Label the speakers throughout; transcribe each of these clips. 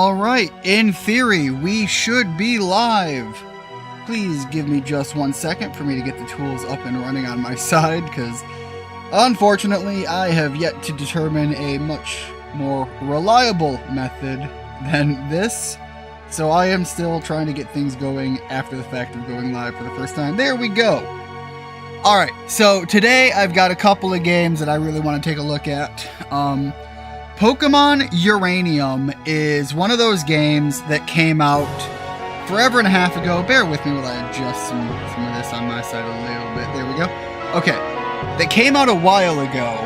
Speaker 1: Alright, in theory, we should be live. Please give me just 1 second for me to get the tools up and running on my side, because unfortunately I have yet to determine a much more reliable method than this. So I am still trying to get things going after the fact of going live for the first time. There we go. Alright, so today I've got a couple of games that I really want to take a look at. Pokemon Uranium is one of those games that came out forever and a half ago. Bear with me while I adjust some of this on my side a little bit. There we go. Okay. That came out a while ago.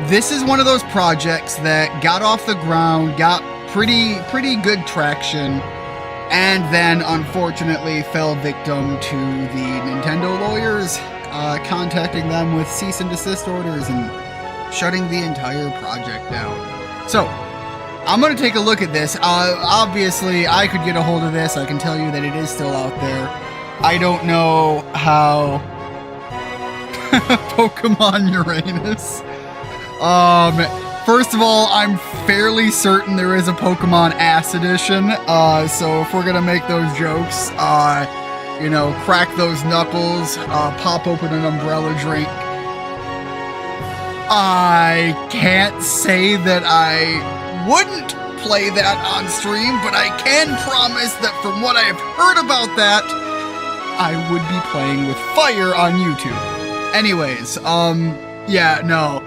Speaker 1: This is one of those projects that got off the ground, got pretty good traction, and then unfortunately fell victim to the Nintendo lawyers contacting them with cease and desist orders and shutting the entire project down. So, I'm going to take a look at this. Obviously, I could get a hold of this. I can tell you that it is still out there. I don't know how... Pokemon Uranus. First of all, I'm fairly certain there is a Pokemon Ass Edition. So if we're going to make those jokes, you know, crack those knuckles, pop open an umbrella drink. I can't say that I wouldn't play that on stream, but I can promise that from what I have heard about that, I would be playing with fire on YouTube. Anyways, yeah, no.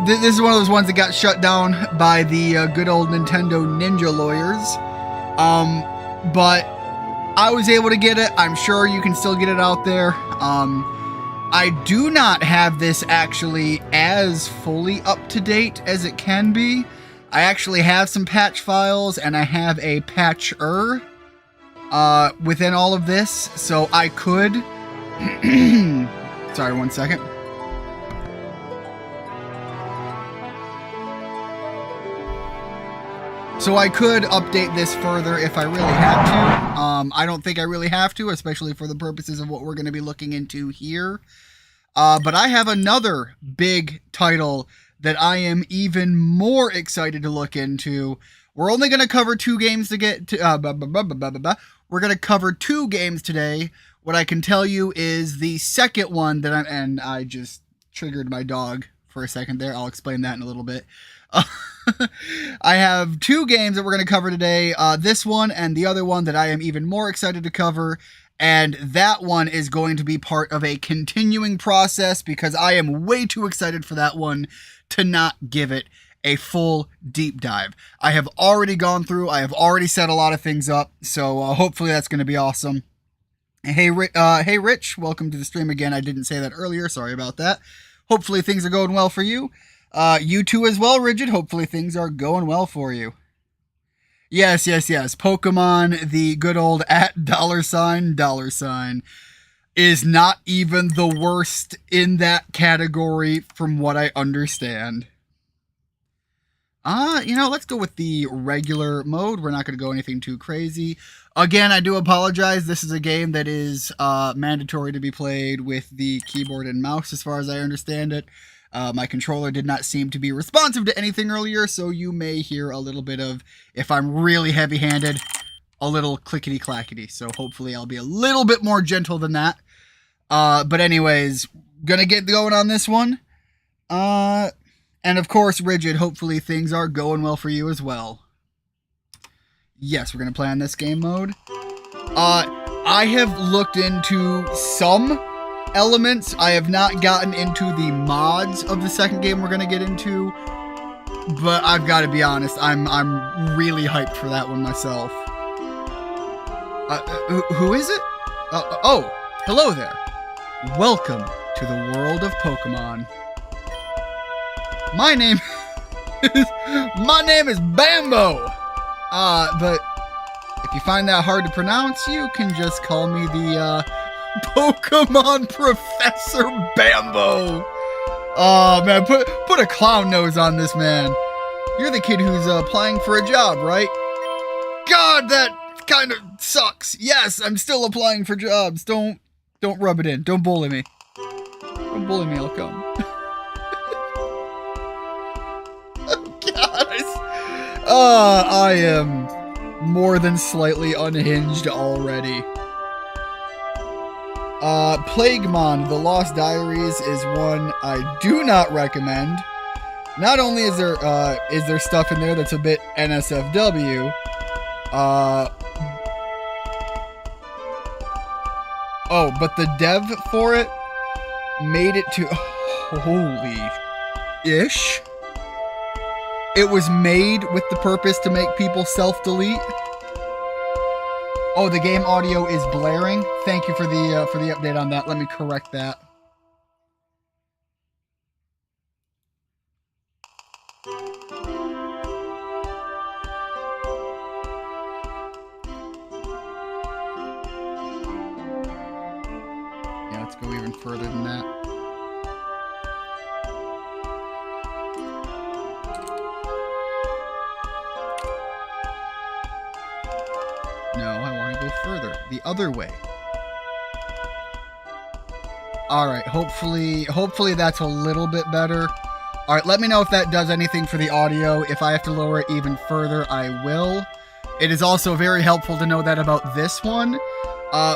Speaker 1: This is one of those ones that got shut down by the good old Nintendo Ninja lawyers. But I was able to get it. I'm sure you can still get it out there. I do not have this actually as fully up to date as it can be. I actually have some patch files and I have a patcher within all of this, so I could sorry, 1 second. So I could update this further if I really had to. I don't think I really have to, especially for the purposes of what we're going to be looking into here. But I have another big title that I am even more excited to look into. We're only going to cover 2 games to get to... We're going to cover 2 games today. What I can tell you is the second one that and I just triggered my dog for a second there. I'll explain that in a little bit. I have 2 games that we're going to cover today. This one and the other one that I am even more excited to cover. And that one is going to be part of a continuing process because I am way too excited for that one to not give it a full deep dive. I have already gone through. I have already set a lot of things up. So hopefully that's going to be awesome. Hey, Rich, welcome to the stream again. I didn't say that earlier. Sorry about that. Hopefully things are going well for you. You too as well, Rigid. Hopefully things are going well for you. Yes. Pokemon, the good old $$ is not even the worst in that category from what I understand. You know, let's go with the regular mode. We're not going to go anything too crazy. Again, I do apologize. This is a game that is mandatory to be played with the keyboard and mouse as far as I understand it. My controller did not seem to be responsive to anything earlier, so you may hear a little bit of, if I'm really heavy-handed, a little clickety-clackety. So hopefully I'll be a little bit more gentle than that. But anyways, gonna get going on this one. And of course, Rigid, hopefully things are going well for you as well. Yes, we're gonna play on this game mode. I have looked into some elements. I have not gotten into the mods of the second game we're going to get into, but I've got to be honest, I'm really hyped for that one myself. Who is it? Oh, hello there. Welcome to the world of Pokemon. My name is Bambo. But if you find that hard to pronounce, you can just call me the Pokemon Professor Bambo. Oh man, put a clown nose on this man. You're the kid who's applying for a job, right? God, that kind of sucks. Yes, I'm still applying for jobs. Don't rub it in. Don't bully me. Don't bully me, I'll come. Oh, God. I am more than slightly unhinged already. Plaguemon, The Lost Diaries is one I do not recommend. Not only is there stuff in there that's a bit NSFW, but the dev for it made it to holy-ish. It was made with the purpose to make people self-delete. Oh, the game audio is blaring. Thank you for the update on that. Let me correct that. Yeah, let's go even further than that. No, I want to go further. The other way. Alright, hopefully that's a little bit better. Alright, let me know if that does anything for the audio. If I have to lower it even further, I will. It is also very helpful to know that about this one,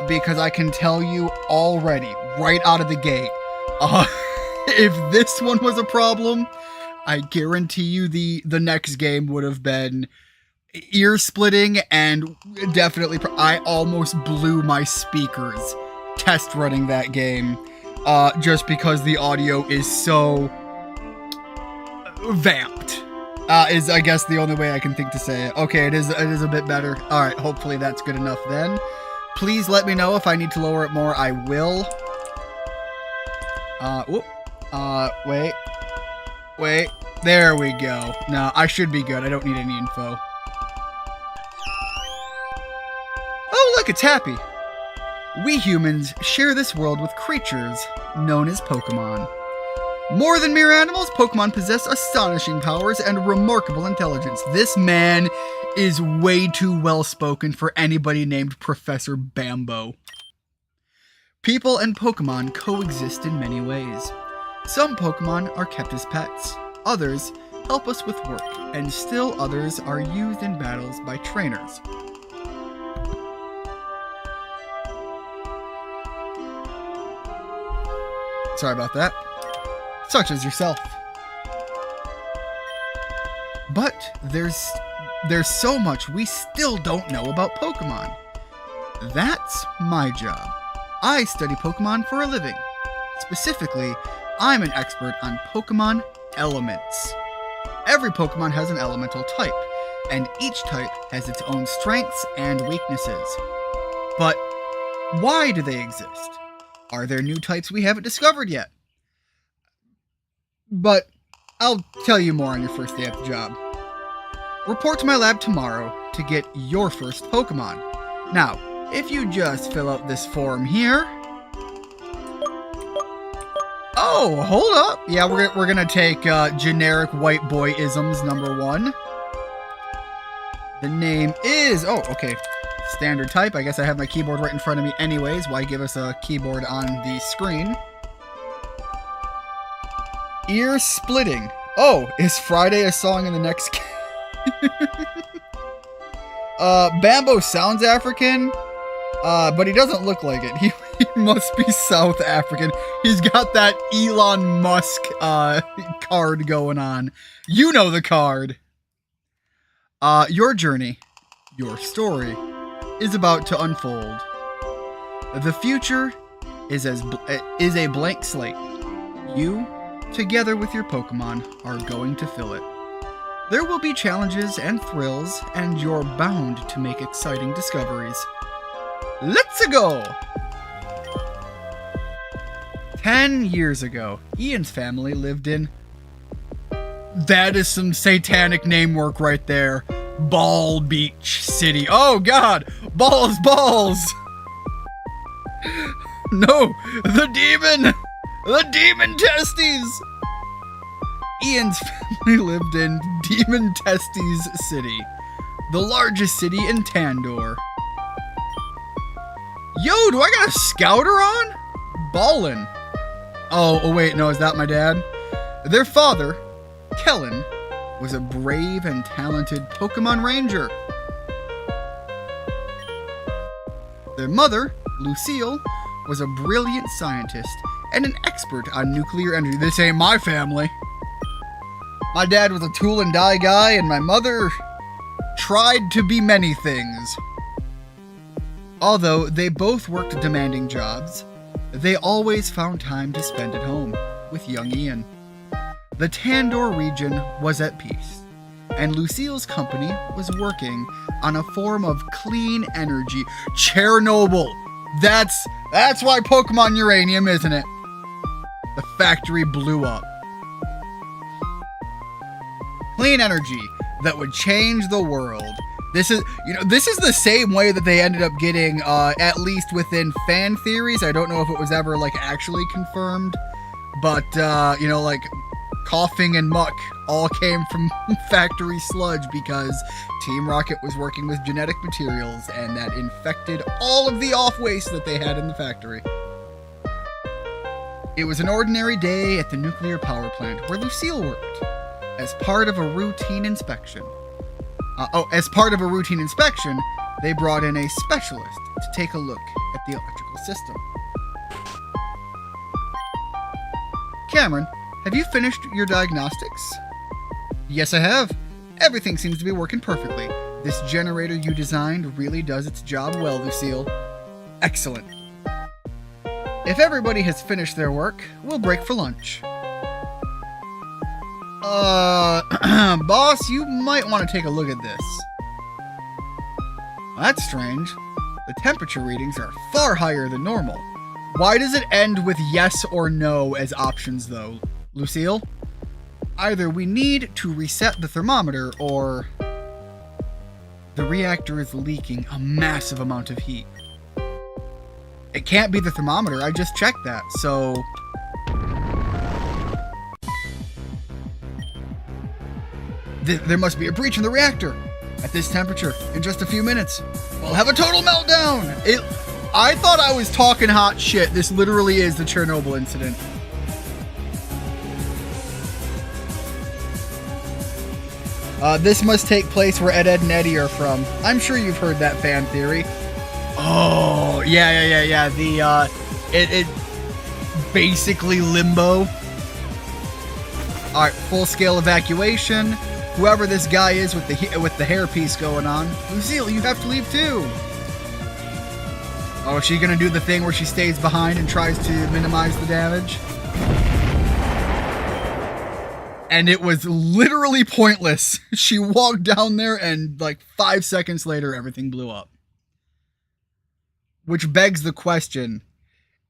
Speaker 1: because I can tell you already, right out of the gate, if this one was a problem, I guarantee you the next game would have been ear-splitting, and definitely I almost blew my speakers test running that game, just because the audio is so vamped, is I guess the only way I can think to say it. Okay, it is a bit better. Alright, hopefully that's good enough then. Please let me know if I need to lower it more, I will. Wait, there we go. No, I should be good, I don't need any info. Oh, look, it's happy. We humans share this world with creatures known as Pokémon. More than mere animals, Pokémon possess astonishing powers and remarkable intelligence. This man is way too well-spoken for anybody named Professor Bambo. People and Pokémon coexist in many ways. Some Pokémon are kept as pets, others help us with work, and still others are used in battles by trainers. Sorry about that. Such as yourself. But there's so much we still don't know about Pokemon. That's my job. I study Pokemon for a living. Specifically, I'm an expert on Pokemon elements. Every Pokemon has an elemental type, and each type has its own strengths and weaknesses. But why do they exist? Are there new types we haven't discovered yet? But I'll tell you more on your first day at the job. Report to my lab tomorrow to get your first Pokemon. Now, if you just fill out this form here... Oh, hold up! Yeah, we're gonna take generic white boy isms #1. The name is... Oh, okay. Standard type. I guess I have my keyboard right in front of me anyways. Why give us a keyboard on the screen? Ear splitting. Oh, is Friday a song in the next game? Bambo sounds African, but he doesn't look like it. He must be South African. He's got that Elon Musk card going on. You know the card. Your journey, your story, is about to unfold. The future is a blank slate. You, together with your Pokemon, are going to fill it. There will be challenges and thrills, and you're bound to make exciting discoveries. Let's go! 10 years ago, Ian's family lived in... That is some satanic name work right there. Ball Beach City. Oh god! Balls! No! The demon! The demon testes! Ian's family lived in Demon Testes City, the largest city in Tandor. Yo, do I got a scouter on? Ballin'. Oh wait, no, is that my dad? Their father, Kellen, was a brave and talented Pokémon Ranger. Their mother, Lucille, was a brilliant scientist and an expert on nuclear energy. This ain't my family. My dad was a tool and die guy, and my mother tried to be many things. Although they both worked demanding jobs, they always found time to spend at home with young Ian. The Tandor region was at peace, and Lucille's company was working on a form of clean energy. Chernobyl! That's why Pokemon Uranium, isn't it? The factory blew up. Clean energy that would change the world. This is the same way that they ended up getting, at least within fan theories. I don't know if it was ever, like, actually confirmed, but, like, coughing and muck all came from factory sludge because Team Rocket was working with genetic materials, and that infected all of the off-waste that they had in the factory. It was an ordinary day at the nuclear power plant where Lucille worked, as part of a routine inspection. They brought in a specialist to take a look at the electrical system. Cameron, have you finished your diagnostics? Yes, I have. Everything seems to be working perfectly. This generator you designed really does its job well, Lucille. Excellent. If everybody has finished their work, we'll break for lunch. Boss, you might want to take a look at this. That's strange. The temperature readings are far higher than normal. Why does it end with yes or no as options, though, Lucille? Either we need to reset the thermometer, or the reactor is leaking a massive amount of heat. It can't be the thermometer, I just checked that, so... There must be a breach in the reactor. At this temperature, in just a few minutes, we'll have a total meltdown. I thought I was talking hot shit. This literally is the Chernobyl incident. This must take place where Ed, and Eddie are from. I'm sure you've heard that fan theory. Oh, yeah. It basically limbo. All right, full-scale evacuation. Whoever this guy is with the hairpiece going on, Lucille, you have to leave too. Oh, is she gonna do the thing where she stays behind and tries to minimize the damage? And it was literally pointless. She walked down there and like 5 seconds later, everything blew up. Which begs the question,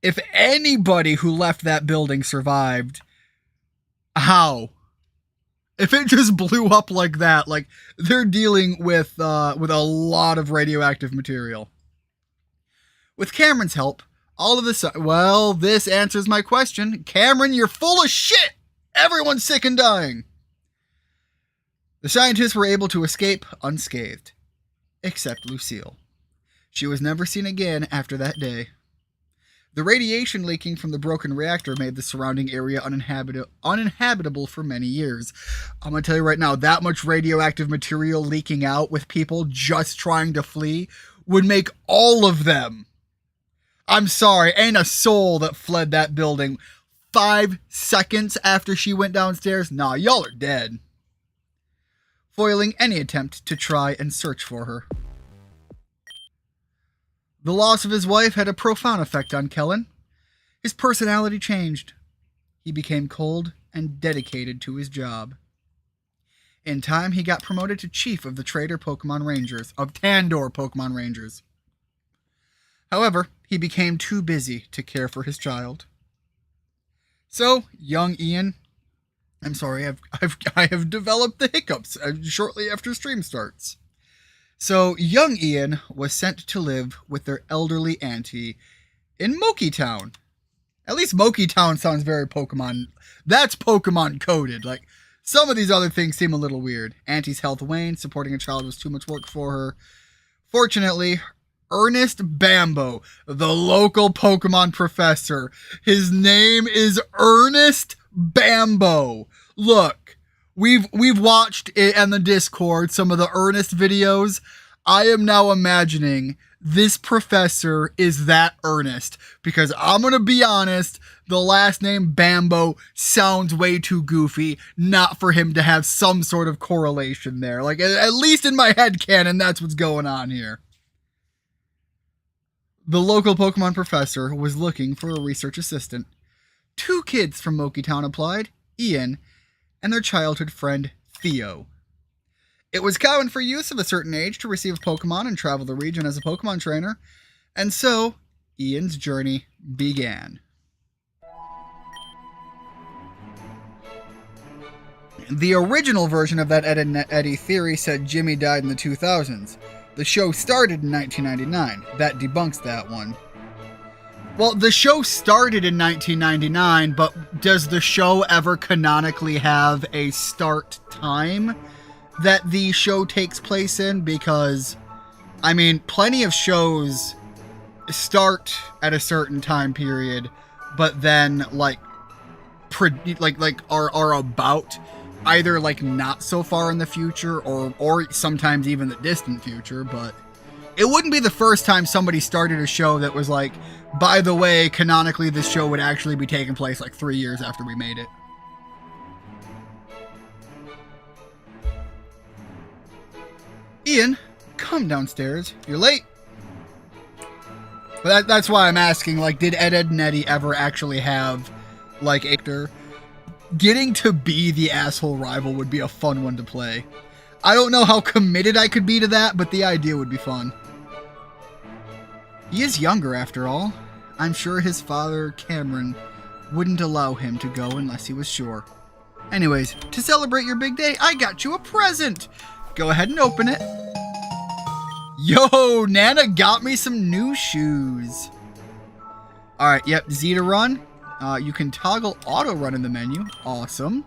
Speaker 1: if anybody who left that building survived, how? If it just blew up like that, like they're dealing with a lot of radioactive material. With Cameron's help, all of a sudden, well, this answers my question. Cameron, you're full of shit! Everyone's sick and dying! The scientists were able to escape unscathed, except Lucille. She was never seen again after that day. The radiation leaking from the broken reactor made the surrounding area uninhabitable for many years. I'm going to tell you right now, that much radioactive material leaking out with people just trying to flee would make all of them. I'm sorry, ain't a soul that fled that building 5 seconds after she went downstairs. Nah, y'all are dead. Foiling any attempt to try and search for her. The loss of his wife had a profound effect on Kellen. His personality changed. He became cold and dedicated to his job. In time, he got promoted to chief of the Tandor Pokémon Rangers. However, he became too busy to care for his child. So, young Ian, I'm sorry, I have developed the hiccups shortly after stream starts. So, young Ian was sent to live with their elderly auntie in Moki Town. At least Moki Town sounds very Pokemon. That's Pokemon coded. Like, some of these other things seem a little weird. Auntie's health waned. Supporting a child was too much work for her. Fortunately, Ernest Bambo, the local Pokemon professor. His name is Ernest Bambo. Look, We've watched it on the Discord, some of the Ernest videos. I am now imagining this professor is that Ernest, because I'm going to be honest, the last name Bambo sounds way too goofy not for him to have some sort of correlation there. Like, at least in my head canon, that's what's going on here. The local Pokemon professor was looking for a research assistant. 2 kids from Moki Town applied, Ian and their childhood friend, Theo. It was common for youths of a certain age to receive Pokemon and travel the region as a Pokemon trainer, and so Ian's journey began. The original version of that Ed and Eddie theory said Jimmy died in the 2000s. The show started in 1999. That debunks that one. Well, the show started in 1999, but does the show ever canonically have a start time that the show takes place in? Because, I mean, plenty of shows start at a certain time period, but then, like are about either, like, not so far in the future or sometimes even the distant future, but it wouldn't be the first time somebody started a show that was like, by the way, canonically this show would actually be taking place like 3 years after we made it. Ian, come downstairs. You're late. But that's why I'm asking, like, did Ed, and Eddie ever actually have, like, actor? Getting to be the asshole rival would be a fun one to play. I don't know how committed I could be to that, but the idea would be fun. He is younger, after all. I'm sure his father, Cameron, wouldn't allow him to go unless he was sure. Anyways, to celebrate your big day, I got you a present. Go ahead and open it. Yo, Nana got me some new shoes. Alright, yep, Z to run. You can toggle auto run in the menu. Awesome.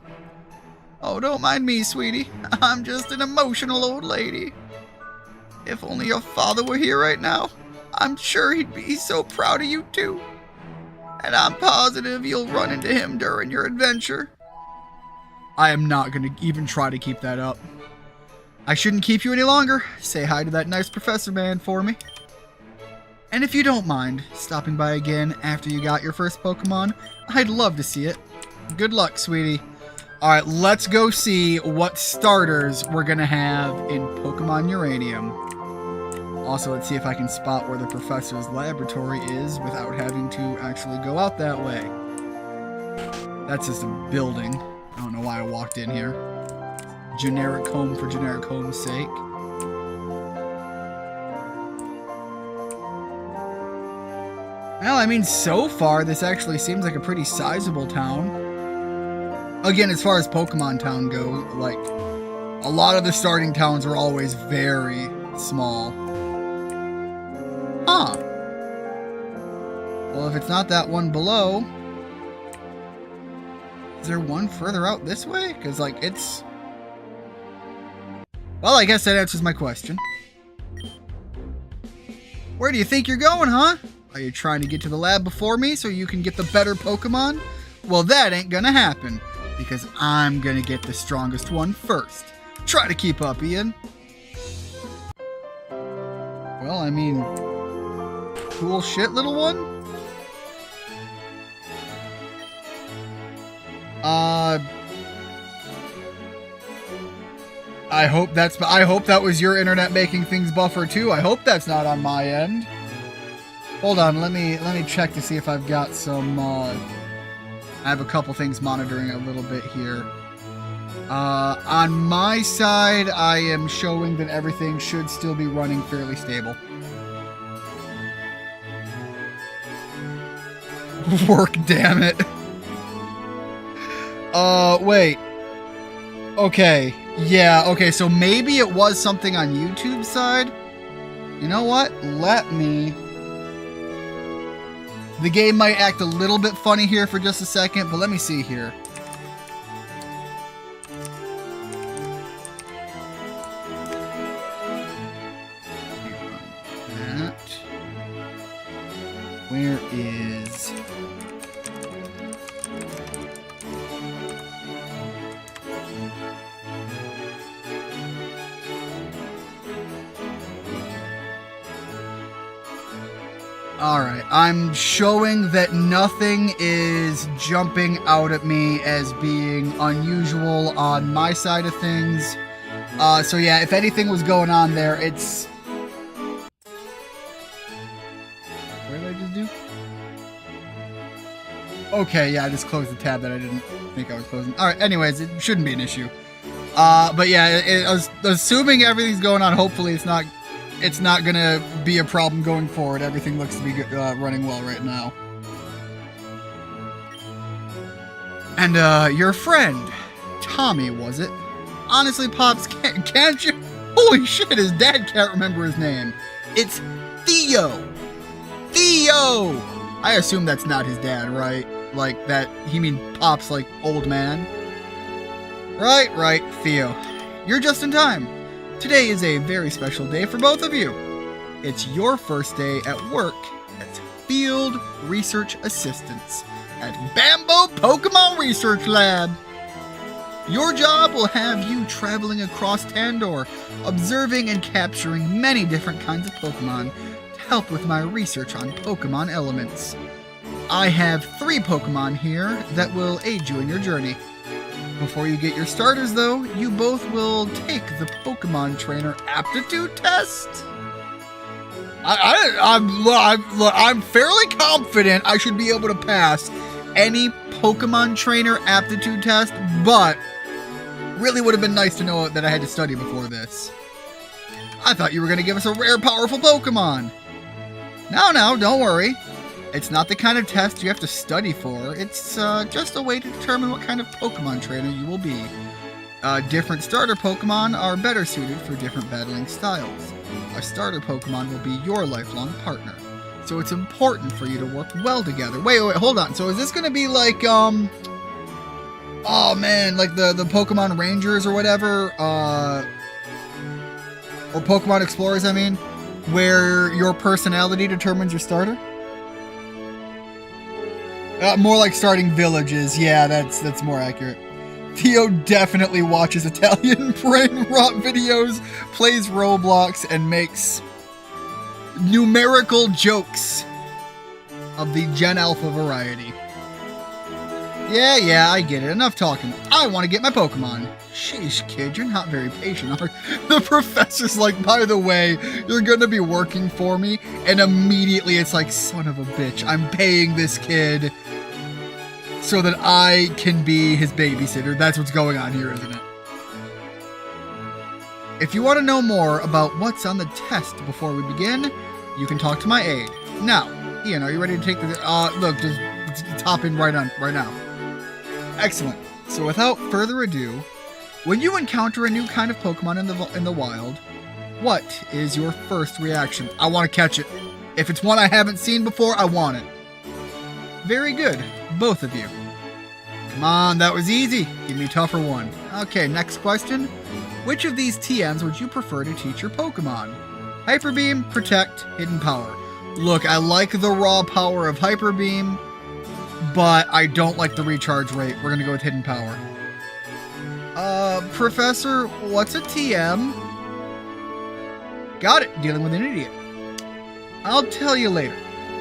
Speaker 1: Oh, don't mind me, sweetie. I'm just an emotional old lady. If only your father were here right now, I'm sure he'd be so proud of you too. And I'm positive you'll run into him during your adventure. I am not going to even try to keep that up. I shouldn't keep you any longer. Say hi to that nice professor man for me. And if you don't mind stopping by again after you got your first Pokemon, I'd love to see it. Good luck, sweetie. Alright, let's go see what starters we're going to have in Pokemon Uranium. Also, let's see if I can spot where the professor's laboratory is without having to actually go out that way. That's just a building. I don't know why I walked in here. Generic home for generic home's sake. Well, I mean, so far, this actually seems like a pretty sizable town. Again, as far as Pokemon Town goes, like, a lot of the starting towns are always very small. Huh. Well, if it's not that one below, is there one further out this way? Because, like, it's... Well, I guess that answers my question. Where do you think you're going, huh? Are you trying to get to the lab before me so you can get the better Pokemon? Well, that ain't gonna happen, because I'm gonna get the strongest one first. Try to keep up, Ian. Well, I mean, cool shit, little one. I hope that was your internet making things buffer too. I hope that's not on my end. Hold on, let me check to see if I've got some I have a couple things monitoring a little bit here. On my side, I am showing that everything should still be running fairly stable. Work, damn it. Wait. Okay. Yeah, okay, so maybe it was something on YouTube's side. You know what? Let me... The game might act a little bit funny here for just a second, but let me see here. That. Where is... Alright, I'm showing that nothing is jumping out at me as being unusual on my side of things. So yeah, if anything was going on there, it's... What did I just do? Okay, yeah, I just closed the tab that I didn't think I was closing. Alright, anyways, it shouldn't be an issue. But yeah, assuming everything's going on, hopefully it's not gonna be a problem going forward. Everything looks to be running well right now. And your friend, Tommy, was it? Honestly, Pops, can't you? Holy shit, his dad can't remember his name. It's Theo. Theo! I assume that's not his dad, right? Like that, he mean Pops like old man? Right, Theo. You're just in time. Today is a very special day for both of you. It's your first day at work as Field Research Assistants at Bambo Pokemon Research Lab. Your job will have you traveling across Tandor, observing and capturing many different kinds of Pokemon to help with my research on Pokemon elements. I have 3 Pokemon here that will aid you in your journey. Before you get your starters, though, you both will take the Pokemon Trainer Aptitude Test. I'm fairly confident I should be able to pass any Pokemon Trainer Aptitude Test, but really would have been nice to know that I had to study before this. I thought you were going to give us a rare, powerful Pokemon. No, don't worry. It's not the kind of test you have to study for. It's just a way to determine what kind of Pokemon trainer you will be. Different starter Pokemon are better suited for different battling styles. A starter Pokemon will be your lifelong partner, so it's important for you to work well together. Wait, hold on. So is this going to be like, oh man, like the Pokemon Rangers or whatever, or Pokemon Explorers, I mean, where your personality determines your starter? More like starting villages. Yeah, that's more accurate. Theo definitely watches Italian brain rot videos, plays Roblox, and makes numerical jokes of the Gen Alpha variety. Yeah, I get it. Enough talking. I want to get my Pokemon. Sheesh, kid, you're not very patient, are you? The professor's like, by the way, you're gonna be working for me, and immediately it's like, son of a bitch, I'm paying this kid so that I can be his babysitter. That's what's going on here, isn't it? If you want to know more about what's on the test before we begin, you can talk to my aide. Now, Ian, are you ready to take the... look, just hop in right now. Excellent. So without further ado, when you encounter a new kind of Pokemon in the wild, what is your first reaction? I want to catch it. If it's one I haven't seen before, I want it. Very good, both of you. Come on, that was easy. Give me a tougher one. Okay, next question. Which of these TMs would you prefer to teach your Pokemon? Hyper Beam, Protect, Hidden Power. Look, I like the raw power of Hyper Beam, but I don't like the recharge rate. We're gonna go with Hidden Power. Professor, what's a TM? Got it, dealing with an idiot. I'll tell you later.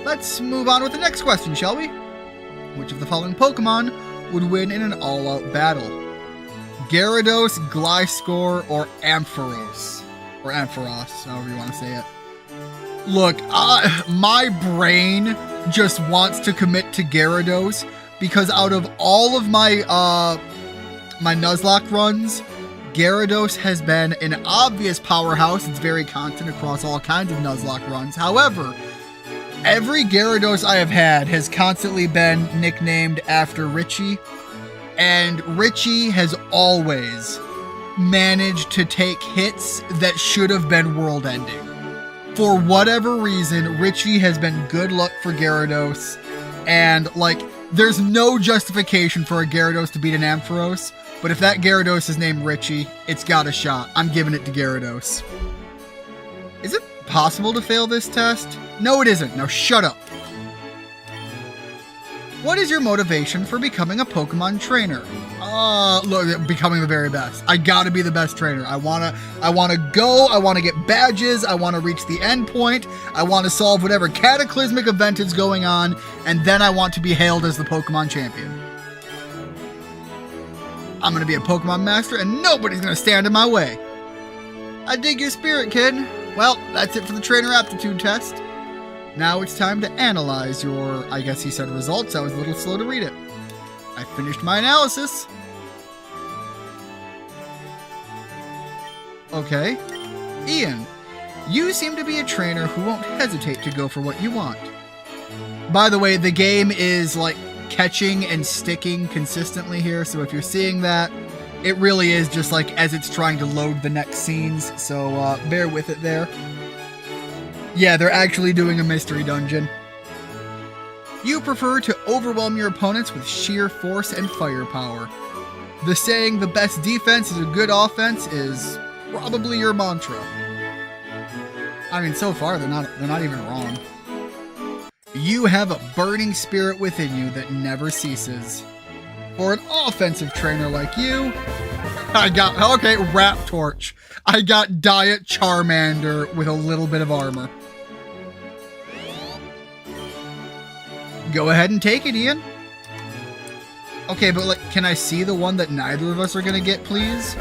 Speaker 1: Let's move on with the next question, shall we? Which of the following Pokemon would win in an all-out battle? Gyarados, Gliscor, or Ampharos? Or Ampharos, however you want to say it. Look, my brain just wants to commit to Gyarados because out of all of my my Nuzlocke runs, Gyarados has been an obvious powerhouse. It's very constant across all kinds of Nuzlocke runs. However, every Gyarados I have had has constantly been nicknamed after Richie, and Richie has always managed to take hits that should have been world-ending. For whatever reason, Richie has been good luck for Gyarados, and, like, there's no justification for a Gyarados to beat an Ampharos, but if that Gyarados is named Richie, it's got a shot. I'm giving it to Gyarados. Is it possible to fail this test? No, it isn't. Now shut up. What is your motivation for becoming a Pokemon trainer? Look, becoming the very best. I gotta be the best trainer. I wanna go, I wanna get badges, I wanna reach the end point, I wanna solve whatever cataclysmic event is going on, and then I want to be hailed as the Pokemon champion. I'm gonna be a Pokemon master, and nobody's gonna stand in my way. I dig your spirit, kid. Well, that's it for the trainer aptitude test. Now it's time to analyze your, I guess he said results. I was a little slow to read it. I finished my analysis. Okay. Ian, you seem to be a trainer who won't hesitate to go for what you want. By the way, the game is like catching and sticking consistently here, so if you're seeing that, it really is just like as it's trying to load the next scenes, so bear with it there. Yeah, they're actually doing a mystery dungeon. You prefer to overwhelm your opponents with sheer force and firepower. The saying, the best defense is a good offense, is probably your mantra. I mean, so far, they're not even wrong. You have a burning spirit within you that never ceases. For an offensive trainer like you, okay, Rap Torch. I got Diet Charmander with a little bit of armor. Go ahead and take it, Ian. Okay, but like, can I see the one that neither of us are gonna get, please?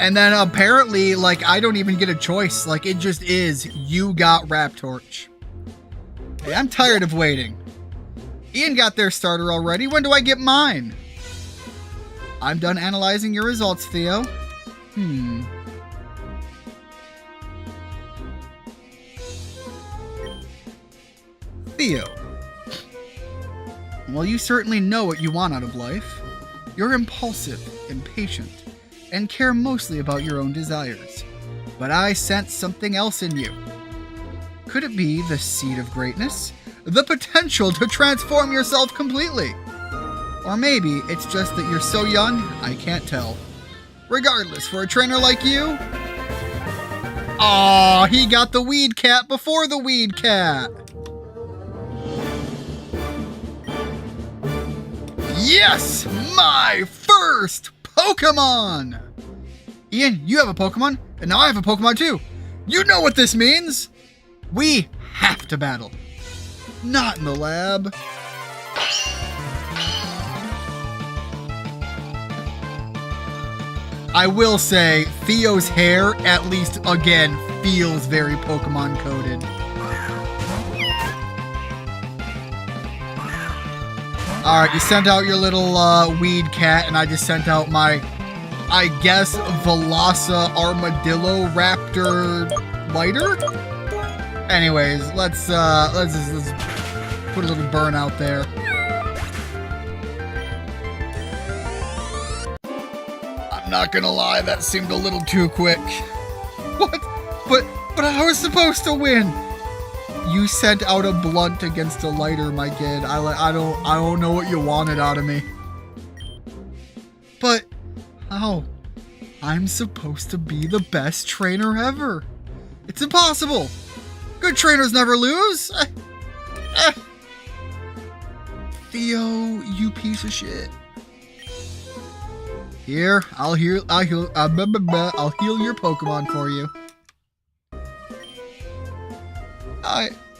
Speaker 1: And then apparently, like, I don't even get a choice. Like, it just is, you got Rap Torch. Hey, I'm tired of waiting. Ian got their starter already. When do I get mine? I'm done analyzing your results, Theo. Theo. Well, you certainly know what you want out of life. You're impulsive, impatient, and care mostly about your own desires. But I sense something else in you. Could it be the seed of greatness? The potential to transform yourself completely? Or maybe it's just that you're so young, I can't tell. Regardless, for a trainer like you... Aw, he got the Weed Cat before the Weed Cat! Yes! My first Pokémon! Ian, you have a Pokémon, and now I have a Pokémon too. You know what this means! We have to battle. Not in the lab. I will say, Theo's hair, at least again, feels very Pokemon coded. Alright, you sent out your little Weed Cat, and I just sent out my, I guess, Velosa Armadillo Raptor Lighter? Anyways, let's put a little burn out there. I'm not gonna lie, that seemed a little too quick. What? But I was supposed to win. You sent out a blunt against a lighter, my kid. I don't know what you wanted out of me. But how? I'm supposed to be the best trainer ever. It's impossible. Good trainers never lose. Theo, you piece of shit. Here, I'll heal your Pokemon for you.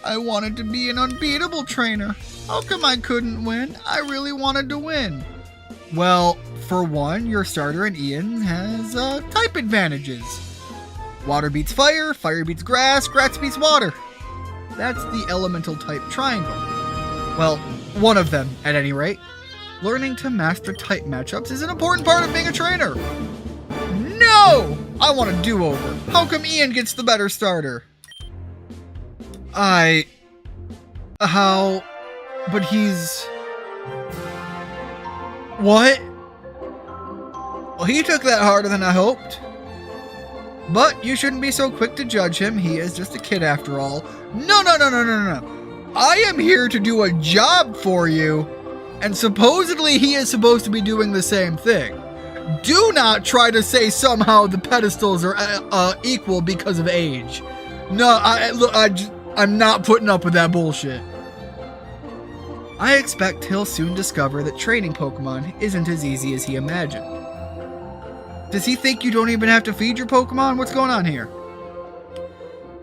Speaker 1: I wanted to be an unbeatable trainer. How come I couldn't win? I really wanted to win. Well, for one, your starter and Ian has type advantages. Water beats fire, fire beats grass, grass beats water. That's the elemental type triangle. Well, one of them, at any rate. Learning to master type matchups is an important part of being a trainer. No! I want a do-over. How come Ian gets the better starter? But he's... What? Well, he took that harder than I hoped. But you shouldn't be so quick to judge him. He is just a kid after all. No. I am here to do a job for you. And supposedly he is supposed to be doing the same thing. Do not try to say somehow the pedestals are equal because of age. No, I'm not putting up with that bullshit. I expect he'll soon discover that training Pokemon isn't as easy as he imagined. Does he think you don't even have to feed your Pokemon? What's going on here?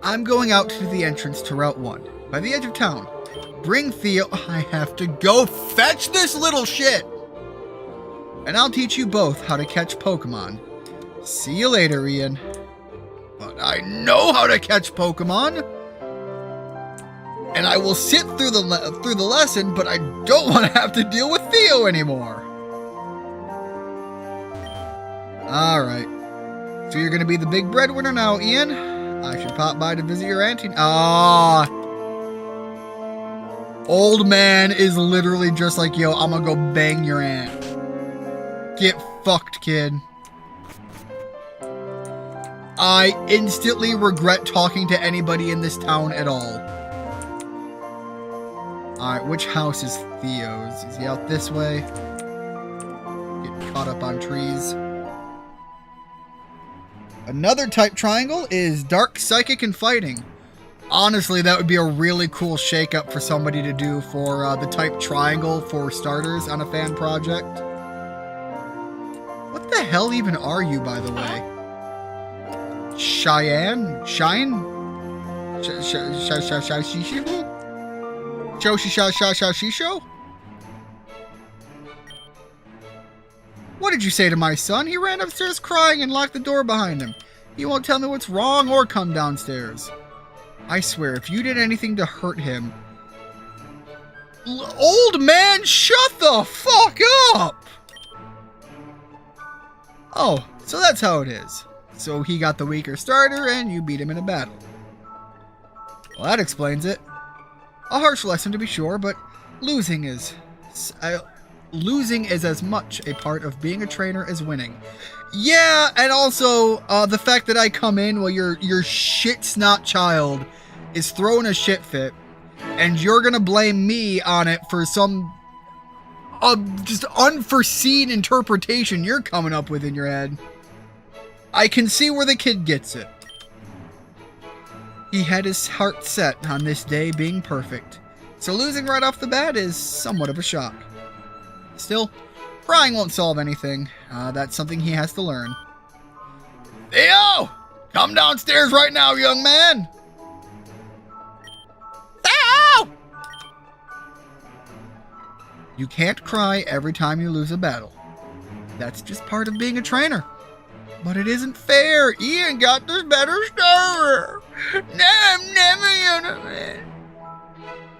Speaker 1: I'm going out to the entrance to Route 1, by the edge of town. Bring Theo. I have to go fetch this little shit! And I'll teach you both how to catch Pokemon. See you later, Ian. But I know how to catch Pokemon! And I will sit through the lesson, but I don't want to have to deal with Theo anymore. Alright. So you're going to be the big breadwinner now, Ian. I should pop by to visit your auntie. Ah. Old man is literally just like, yo, I'm going to go bang your aunt. Get fucked, kid. I instantly regret talking to anybody in this town at all. Alright, which house is Theo's? Is he out this way? Get caught up on trees. Another type triangle is Dark, Psychic, and Fighting. Honestly, that would be a really cool shakeup for somebody to do for the type triangle for starters on a fan project. What the hell even are you, by the way? Cheyenne? Shine? Shisho? What did you say to my son? He ran upstairs crying and locked the door behind him. He won't tell me what's wrong or come downstairs. I swear, if you did anything to hurt him... Old man, shut the fuck up! Oh, so that's how it is. So he got the weaker starter and you beat him in a battle. Well, that explains it. A harsh lesson to be sure, but losing is as much a part of being a trainer as winning. Yeah, and also the fact that I come in while your shit snot child is throwing a shit fit, and you're gonna blame me on it for some just unforeseen interpretation you're coming up with in your head. I can see where the kid gets it. He had his heart set on this day being perfect, so losing right off the bat is somewhat of a shock. Still, crying won't solve anything. That's something he has to learn. Theo! Come downstairs right now, young man! Theo! You can't cry every time you lose a battle. That's just part of being a trainer. But it isn't fair. Ian got this better starter.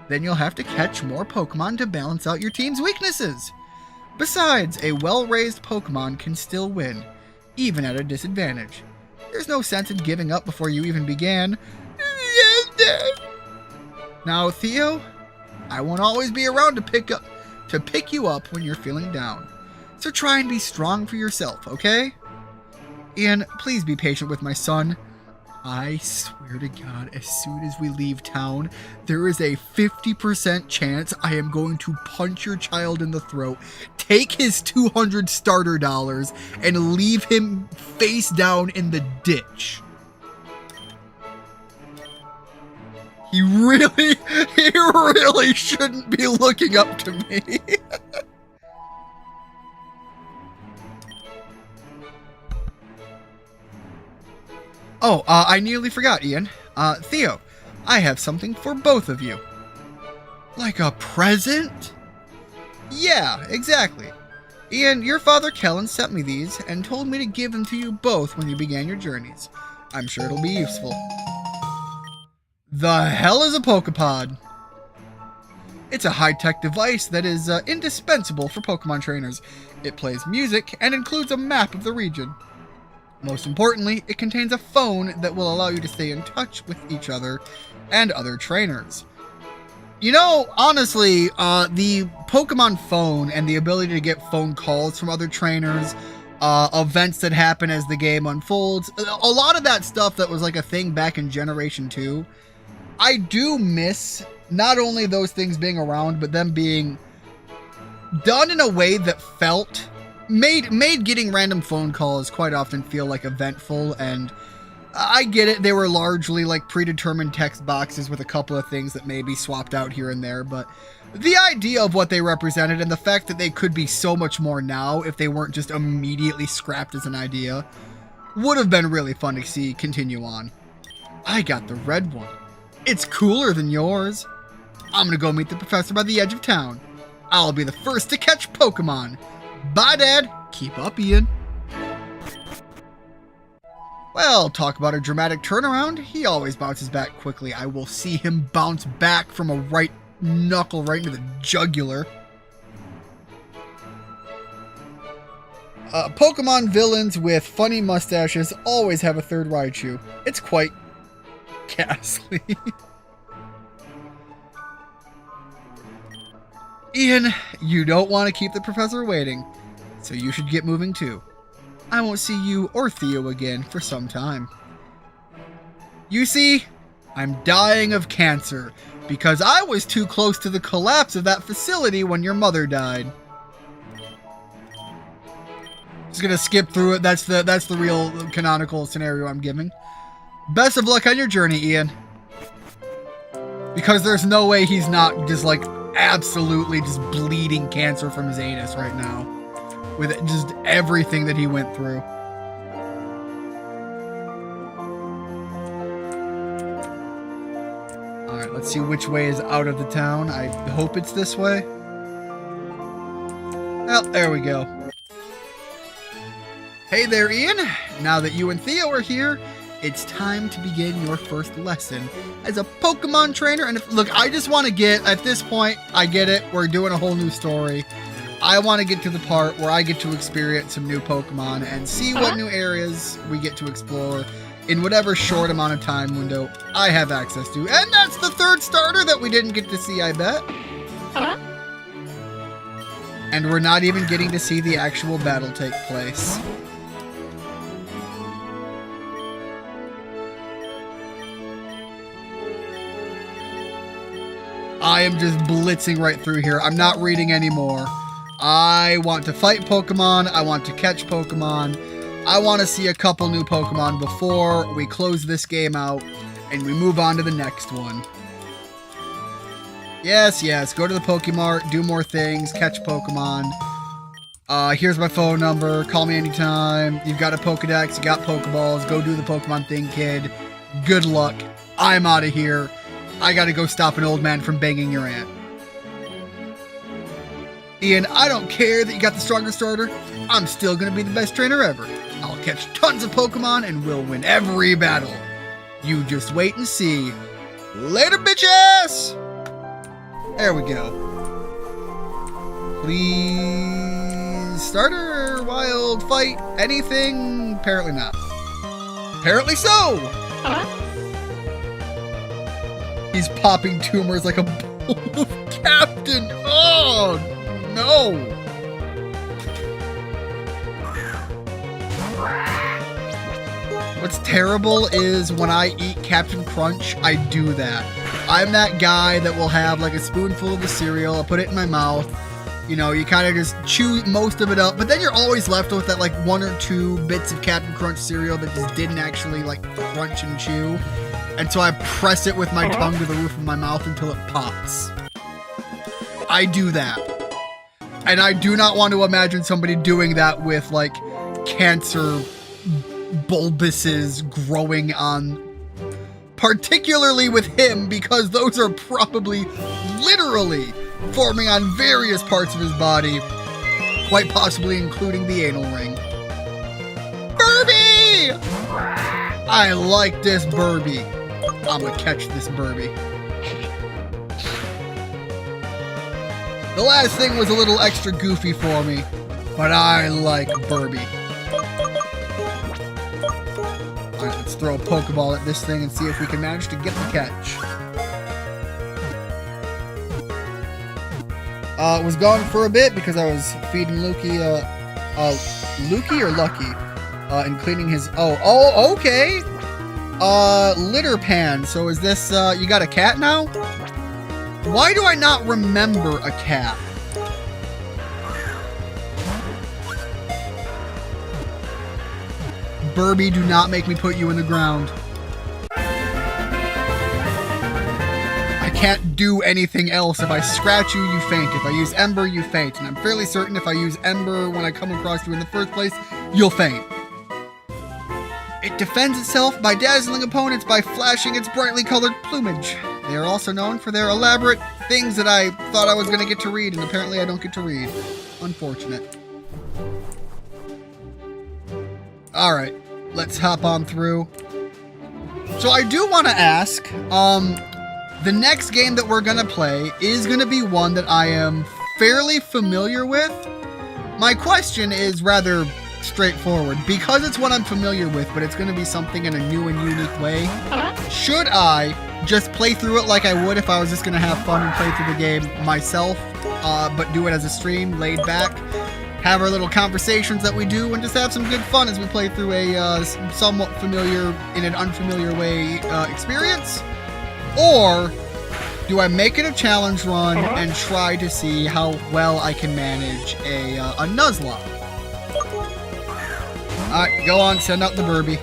Speaker 1: Then you'll have to catch more Pokemon to balance out your team's weaknesses. Besides, a well-raised Pokemon can still win, even at a disadvantage. There's no sense in giving up before you even began. Now, Theo, I won't always be around to pick you up when you're feeling down. So try and be strong for yourself, okay? Ian, please be patient with my son. I swear to God, as soon as we leave town, there is a 50% chance I am going to punch your child in the throat, take his 200 starter dollars, and leave him face down in the ditch. He really shouldn't be looking up to me. Oh, I nearly forgot, Ian. Theo, I have something for both of you. Like a present? Yeah, exactly. Ian, your father Kellen sent me these and told me to give them to you both when you began your journeys. I'm sure it'll be useful. The hell is a Poképod? It's a high-tech device that is indispensable for Pokemon trainers. It plays music and includes a map of the region. Most importantly, it contains a phone that will allow you to stay in touch with each other and other trainers. You know, honestly, the Pokemon phone and the ability to get phone calls from other trainers, events that happen as the game unfolds, a lot of that stuff that was like a thing back in Generation 2, I do miss not only those things being around, but them being done in a way that made getting random phone calls quite often feel like eventful and I get it. They were largely like predetermined text boxes with a couple of things that may be swapped out here and there, but the idea of what they represented and the fact that they could be so much more now if they weren't just immediately scrapped as an idea would have been really fun to see continue on. I got the red one. It's cooler than yours. I'm gonna go meet the professor by the edge of town. I'll be the first to catch Pokemon. Bye, Dad. Keep up, Ian. Well, talk about a dramatic turnaround. He always bounces back quickly. I will see him bounce back from a right knuckle right into the jugular. Pokemon villains with funny mustaches always have a third Raichu. It's quite ghastly. Ian, you don't want to keep the professor waiting, so you should get moving too. I won't see you or Theo again for some time. You see, I'm dying of cancer because I was too close to the collapse of that facility when your mother died. Just gonna skip through it. That's the real canonical scenario I'm giving. Best of luck on your journey, Ian. Because there's no way he's not just like absolutely just bleeding cancer from his anus right now. With just everything that he went through. Alright, let's see which way is out of the town. I hope it's this way. Well, there we go. Hey there, Ian. Now that you and Theo are here, it's time to begin your first lesson as a Pokemon trainer. And look, I just want to get, at this point, I get it. We're doing a whole new story. I want to get to the part where I get to experience some new Pokemon and see what new areas we get to explore in whatever short amount of time window I have access to. And that's the third starter that we didn't get to see, I bet. And we're not even getting to see the actual battle take place. I am just blitzing right through here. I'm not reading anymore. I want to fight Pokemon. I want to catch Pokemon. I want to see a couple new Pokemon before we close this game out and we move on to the next one. Yes, yes. Go to the Pokemart, do more things, catch Pokemon. Here's my phone number. Call me anytime. You've got a Pokedex. You got Pokeballs. Go do the Pokemon thing, kid. Good luck. I'm out of here. I gotta go stop an old man from banging your aunt. Ian, I don't care that you got the stronger starter. I'm still gonna be the best trainer ever. I'll catch tons of Pokemon and we'll win every battle. You just wait and see. Later, bitches! There we go. Please, starter, wild, fight, anything? Apparently not. Apparently so! He's popping tumors like a bull captain. Oh, no. What's terrible is when I eat Captain Crunch, I do that. I'm that guy that will have like a spoonful of the cereal, I'll put it in my mouth. You know, you kind of just chew most of it up, but then you're always left with that like 1 or 2 bits of Captain Crunch cereal that just didn't actually like crunch and chew. And so I press it with my tongue to the roof of my mouth until it pops. I do that. And I do not want to imagine somebody doing that with like cancer bulbuses growing on, particularly with him, because those are probably literally forming on various parts of his body, quite possibly including the anal ring. Burby! I like this Burby. I'm gonna catch this Burby. The last thing was a little extra goofy for me, but I like Burby. Alright, let's throw a Pokeball at this thing and see if we can manage to get the catch. Was gone for a bit because I was feeding Lukey, Lukey or Lucky? And cleaning his, oh, okay! Litter pan, so is this, you got a cat now? Why do I not remember a cat? Burby, do not make me put you in the ground. I can't do anything else. If I scratch you, you faint. If I use Ember, you faint. And I'm fairly certain if I use Ember when I come across you in the first place, you'll faint. It defends itself by dazzling opponents by flashing its brightly colored plumage. They are also known for their elaborate things that I thought I was going to get to read, and apparently I don't get to read. Unfortunate. Alright, let's hop on through. So I do want to ask, the next game that we're going to play is going to be one that I am fairly familiar with. My question is rather straightforward. Because it's what I'm familiar with, but it's going to be something in a new and unique way, should I just play through it like I would if I was just going to have fun and play through the game myself, but do it as a stream, laid back, have our little conversations that we do, and just have some good fun as we play through a somewhat familiar, in an unfamiliar way, experience? Or do I make it a challenge run and try to see how well I can manage a Nuzlocke? Alright, go on, send out the Burby.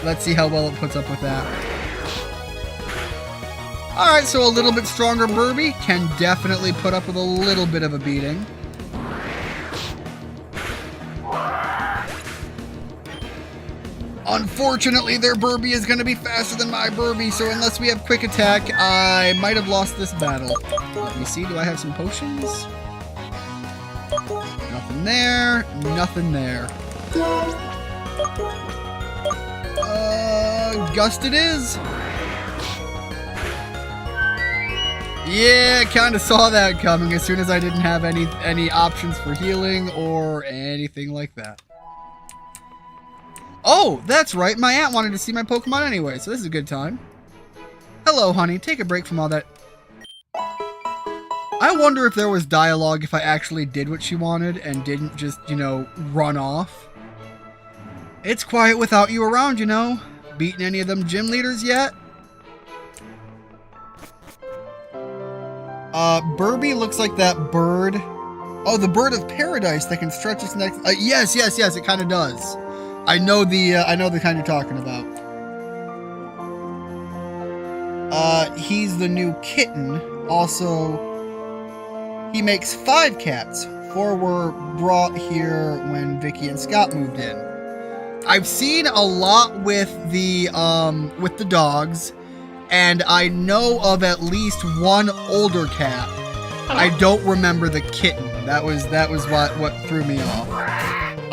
Speaker 1: Let's see how well it puts up with that. Alright, so a little bit stronger Burby can definitely put up with a little bit of a beating. Unfortunately, their Burby is going to be faster than my Burby, so unless we have quick attack, I might have lost this battle. Let me see, do I have some potions? Nothing there, nothing there. Gust it is. Yeah, kind of saw that coming as soon as I didn't have any options for healing or anything like that. Oh, that's right. My aunt wanted to see my Pokemon anyway, so this is a good time. Hello, honey. Take a break from all that. I wonder if there was dialogue if I actually did what she wanted and didn't just, you know, run off. It's quiet without you around, you know. Beaten any of them gym leaders yet? Burby looks like that bird. Oh, the bird of paradise that can stretch its neck. Yes, it kind of does. I know the kind you're talking about. He's the new kitten. Also, he makes 5 cats. 4 were brought here when Vicky and Scott moved in. I've seen a lot with the dogs, and I know of at least one older cat. I don't remember the kitten. That was what threw me off.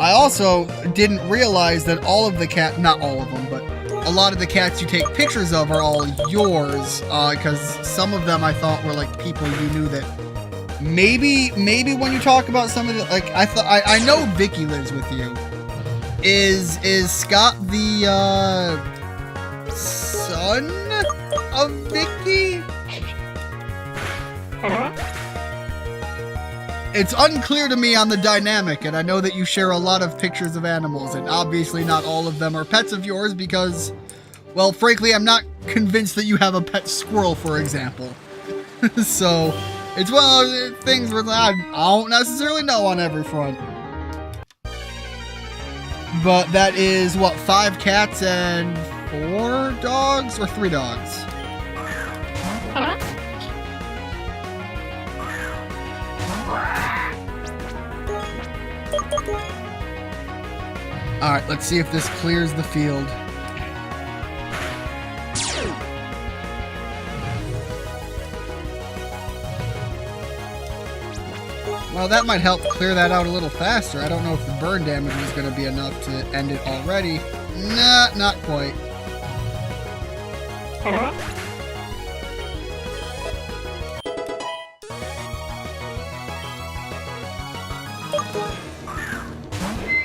Speaker 1: I also didn't realize that all of the not all of them, but a lot of the cats you take pictures of are all yours, because some of them I thought were like people you knew that maybe when you talk about some of the, like, I know Vicky lives with you. Is Scott the son of Vicky? It's unclear to me on the dynamic, and I know that you share a lot of pictures of animals, and obviously not all of them are pets of yours because, well, frankly, I'm not convinced that you have a pet squirrel, for example. So, it's one of those things where I don't necessarily know on every front. But that is, what, 5 cats and 4 dogs? Or 3 dogs? Alright, let's see if this clears the field. Well, that might help clear that out a little faster. I don't know if the burn damage is going to be enough to end it already. Nah, not quite.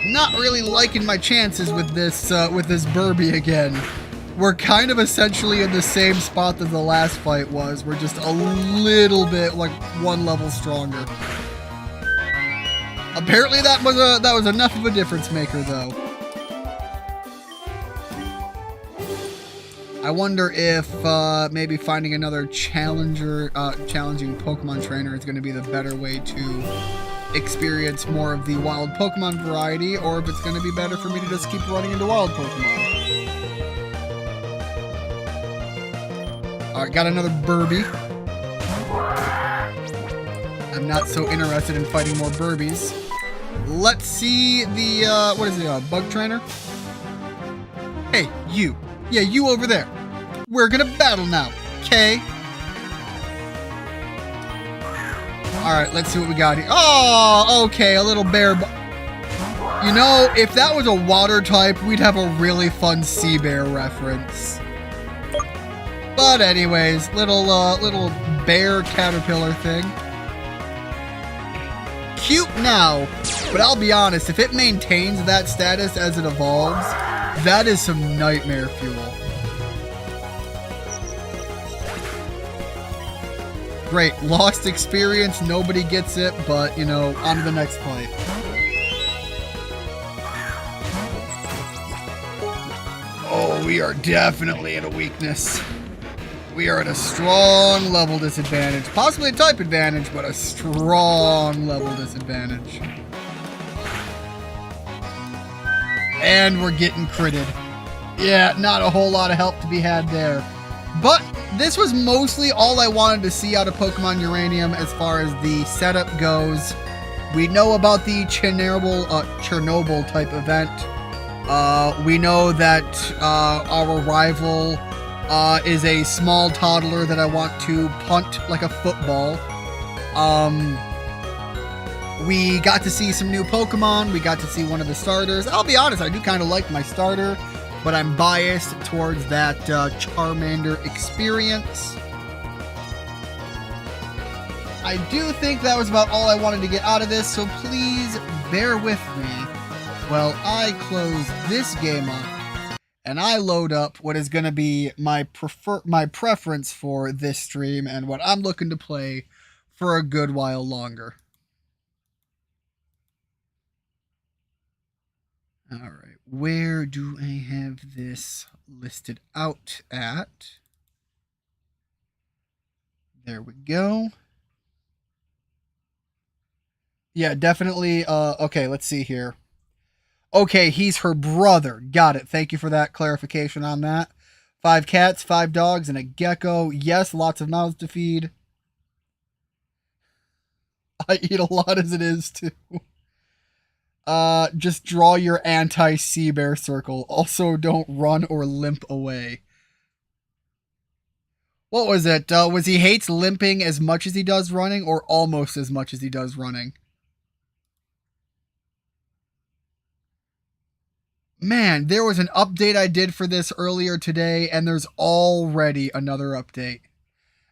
Speaker 1: Not really liking my chances with this Burby again. We're kind of essentially in the same spot that the last fight was. We're just a little bit, like, 1 level stronger. Apparently that was enough of a difference maker, though. I wonder if maybe finding another challenging Pokemon trainer is going to be the better way to experience more of the wild Pokemon variety, or if it's going to be better for me to just keep running into wild Pokemon. Alright, got another Burby. I'm not so interested in fighting more Burbies. Let's see the, what is it, Bug Trainer? Hey, you. Yeah, you over there. We're gonna battle now, okay? Alright, let's see what we got here. Oh, okay, a little bear. You know, if that was a water type, we'd have a really fun sea bear reference. But anyways, little bear caterpillar thing. Cute now, but I'll be honest, if it maintains that status as it evolves, that is some nightmare fuel. Great, lost experience, nobody gets it, but, you know, on to the next fight. Oh, we are definitely at a weakness. We are at a strong level disadvantage. Possibly a type advantage, but a strong level disadvantage. And we're getting critted. Yeah, not a whole lot of help to be had there. But this was mostly all I wanted to see out of Pokemon Uranium as far as the setup goes. We know about the Chernobyl type event. We know that our rival is a small toddler that I want to punt like a football. We got to see some new Pokemon. We got to see one of the starters. I'll be honest, I do kind of like my starter, but I'm biased towards that Charmander experience. I do think that was about all I wanted to get out of this, so please bear with me while I close this game up and I load up what is going to be my preference for this stream and what I'm looking to play for a good while longer. All right, where do I have this listed out at? There we go. Yeah, definitely. Okay, let's see here. Okay, he's her brother. Got it. Thank you for that clarification on that. 5 cats, 5 dogs, and a gecko. Yes, lots of mouths to feed. I eat a lot as it is, too. Just draw your anti-sea bear circle. Also, don't run or limp away. What was it? Was he hates limping as much as he does running, or almost as much as he does running? Man, there was an update I did for this earlier today, and there's already another update.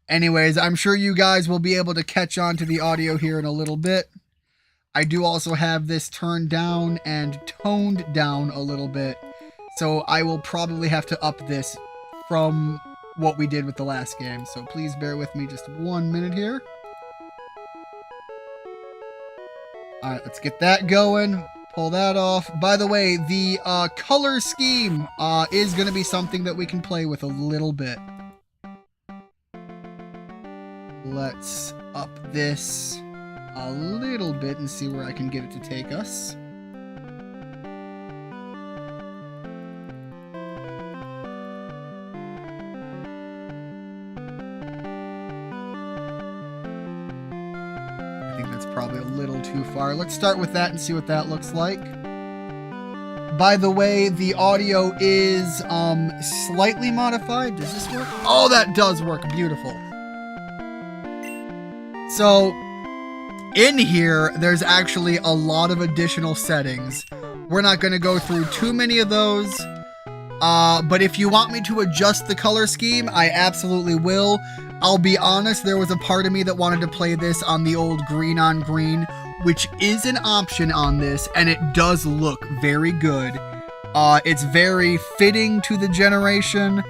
Speaker 1: Anyways, I'm sure you guys will be able to catch on to the audio here in a little bit. I do also have this turned down and toned down a little bit, so I will probably have to up this from what we did with the last game. So please bear with me just 1 minute here. Alright, let's get that going. Pull that off. By the way, the color scheme is going to be something that we can play with a little bit. Let's up this a little bit and see where I can get it to take us. I think that's probably a little too far. Let's start with that and see what that looks like. By the way, the audio is slightly modified. Does this work? Oh, that does work. Beautiful. So in here, there's actually a lot of additional settings. We're not going to go through too many of those. But if you want me to adjust the color scheme, I absolutely will. I'll be honest, there was a part of me that wanted to play this on the old green on green, which is an option on this, and it does look very good. It's very fitting to the generation.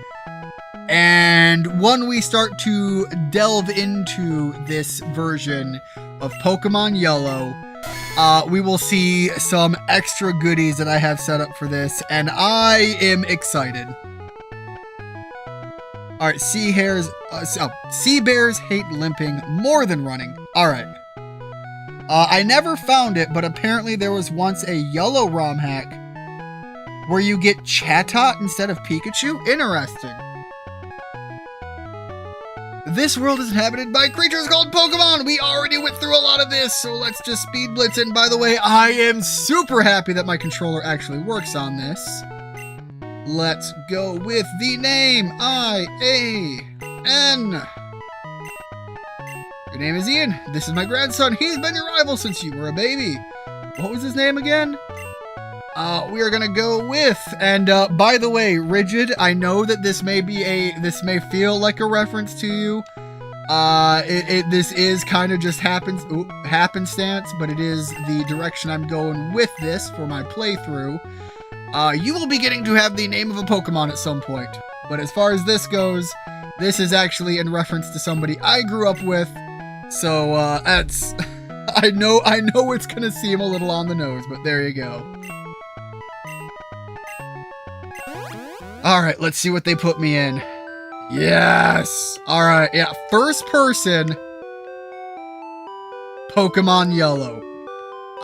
Speaker 1: And when we start to delve into this version of Pokemon Yellow, we will see some extra goodies that I have set up for this, and I am excited. Alright, sea bears hate limping more than running. Alright. I never found it, but apparently there was once a yellow ROM hack where you get Chatot instead of Pikachu. Interesting. This world is inhabited by creatures called Pokemon. We already went through a lot of this, so let's just speed blitz it. And by the way, I am super happy that my controller actually works on this. Let's go with the name I-A-N. Your name is Ian. This is my grandson. He's been your rival since you were a baby. What was his name again? We are gonna go with, and by the way, Rigid, I know that this may feel like a reference to you. This is kind of just happenstance, but it is the direction I'm going with this for my playthrough. You will be getting to have the name of a Pokemon at some point, but as far as this goes, this is actually in reference to somebody I grew up with, so that's, I know it's gonna seem a little on the nose, but there you go. Alright, let's see what they put me in. Yes! Alright, yeah, first person, Pokemon Yellow.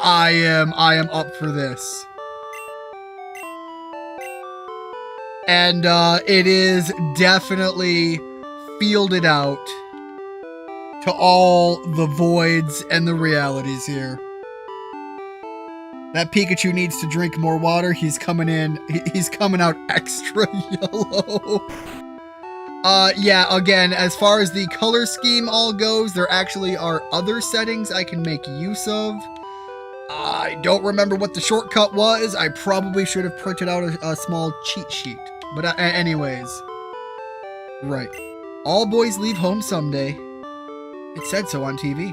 Speaker 1: I am up for this. And it is definitely fielded out to all the voids and the realities here. That Pikachu needs to drink more water. He's coming out extra yellow. Yeah, again, as far as the color scheme all goes, there actually are other settings I can make use of. I don't remember what the shortcut was. I probably should have printed out a small cheat sheet. But anyways. Right. All boys leave home someday. It said so on TV.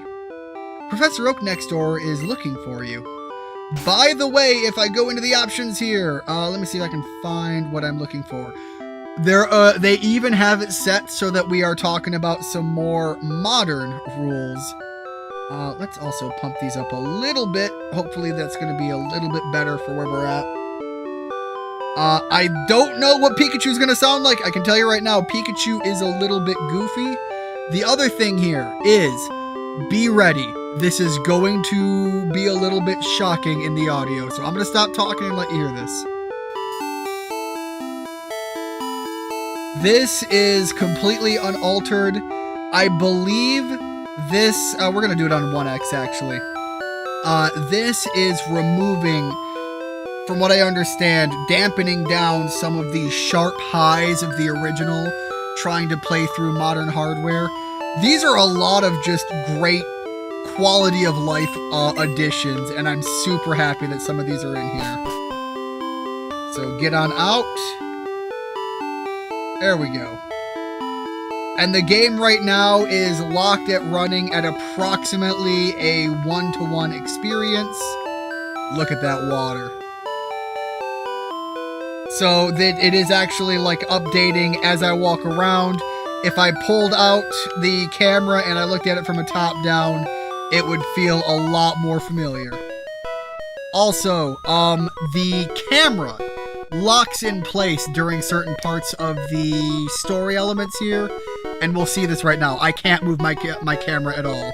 Speaker 1: Professor Oak next door is looking for you. By the way, if I go into the options here, let me see if I can find what I'm looking for. They even have it set so that we are talking about some more modern rules. Let's also pump these up a little bit. Hopefully that's going to be a little bit better for where we're at. I don't know what Pikachu is going to sound like. I can tell you right now, Pikachu is a little bit goofy. The other thing here is, be ready. This is going to be a little bit shocking in the audio, so I'm going to stop talking and let you hear this. This is completely unaltered. I believe this, we're going to do it on 1X actually. This is removing, from what I understand, dampening down some of the sharp highs of the original, trying to play through modern hardware. These are a lot of just great quality of life additions, and I'm super happy that some of these are in here. So get on out. There we go. And the game right now is locked at running at approximately a 1-to-1 experience. Look at that water. So that it is actually like updating as I walk around. If I pulled out the camera and I looked at it from a top down, it would feel a lot more familiar. Also, the camera locks in place during certain parts of the story elements here, and we'll see this right now. I can't move my camera at all.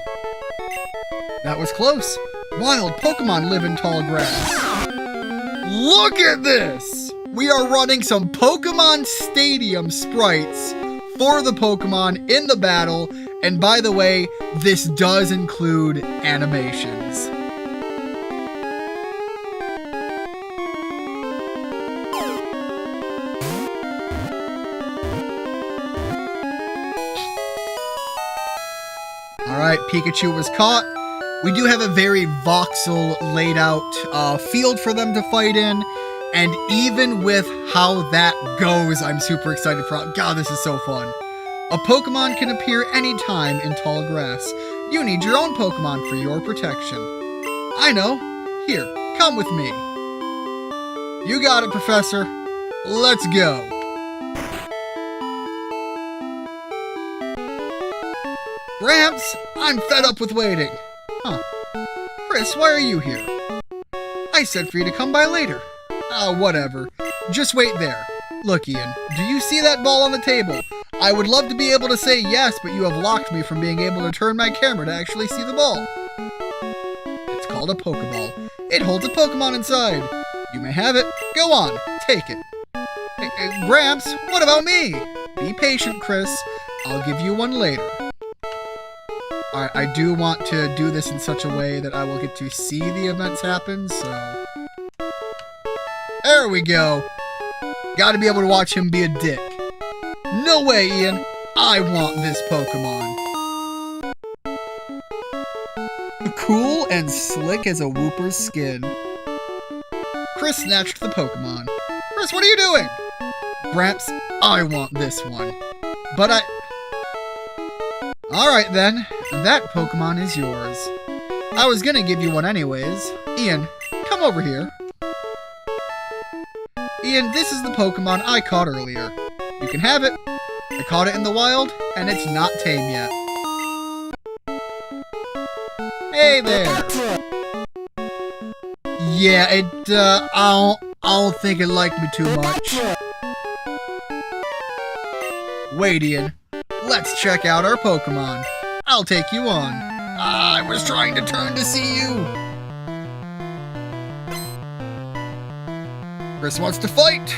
Speaker 1: That was close. Wild Pokemon live in tall grass. Look at this! We are running some Pokemon Stadium sprites for the Pokemon in the battle, and by the way, this does include animations. Alright, Pikachu was caught. We do have a very voxel laid out field for them to fight in, and even with how that goes, I'm super excited for it. God, this is so fun. A Pokemon can appear anytime in tall grass. You need your own Pokemon for your protection. I know. Here, come with me. You got it, Professor. Let's go. Gramps, I'm fed up with waiting. Huh. Chris, why are you here? I said for you to come by later. Whatever. Just wait there. Look, Ian, do you see that ball on the table? I would love to be able to say yes, but you have locked me from being able to turn my camera to actually see the ball. called a Pokeball. It holds a Pokemon inside. You may have it. Go on, take it. Hey, Gramps, what about me? Be patient, Chris. I'll give you one later. Alright, I do want to do this in such a way that I will get to see the events happen, so... There we go. Gotta be able to watch him be a dick. No way, Ian. I want this Pokemon. Cool and slick as a Wooper's skin. Chris snatched the Pokemon. Chris, what are you doing? Gramps, I want this one. But I... Alright then, that Pokemon is yours. I was gonna give you one anyways. Ian, come over here. Ian, this is the Pokemon I caught earlier. You can have it. I caught it in the wild, and it's not tame yet. Hey there! Yeah, I don't think it liked me too much. Wait, Ian. Let's check out our Pokemon. I'll take you on. I was trying to turn to see you. Chris wants to fight.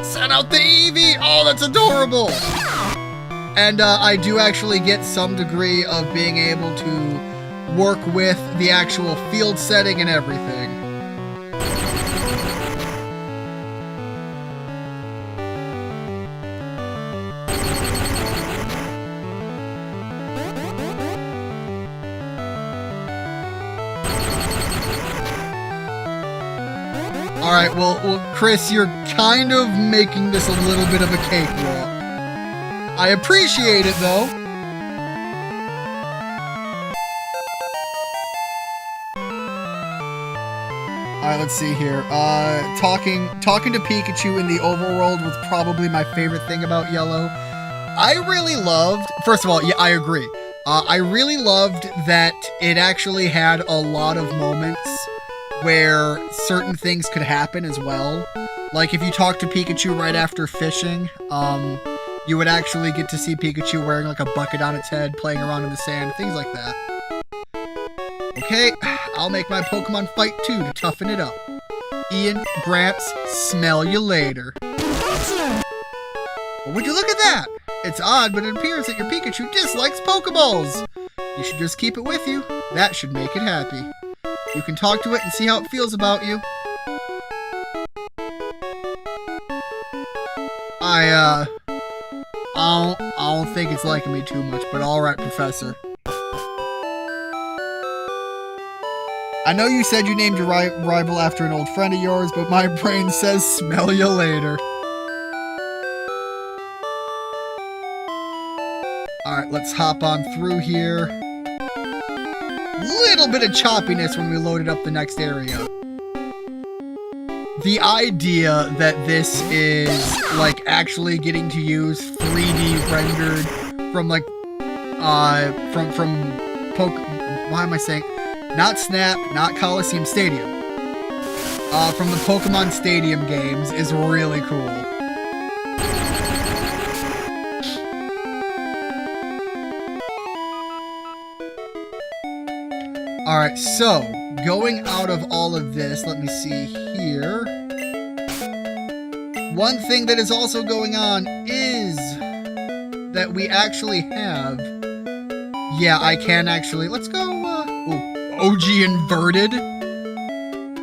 Speaker 1: Send out the Eevee. Oh, that's adorable. And I do actually get some degree of being able to work with the actual field setting and everything. Alright, well, Chris, you're kind of making this a little bit of a cakewalk. I appreciate it, though. Alright, let's see here. Talking to Pikachu in the overworld was probably my favorite thing about Yellow. I really loved... First of all, yeah, I agree. I really loved that it actually had a lot of moments where certain things could happen as well. Like if you talk to Pikachu right after fishing, you would actually get to see Pikachu wearing like a bucket on its head, playing around in the sand, things like that. Okay, I'll make my Pokemon fight too to toughen it up. Ian, Gramps, smell you later. Well, would you look at that? It's odd, but it appears that your Pikachu dislikes Pokeballs. You should just keep it with you. That should make it happy. You can talk to it and see how it feels about you. I don't think it's liking me too much, but alright, Professor. I know you said you named your rival after an old friend of yours, but my brain says smell you later. Alright, let's hop on through here. Little bit of choppiness when we loaded up the next area. The idea that this is like actually getting to use 3D rendered from like why am I saying not Snap, not Coliseum Stadium, from the Pokemon Stadium games is really cool. Alright, so, going out of all of this, let me see here. One thing that is also going on is that we actually have... Yeah, I can actually... Let's go, OG Inverted.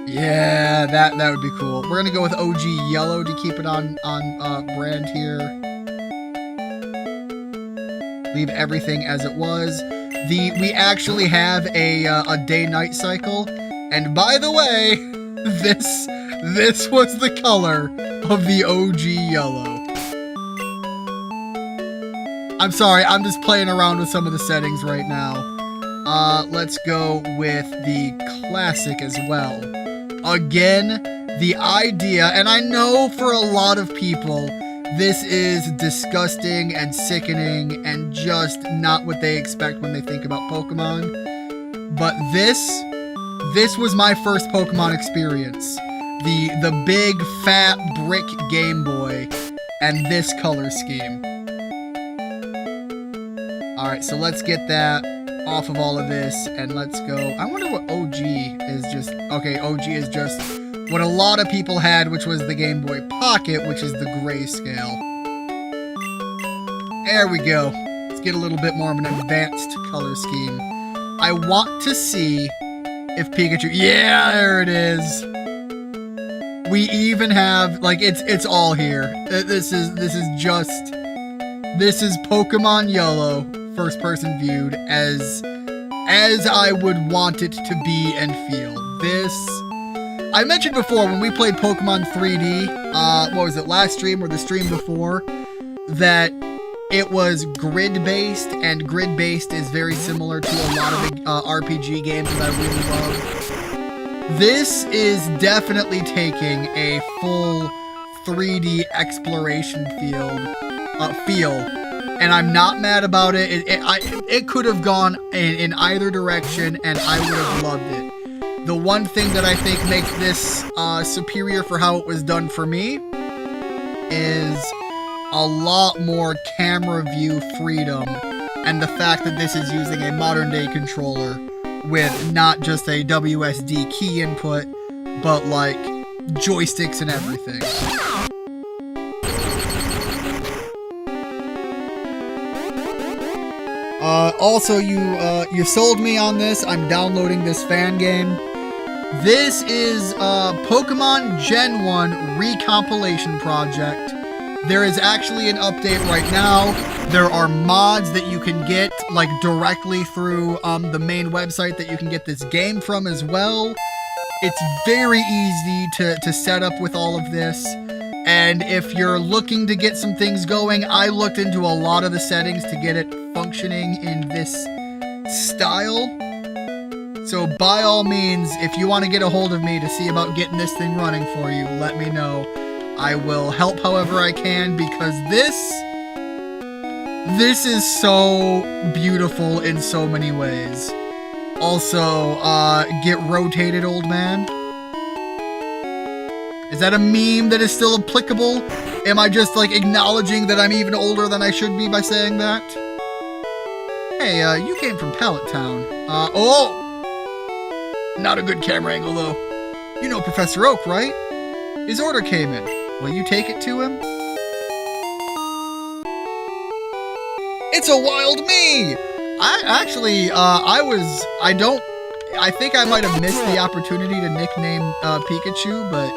Speaker 1: Yeah, that would be cool. We're gonna go with OG Yellow to keep it on brand here. Leave everything as it was. We actually have a day-night cycle, and by the way, this was the color of the OG Yellow. I'm sorry, I'm just playing around with some of the settings right now. Let's go with the classic as well. Again, the idea, and I know for a lot of people, this is disgusting and sickening and just not what they expect when they think about Pokemon. But this was my first Pokemon experience. The big, fat, brick Game Boy and this color scheme. Alright, so let's get that. off of all of this, and let's go. I wonder what OG is just. Okay, OG is just what a lot of people had, which was the Game Boy Pocket, which is the grayscale. There we go. Let's get a little bit more of an advanced color scheme. I want to see if Pikachu... Yeah, there it is. We even have... Like, it's all here. This is Pokemon Yellow, first person viewed, as I would want it to be and feel. This... I mentioned before, when we played Pokemon 3D, what was it, last stream or the stream before, that it was grid-based, and grid-based is very similar to a lot of the RPG games that I really love. This is definitely taking a full 3D exploration feel, and I'm not mad about it. It could have gone in either direction, and I would have loved it. The one thing that I think makes this superior for how it was done for me is a lot more camera view freedom, and the fact that this is using a modern day controller with not just a WSD key input, but like joysticks and everything. Also, you sold me on this. I'm downloading this fan game. This is Pokemon Gen 1 recompilation project. There is actually an update right now. There are mods that you can get, like, directly through the main website that you can get this game from as well. It's very easy to set up with all of this. And if you're looking to get some things going, I looked into a lot of the settings to get it functioning in this style. So by all means, if you want to get a hold of me to see about getting this thing running for you, let me know. I will help however I can, because this is so beautiful in so many ways. Also, get rotated, old man. Is that a meme that is still applicable? Am I just, like, acknowledging that I'm even older than I should be by saying that? Hey, you came from Pallet Town. Oh! Not a good camera angle, though. You know Professor Oak, right? His order came in. Will you take it to him? It's a wild me! I think I might have missed the opportunity to nickname Pikachu, but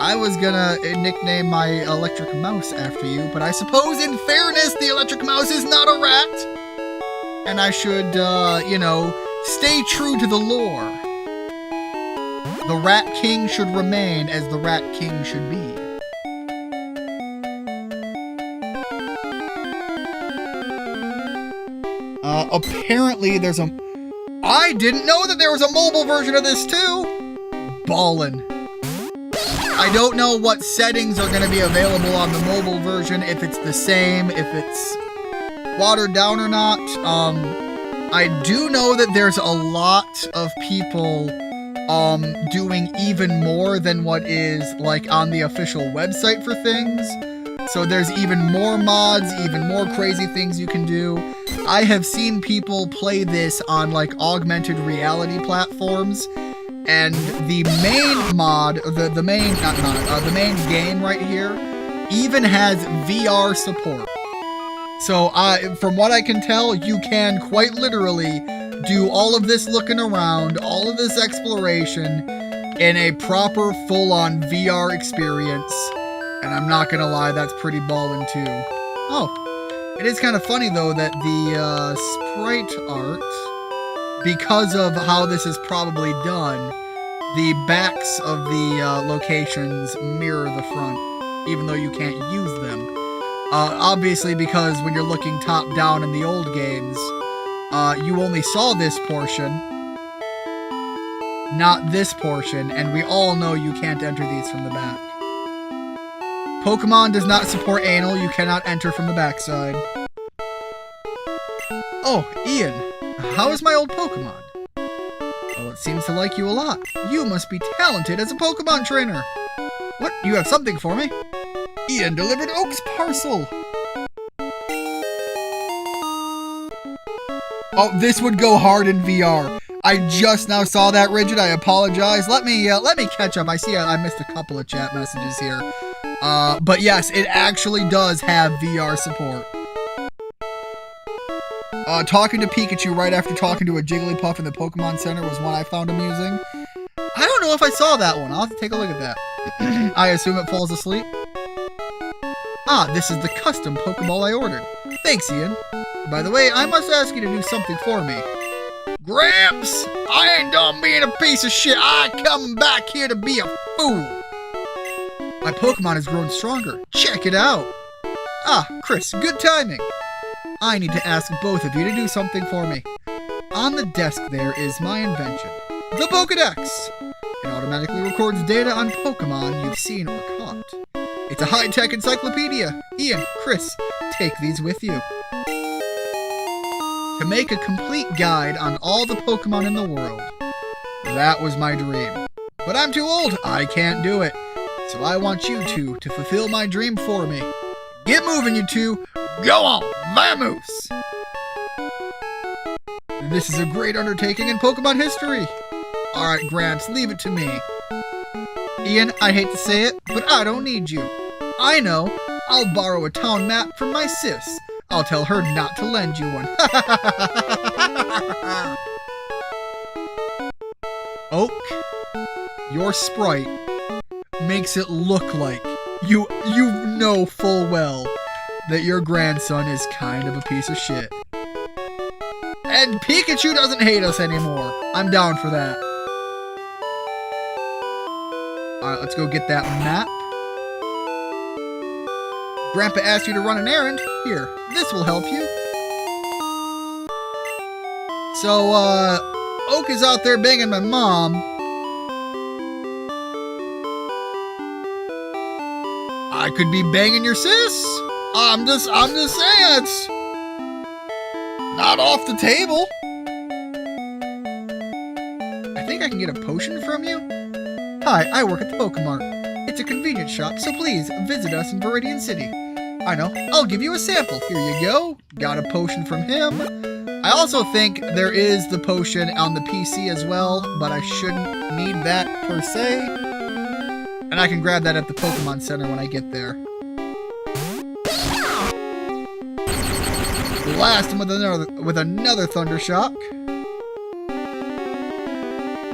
Speaker 1: I was gonna nickname my electric mouse after you, but I suppose in fairness, the electric mouse is not a rat! And I should, you know, stay true to the lore. The Rat King should remain as the Rat King should be. Apparently there's a... I didn't know that there was a mobile version of this too! Ballin'. I don't know what settings are going to be available on the mobile version, if it's the same, if it's watered down or not. I do know that there's a lot of people doing even more than what is like on the official website for things. So there's even more mods, even more crazy things you can do. I have seen people play this on like augmented reality platforms, and the main mod, the main game right here even has VR support. So from what I can tell, you can quite literally do all of this looking around, all of this exploration in a proper full-on VR experience. And I'm not gonna lie, that's pretty ballin' too. Oh, it is kind of funny though that the sprite art, because of how this is probably done, the backs of the locations mirror the front, even though you can't use them. Obviously because when you're looking top down in the old games, you only saw this portion, not this portion, and we all know you can't enter these from the back. Pokemon does not support anal, you cannot enter from the backside. Oh, Ian, how is my old Pokemon? Well, it seems to like you a lot. You must be talented as a Pokemon trainer. What, you have something for me? Ian delivered Oak's parcel. Oh, this would go hard in VR. I just now saw that, Rigid. I apologize. Let me catch up. I see I missed a couple of chat messages here. But yes, it actually does have VR support. Talking to Pikachu right after talking to a Jigglypuff in the Pokemon Center was one I found amusing. I don't know if I saw that one. I'll have to take a look at that. I assume it falls asleep. Ah, this is the custom Pokeball I ordered. Thanks, Ian. By the way, I must ask you to do something for me. Gramps! I ain't done being a piece of shit. I come back here to be a fool. My Pokemon has grown stronger. Check it out. Ah, Chris, good timing. I need to ask both of you to do something for me. On the desk there is my invention, the Pokédex. It automatically records data on Pokemon you've seen or caught. It's a high-tech encyclopedia. Ian, Chris, take these with you. To make a complete guide on all the Pokemon in the world. That was my dream. But I'm too old. I can't do it. So I want you two to fulfill my dream for me. Get moving, you two. Go on, vamoose! This is a great undertaking in Pokemon history. Alright, Gramps, leave it to me. Ian, I hate to say it, but I don't need you. I know. I'll borrow a town map from my sis. I'll tell her not to lend you one. Oak, your sprite makes it look like you know full well that your grandson is kind of a piece of shit. And Pikachu doesn't hate us anymore. I'm down for that. Alright, let's go get that map. Grandpa asked you to run an errand. Here, this will help you. So, Oak is out there banging my mom. I could be banging your sis. I'm just saying it's not off the table. I think I can get a potion from you. Hi, I work at the Pokemart. It's a convenience shop, so please visit us in Viridian City. I know, I'll give you a sample. Here you go. Got a potion from him. I also think there is the potion on the PC as well, but I shouldn't need that per se. And I can grab that at the Pokemon Center when I get there. Blast him with another Thunder Shock.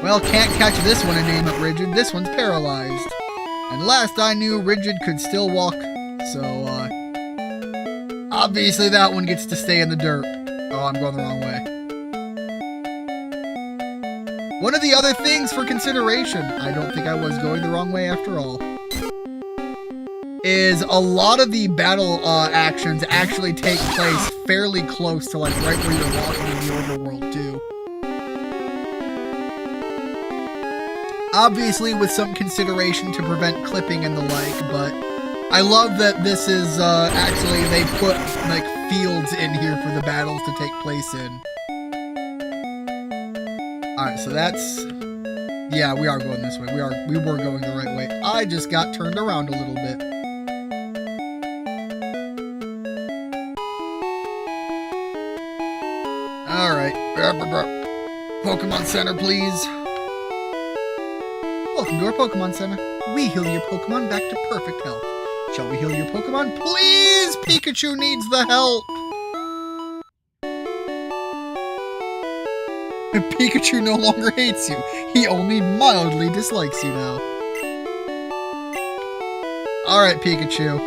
Speaker 1: Well, can't catch this one and name it Rigid. This one's paralyzed. And last I knew, Rigid could still walk. So, obviously that one gets to stay in the dirt. Oh, I'm going the wrong way. One of the other things for consideration, I don't think I was going the wrong way after all, is a lot of the battle actions actually take place fairly close to like right where you're walking in the overworld too. Obviously with some consideration to prevent clipping and the like, but I love that this is actually they put like fields in here for the battles to take place in. Alright, so that's... Yeah, we are going this way. We were going the right way. I just got turned around a little bit. Alright. Pokemon Center, please. Welcome to our Pokemon Center. We heal your Pokemon back to perfect health. Shall we heal your Pokemon? Please! Pikachu needs the help! Pikachu no longer hates you. He only mildly dislikes you now. Alright, Pikachu.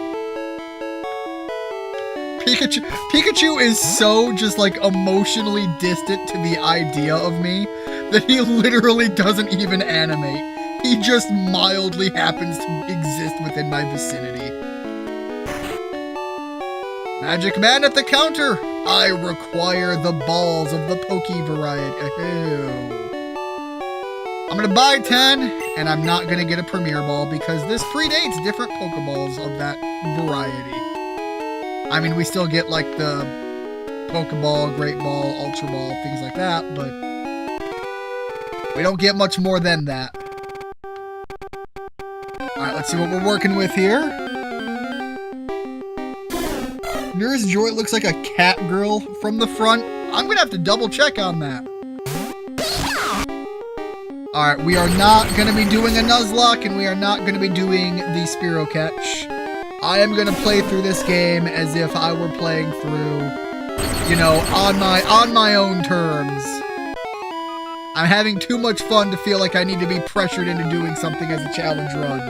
Speaker 1: Pikachu is so just like emotionally distant to the idea of me that he literally doesn't even animate. He just mildly happens to exist within my vicinity. Magic Man at the counter! I require the balls of the Poke variety. Ew. I'm gonna buy 10, and I'm not gonna get a Premier Ball because this predates different Pokeballs of that variety. I mean, we still get like the Pokeball, Great Ball, Ultra Ball, things like that, but we don't get much more than that. Alright, let's see what we're working with here. Nurse Joy looks like a cat girl from the front. I'm gonna have to double check on that. Alright, we are not gonna be doing a Nuzlocke, and we are not gonna be doing the Spearow catch. I am gonna play through this game as if I were playing through, you know, on my own terms. I'm having too much fun to feel like I need to be pressured into doing something as a challenge run.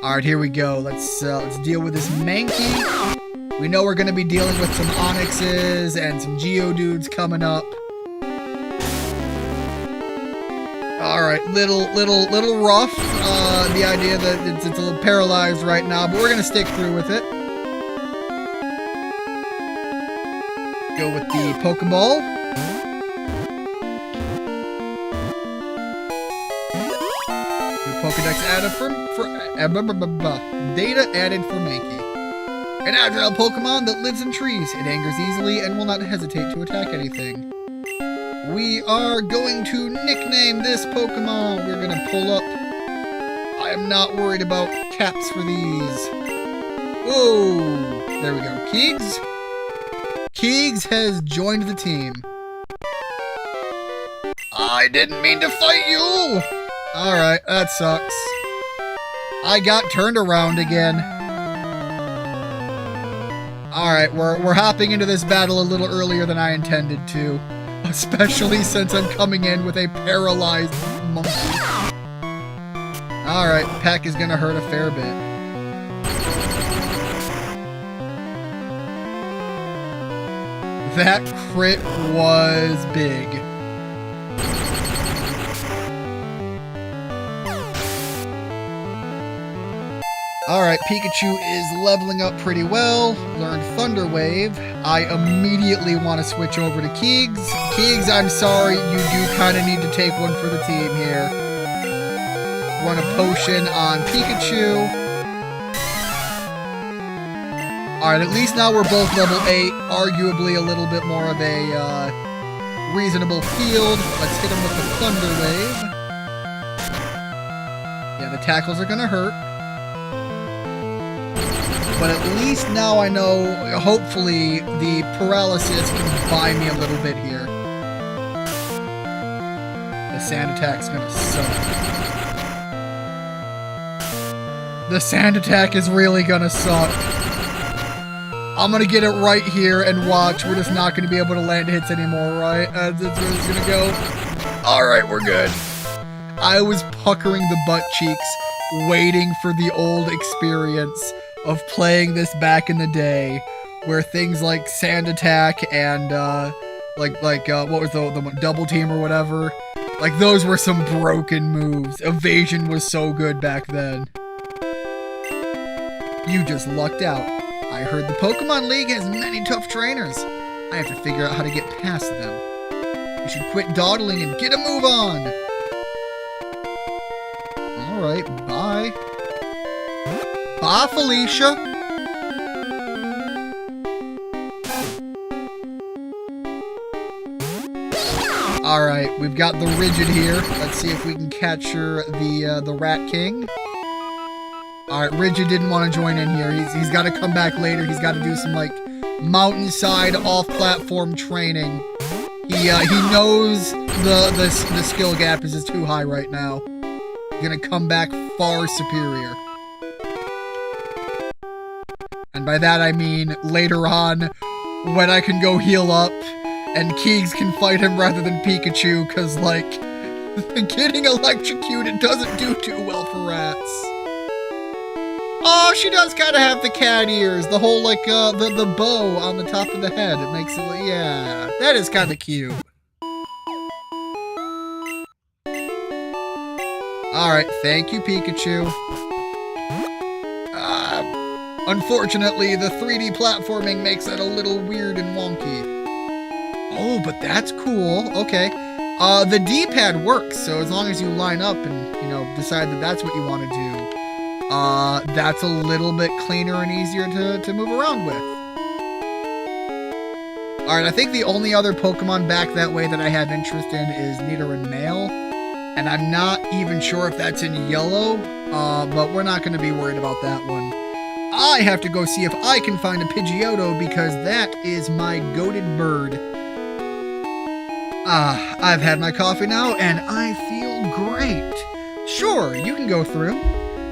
Speaker 1: Alright, here we go. Let's deal with this Mankey. We know we're gonna be dealing with some Onyxes and some Geodudes coming up. Alright, little rough. The idea that it's a little paralyzed right now, but we're gonna stick through with it. Go with the Pokeball. Pokedex added for data added for Mankey. An agile Pokemon that lives in trees. It angers easily and will not hesitate to attack anything. We are going to nickname this Pokemon. We're going to pull up. I am not worried about caps for these. Whoa! There we go. Keegs. Keegs has joined the team. I didn't mean to fight you! Alright, that sucks. I got turned around again. Alright, we're hopping into this battle a little earlier than I intended to. Especially since I'm coming in with a paralyzed monkey. Alright, Peck is gonna hurt a fair bit. That crit was big. Alright, Pikachu is leveling up pretty well. Learned Thunder Wave. I immediately want to switch over to Keegs. Keegs, I'm sorry, you do kind of need to take one for the team here. Run a potion on Pikachu. Alright, at least now we're both level 8. Arguably a little bit more of a reasonable field. Let's hit him with the Thunder Wave. Yeah, the tackles are going to hurt. But at least now I know, hopefully, the paralysis can buy me a little bit here. The sand attack's gonna suck. The sand attack is really gonna suck. I'm gonna get it right here and watch. We're just not gonna be able to land hits anymore, right? That's where it's gonna go. Alright, we're good. I was puckering the butt cheeks, waiting for the old experience of playing this back in the day, where things like Sand Attack and, what was the one, Double Team or whatever, like, those were some broken moves. Evasion was so good back then. You just lucked out. I heard the Pokemon League has many tough trainers. I have to figure out how to get past them. You should quit dawdling and get a move on! Alright, bye. Bye, Felicia. Alright, we've got the Rigid here. Let's see if we can capture the Rat King. Alright, Rigid didn't want to join in here. He's got to come back later. He's got to do some, like, mountainside, off-platform training. He knows the skill gap is just too high right now. He's gonna come back far superior. And by that I mean later on, when I can go heal up, and Keegs can fight him rather than Pikachu, because, like, getting electrocuted doesn't do too well for rats. Oh, she does kind of have the cat ears, the whole, like, the bow on the top of the head. It makes it, yeah, that is kind of cute. Alright, thank you, Pikachu. Unfortunately, the 3D platforming makes that a little weird and wonky. Oh, but that's cool. Okay. The D-pad works, so as long as you line up and, you know, decide that that's what you want to do, that's a little bit cleaner and easier to move around with. Alright, I think the only other Pokemon back that way that I have interest in is Nidoran Male, and I'm not even sure if that's in yellow, but we're not going to be worried about that one. I have to go see if I can find a Pidgeotto because that is my goated bird. I've had my coffee now and I feel great. Sure, you can go through.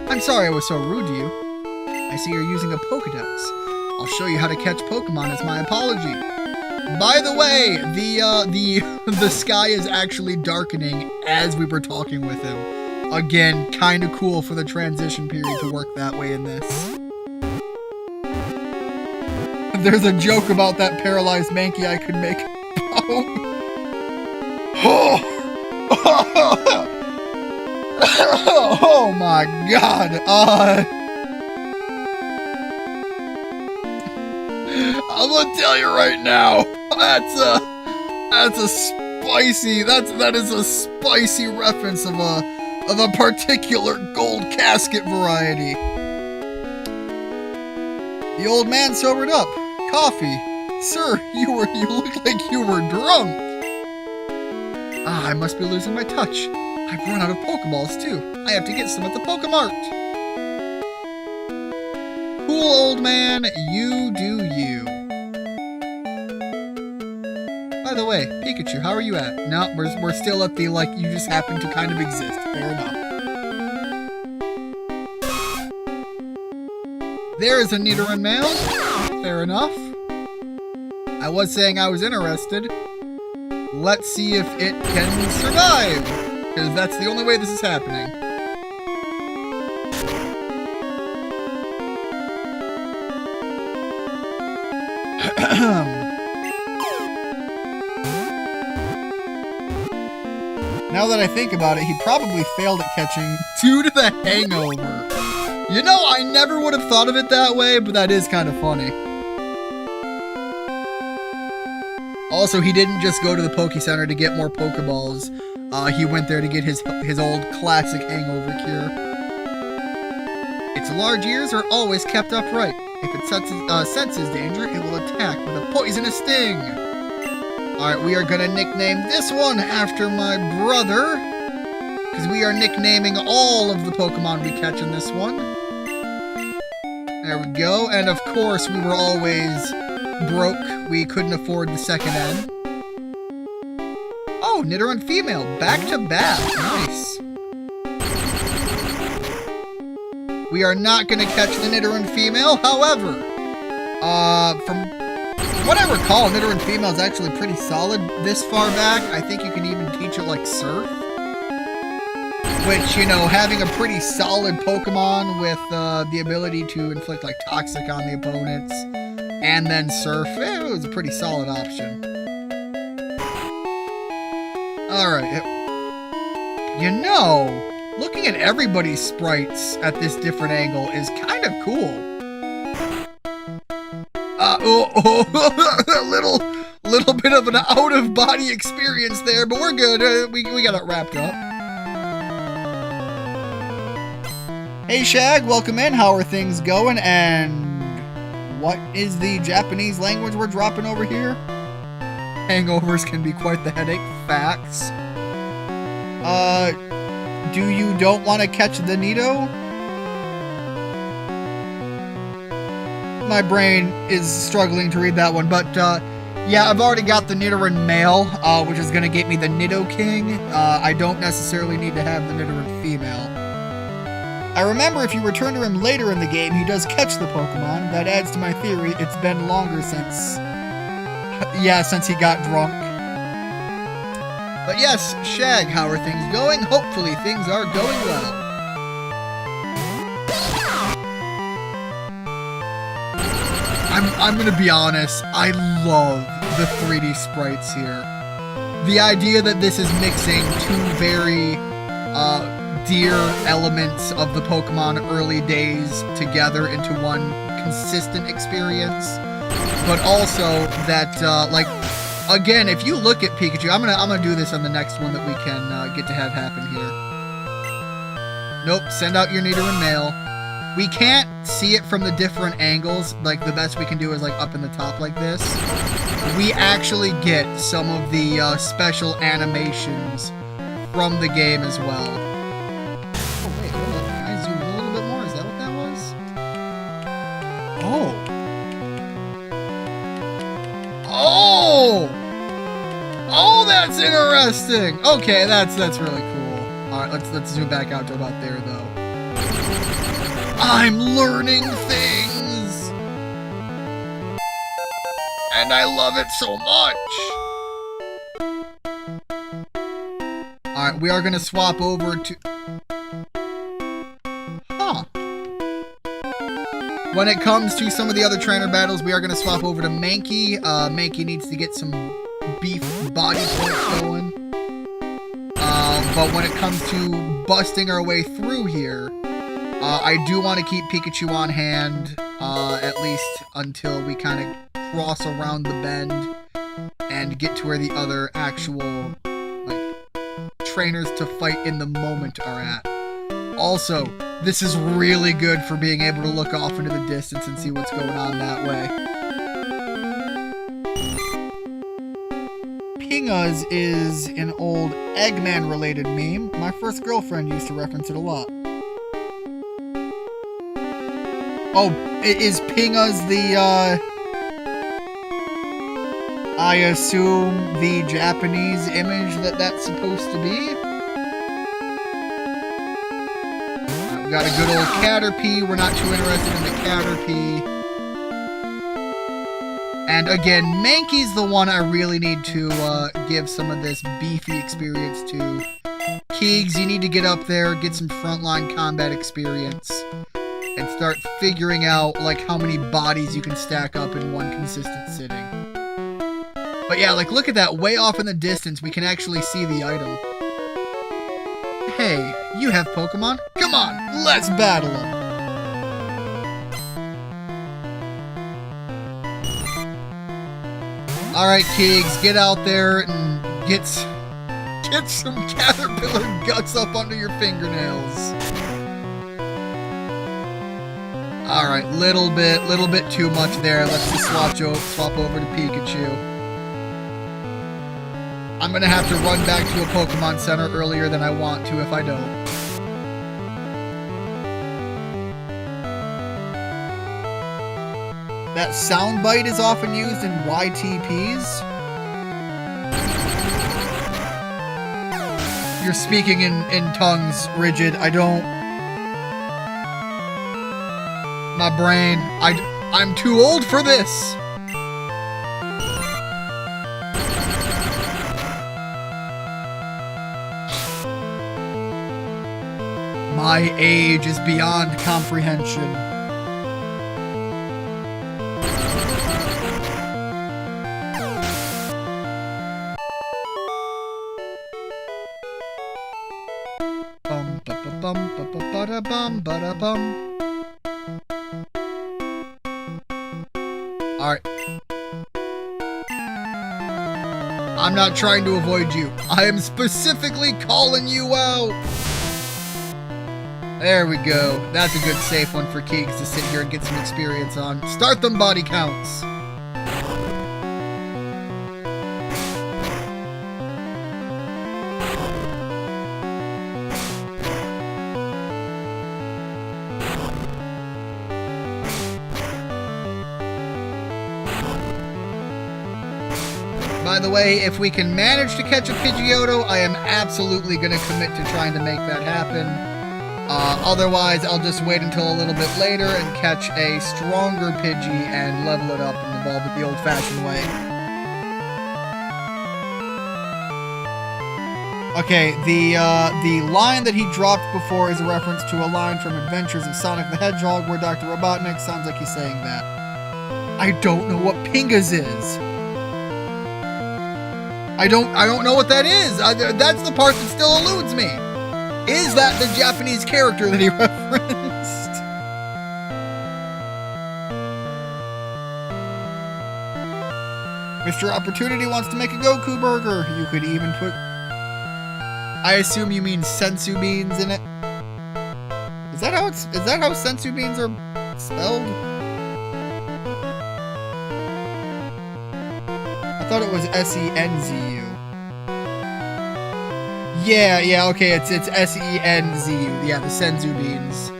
Speaker 1: I'm sorry I was so rude to you. I see you're using a Pokédex. I'll show you how to catch Pokemon as my apology. By the way, the sky is actually darkening as we were talking with him. Again, kind of cool for the transition period to work that way in this. There's a joke about that paralyzed Mankey I could make. Oh my god. I'm gonna tell you right now, that is a spicy reference of a particular gold casket variety. The old man sobered up. Coffee. Sir, you look like you were drunk. I must be losing my touch. I've run out of Pokeballs too. I have to get some at the Pokemart. Cool old man, you do you. By the way, Pikachu, how are you at? No, we're still at the, like, you just happen to kind of exist. Fair enough. There is a Nidoran male. Fair enough. I was saying I was interested. Let's see if it can survive. Because that's the only way this is happening. Now that I think about it, he probably failed at catching due to the hangover. You know, I never would have thought of it that way, but that is kind of funny. Also, he didn't just go to the Poke Center to get more Pokeballs. He went there to get his old classic hangover cure. Its large ears are always kept upright. If it senses danger, it will attack with a poisonous sting. Alright, we are going to nickname this one after my brother. Because we are nicknaming all of the Pokemon we catch in this one. There we go. And of course, we were always broke. We couldn't afford the second N. Oh, Nidoran female. Back to back. Nice. We are not going to catch the Nidoran female. However, from what I recall, Nidoran female is actually pretty solid this far back. I think you can even teach it like Surf. Which, you know, having a pretty solid Pokemon with the ability to inflict like Toxic on the opponents and then Surf, it was a pretty solid option. Alright. You know, looking at everybody's sprites at this different angle is kind of cool. A little bit of an out-of-body experience there, but we're good. We got it wrapped up. Hey Shag, welcome in. How are things going? And what is the Japanese language we're dropping over here? Hangovers can be quite the headache. Facts. Do you don't want to catch the Nido? My brain is struggling to read that one, but yeah, I've already got the Nidoran male, which is going to get me the Nidoking. I don't necessarily need to have the Nidoran female. I remember if you return to him later in the game, he does catch the Pokemon. That adds to my theory. It's been longer since he got drunk. But yes, Shag, how are things going? Hopefully things are going well. I'm gonna be honest, I love the 3D sprites here. The idea that this is mixing two very dear elements of the Pokemon early days together into one consistent experience, but also that like, again, if you look at Pikachu, I'm gonna do this on the next one that we can get to have happen here. Nope, send out your Nidoran male. We can't see it from the different angles. Like, the best we can do is like up in the top like this. We actually get some of the special animations from the game as well. Oh wait, hold up. Can I zoom in a little bit more? Is that what that was? Interesting. Okay, that's really cool. All right, let's zoom back out to about there though. I'm learning things, and I love it so much. All right, we are gonna swap over to. Huh. When it comes to some of the other trainer battles, we are going to swap over to Mankey. Mankey needs to get some beef body points going. But when it comes to busting our way through here, I do want to keep Pikachu on hand, at least until we kind of cross around the bend and get to where the other actual trainers to fight in the moment are at. Also, this is really good for being able to look off into the distance and see what's going on that way. Pingas is an old Eggman-related meme. My first girlfriend used to reference it a lot. Oh, is Pingas the, I assume the Japanese image that's supposed to be? We got a good old Caterpie. We're not too interested in the Caterpie. And again, Mankey's the one I really need to give some of this beefy experience to. Keegs, you need to get up there, get some frontline combat experience, and start figuring out like how many bodies you can stack up in one consistent sitting. But yeah, like look at that, way off in the distance, we can actually see the item. Hey, you have Pokemon? Come on, let's battle them! Alright, Keegs, get out there and get some caterpillar guts up under your fingernails. Alright, little bit too much there. Let's just swap over to Pikachu. I'm gonna have to run back to a Pokemon Center earlier than I want to if I don't. That soundbite is often used in YTPs. You're speaking in tongues, Rigid. I don't... My brain. I'm too old for this! My age is beyond comprehension. Alright. I'm not trying to avoid you. I am specifically calling you out. There we go. That's a good safe one for Keegs to sit here and get some experience on. Start them body counts. By the way, if we can manage to catch a Pidgeotto, I am absolutely going to commit to trying to make that happen. Otherwise, I'll just wait until a little bit later and catch a stronger Pidgey and level it up and evolve it the old-fashioned way. Okay, the line that he dropped before is a reference to a line from Adventures of Sonic the Hedgehog where Dr. Robotnik sounds like he's saying that. I don't know what Pingas is. I don't know what that is. That's the part that still eludes me. Is that the Japanese character that he referenced? Mr. Opportunity wants to make a Goku burger. You could even put... I assume you mean sensu beans in it. Is that how sensu beans are spelled? I thought it was S-E-N-Z-U. Yeah, okay, it's S-E-N-Z-U. Yeah, the senzu beans.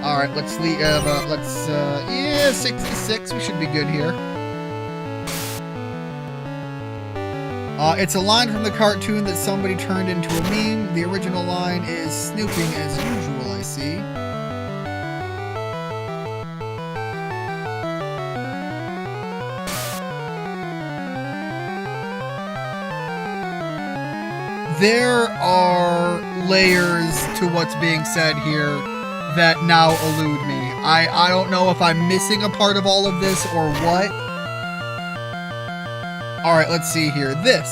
Speaker 1: Alright, let's 66. We should be good here. It's a line from the cartoon that somebody turned into a meme. The original line is snooping as usual, I see. There are layers to what's being said here that now elude me. I don't know if I'm missing a part of all of this or what. Alright, let's see here. This.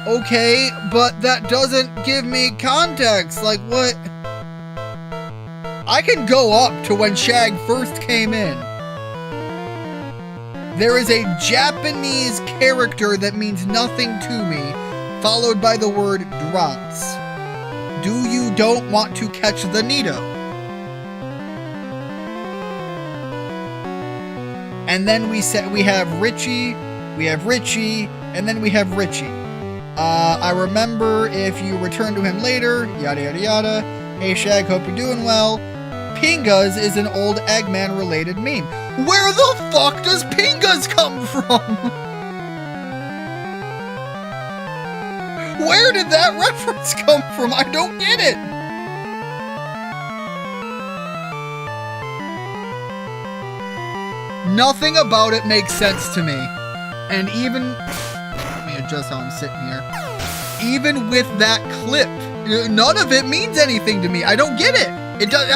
Speaker 1: Okay, but that doesn't give me context. Like, what? I can go up to when Shag first came in. There is a Japanese character that means nothing to me, followed by the word drops. Do you don't want to catch the Nito? And then we have Richie, and then we have Richie. I remember if you return to him later, yada yada yada. Hey Shag, hope you're doing well. Pingas is an old Eggman related meme. Where the fuck does Pingas come from? Where did that reference come from? I don't get it. Nothing about it makes sense to me. And even... just how I'm sitting here. Even with that clip, none of it means anything to me. I don't get it. It does.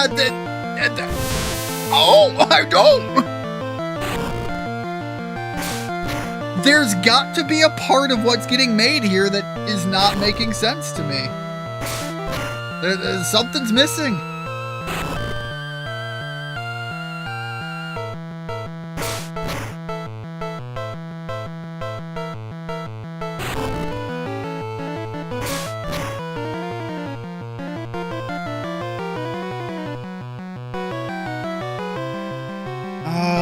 Speaker 1: Oh, I don't. There's got to be a part of what's getting made here that is not making sense to me. Something's missing.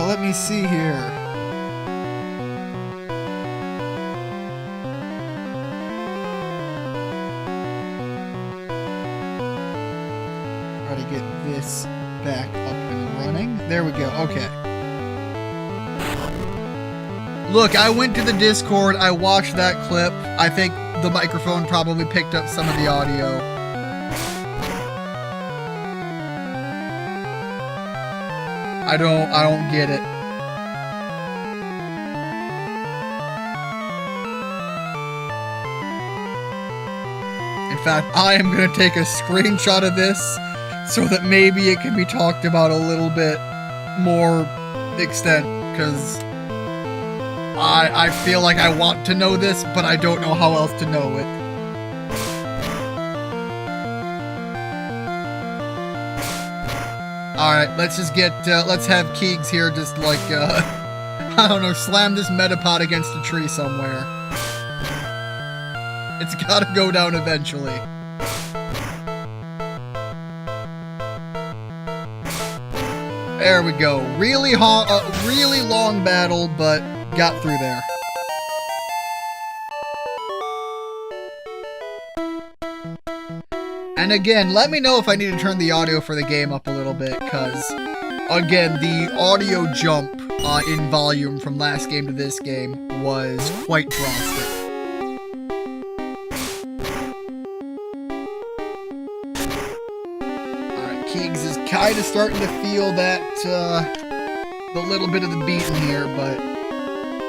Speaker 1: Let me see here. Try to get this back up and running. There we go. Okay. Look, I went to the Discord. I watched that clip. I think the microphone probably picked up some of the audio. I don't get it. In fact, I am going to take a screenshot of this so that maybe it can be talked about a little bit more extent, because I feel like I want to know this, but I don't know how else to know it. Alright, let's just get, let's have Keegs here just like, I don't know, slam this Metapod against a tree somewhere. It's gotta go down eventually. There we go. Really long battle, but got through there. And again, let me know if I need to turn the audio for the game up a little bit, because, again, the audio jump in volume from last game to this game was quite drastic. Alright, Keegs is kind of starting to feel that, the little bit of the beat in here, but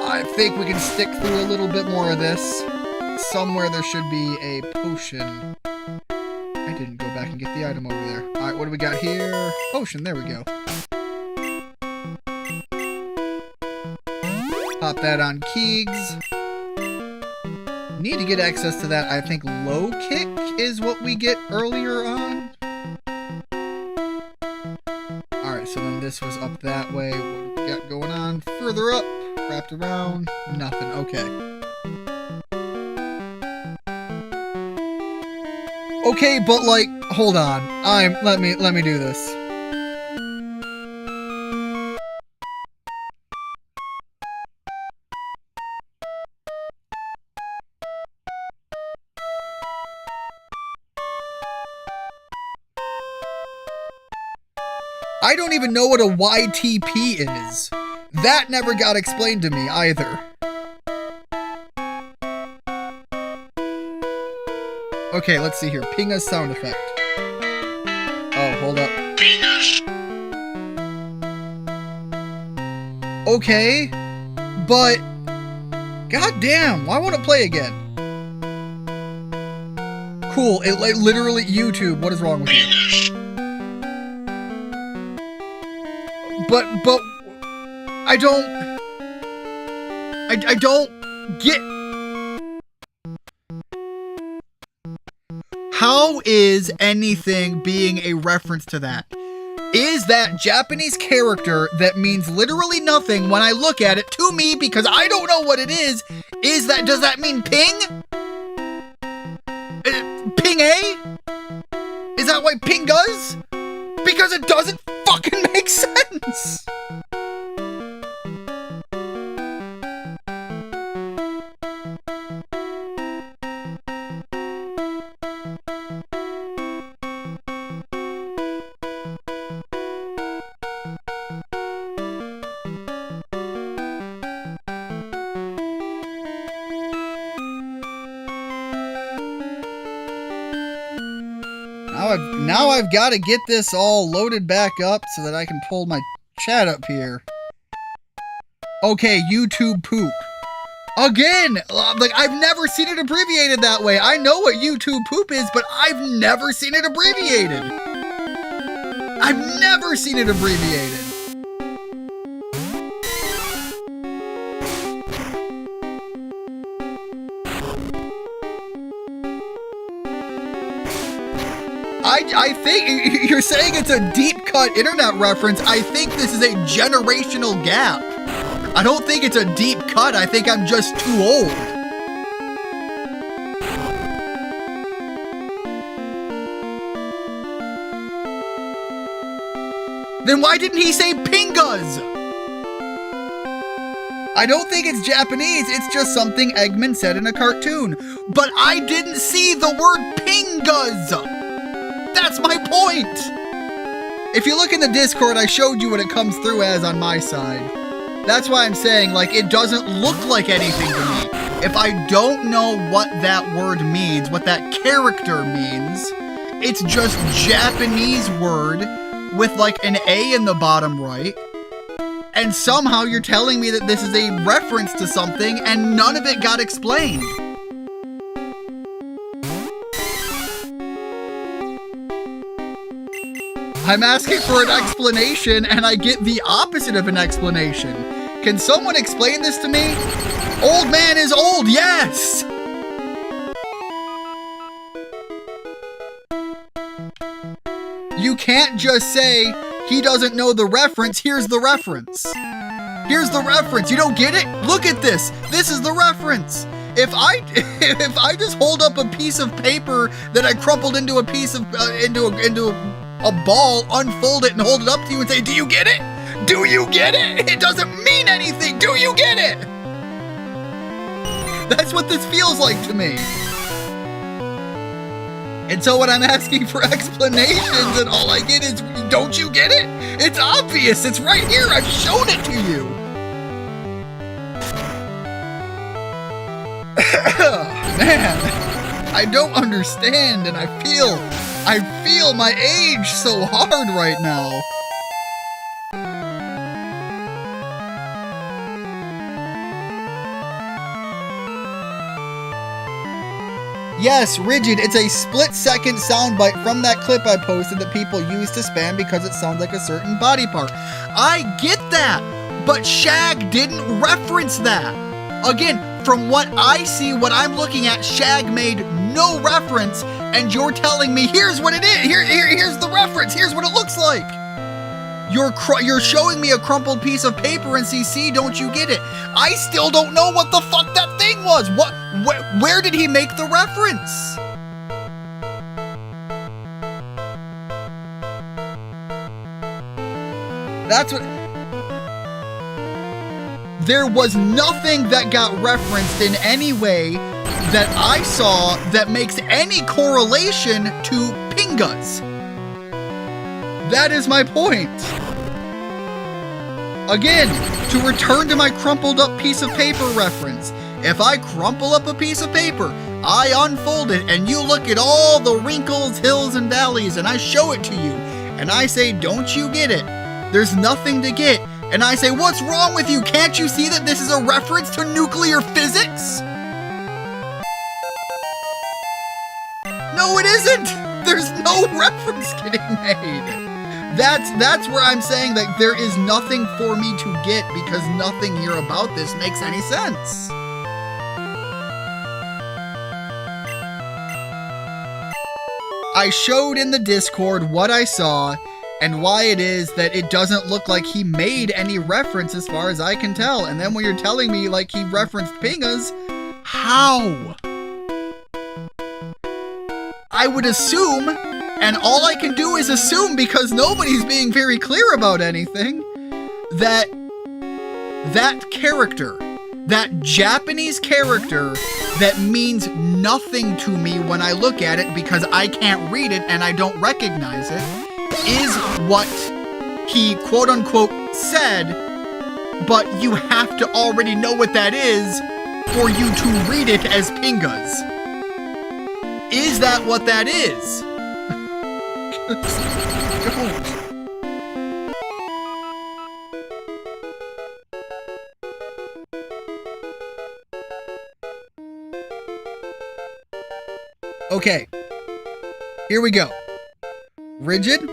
Speaker 1: I think we can stick through a little bit more of this. Somewhere there should be a potion. I didn't go back and get the item over there. Alright, what do we got here? Potion, there we go. Pop that on Keegs. Need to get access to that. I think low kick is what we get earlier on. Alright, so then this was up that way. What do we got going on? Further up, wrapped around, nothing. Okay. Okay, but like, hold on. Let me do this. I don't even know what a YTP is. That never got explained to me either. Okay, let's see here. Pinga's sound effect. Oh, hold up. Okay, but goddamn, why won't it play again? Cool, it literally YouTube. What is wrong with you? But I don't get. How is anything being a reference to that? Is that Japanese character that means literally nothing when I look at it to me because I don't know what it is? Does that mean ping? Ping A? Is that why ping does? Because it doesn't fucking make sense. Now I've got to get this all loaded back up so that I can pull my chat up here. Okay, YouTube poop. Again, like I've never seen it abbreviated that way. I know what YouTube poop is, but I've never seen it abbreviated. I've never seen it abbreviated. I think you're saying it's a deep cut internet reference. I think this is a generational gap. I don't think it's a deep cut. I think I'm just too old. Then why didn't he say pingas? I don't think it's Japanese. It's just something Eggman said in a cartoon. But I didn't see the word pingas. That's my point! If you look in the Discord, I showed you what it comes through as on my side. That's why I'm saying, like, it doesn't look like anything to me. If I don't know what that word means, what that character means, it's just Japanese word with, like, an A in the bottom right. And somehow you're telling me that this is a reference to something, and none of it got explained. I'm asking for an explanation, and I get the opposite of an explanation. Can someone explain this to me? Old man is old, yes! You can't just say, he doesn't know the reference, here's the reference. Here's the reference, you don't get it? Look at this, this is the reference. If I just hold up a piece of paper that I crumpled into a piece of, into a ball, unfold it and hold it up to you and say, do you get it? Do you get it? It doesn't mean anything. Do you get it? That's what this feels like to me. And so when I'm asking for explanations and all I get is, don't you get it? It's obvious. It's right here. I've shown it to you. Man, I don't understand, and I feel my age so hard right now. Yes, Rigid, it's a split-second soundbite from that clip I posted that people use to spam because it sounds like a certain body part. I get that, but Shag didn't reference that. Again, from what I see, what I'm looking at, Shag made no reference, and you're telling me, here's what it is, here's the reference, here's what it looks like. You're showing me a crumpled piece of paper in CC, don't you get it? I still don't know what the fuck that thing was. Where did he make the reference? That's what... There was nothing that got referenced in any way that I saw that makes any correlation to Pingas. That is my point. Again, to return to my crumpled up piece of paper reference, if I crumple up a piece of paper, I unfold it, and you look at all the wrinkles, hills, and valleys, and I show it to you, and I say, don't you get it? There's nothing to get. And I say, what's wrong with you? Can't you see that this is a reference to nuclear physics? No, it isn't. There's no reference getting made. That's where I'm saying that there is nothing for me to get because nothing here about this makes any sense. I showed in the Discord what I saw and why it is that it doesn't look like he made any reference as far as I can tell. And then when you're telling me like he referenced Pingas, how? I would assume, and all I can do is assume because nobody's being very clear about anything, that character, that Japanese character that means nothing to me when I look at it because I can't read it and I don't recognize it, is what he quote-unquote said, but you have to already know what that is for you to read it as Pingas. Is that what that is? Okay, here we go. Rigid,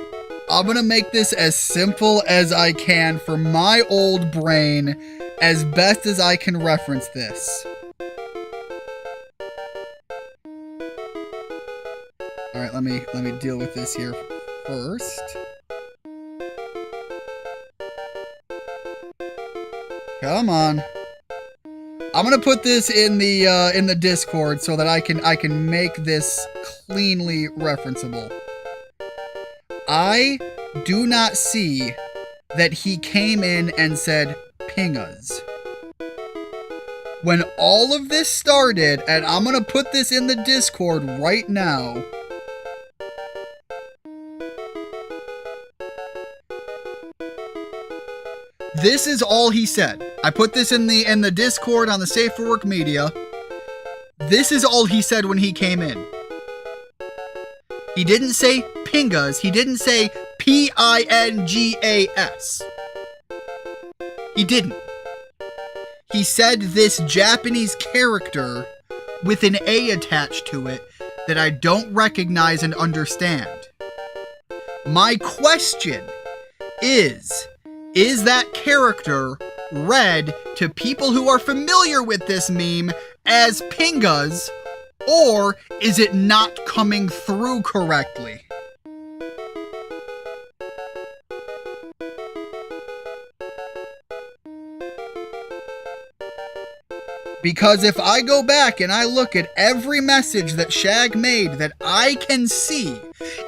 Speaker 1: I'm gonna make this as simple as I can for my old brain, as best as I can reference this. All right, let me deal with this here first. Come on. I'm gonna put this in the Discord so that I can make this cleanly referenceable. I do not see that he came in and said Pingas. When all of this started, and I'm gonna put this in the Discord right now. This is all he said. I put this in the Discord on the Safe for Work media. This is all he said when he came in. He didn't say Pingas. He didn't say Pingas. He didn't. He said this Japanese character with an A attached to it that I don't recognize and understand. My question is that character read to people who are familiar with this meme as Pingas, or is it not coming through correctly? Because if I go back and I look at every message that Shag made that I can see,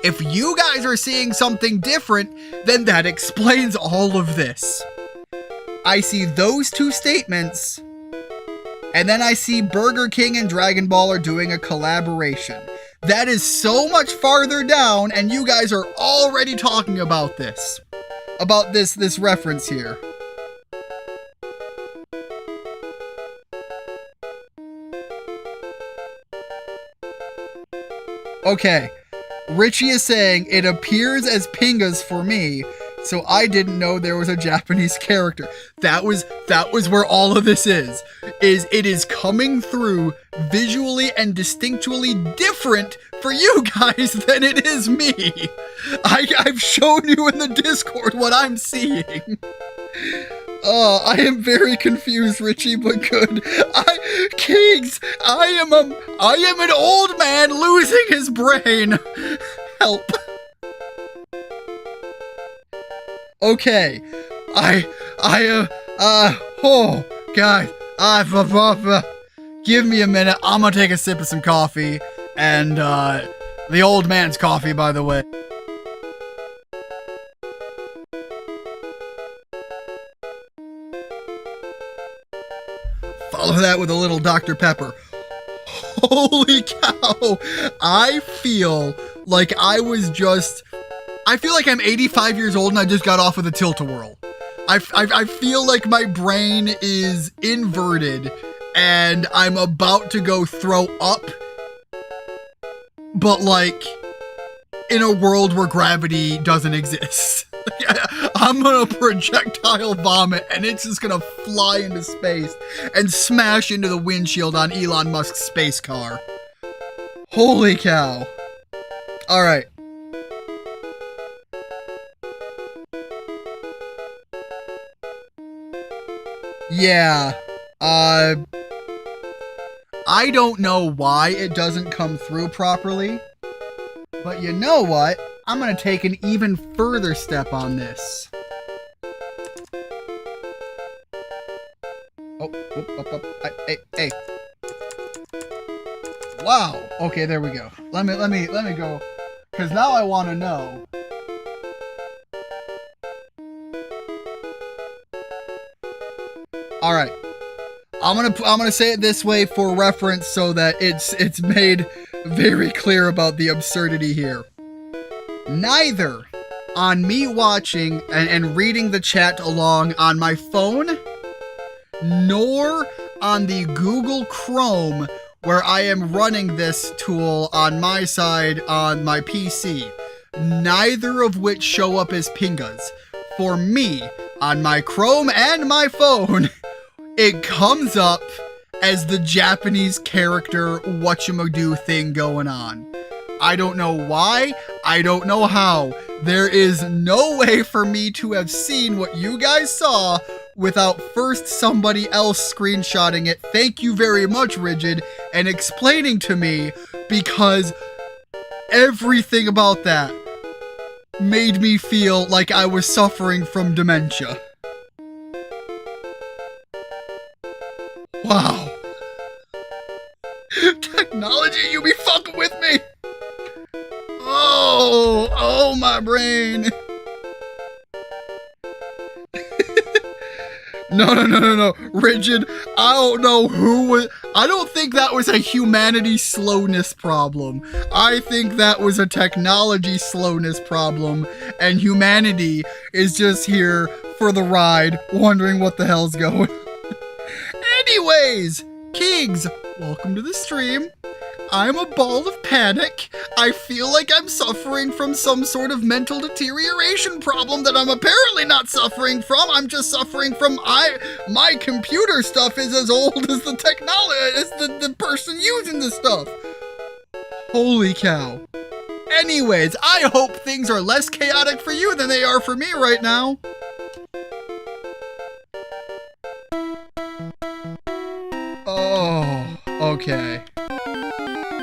Speaker 1: if you guys are seeing something different, then that explains all of this. I see those two statements, and then I see Burger King and Dragon Ball are doing a collaboration. That is so much farther down, and you guys are already talking about this. About this reference here. Okay, Richie is saying, it appears as Pingas for me, so I didn't know there was a Japanese character. That was where all of this is it is coming through visually and distinctually different for you guys than it is me. I've shown you in the Discord what I'm seeing. I am very confused, Richie, but good. Kings, I am an old man losing his brain. Help. Okay. Oh, God. Give me a minute. I'm gonna take a sip of some coffee. And, the old man's coffee, by the way. Follow that with a little Dr. Pepper. Holy cow! I feel like I was just I feel like I'm 85 years old and I just got off with a tilt-a-whirl. I feel like my brain is inverted and I'm about to go throw up, but like in a world where gravity doesn't exist. I'm gonna projectile vomit and it's just gonna fly into space and smash into the windshield on Elon Musk's space car. Holy cow. All right. Yeah, I don't know why it doesn't come through properly, but you know what? I'm gonna take an even further step on this. Oh, up. Hey. Wow. Okay, there we go. Let me go, because now I want to know. All right, I'm gonna say it this way for reference so that it's made very clear about the absurdity here. Neither on me watching and reading the chat along on my phone, nor on the Google Chrome where I am running this tool on my side on my PC, neither of which show up as pingas. For me, on my Chrome and my phone, it comes up as the Japanese character whatchamadoo thing going on. I don't know why, I don't know how. There is no way for me to have seen what you guys saw without first somebody else screenshotting it. Thank you very much, Rigid, and explaining to me, because everything about that made me feel like I was suffering from dementia. Wow. Technology, you be fucking with me. Oh, my brain. No. Rigid, I don't know who was... I don't think that was a humanity slowness problem. I think that was a technology slowness problem, and humanity is just here for the ride, wondering what the hell's going on. Anyways, Kigs, welcome to the stream. I'm a ball of panic. I feel like I'm suffering from some sort of mental deterioration problem that I'm apparently not suffering from. I'm just suffering from my computer stuff is as old as the technology, as the person using the stuff. Holy cow. Anyways, I hope things are less chaotic for you than they are for me right now. Oh, okay.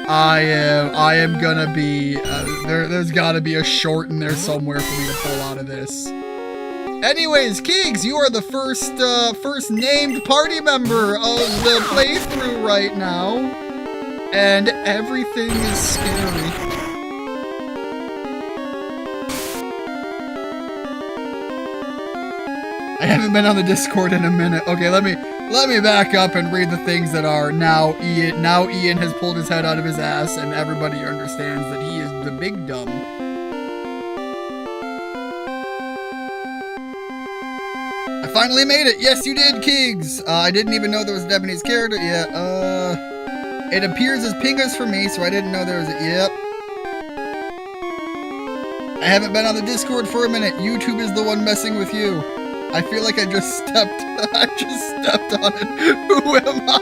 Speaker 1: I am gonna be, there's gotta be a short in there somewhere for me to pull out of this. Anyways, Keegs, you are the first named party member of the playthrough right now, and everything is scary. I haven't been on the Discord in a minute. Okay, let me back up and read the things that are now Ian. Now Ian has pulled his head out of his ass and everybody understands that he is the big dumb. I finally made it. Yes, you did, Kigs. I didn't even know there was a Japanese character. Yeah, it appears as pingas for me, so I didn't know there was a, yep. I haven't been on the Discord for a minute. YouTube is the one messing with you. I feel like I just stepped on it. Who am I?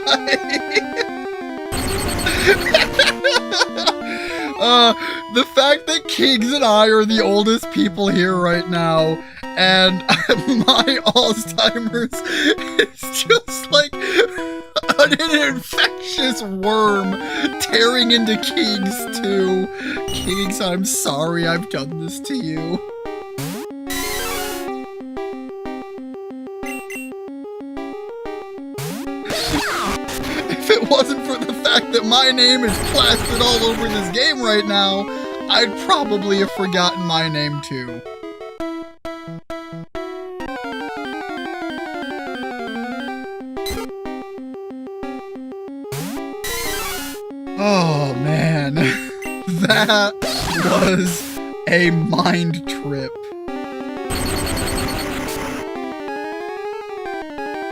Speaker 1: The fact that Kigs and I are the oldest people here right now, and my Alzheimer's is just like an infectious worm tearing into Kigs too. Kigs, I'm sorry I've done this to you. If it wasn't for the fact that my name is plastered all over this game right now, I'd probably have forgotten my name too. Oh man, that was A mind trip.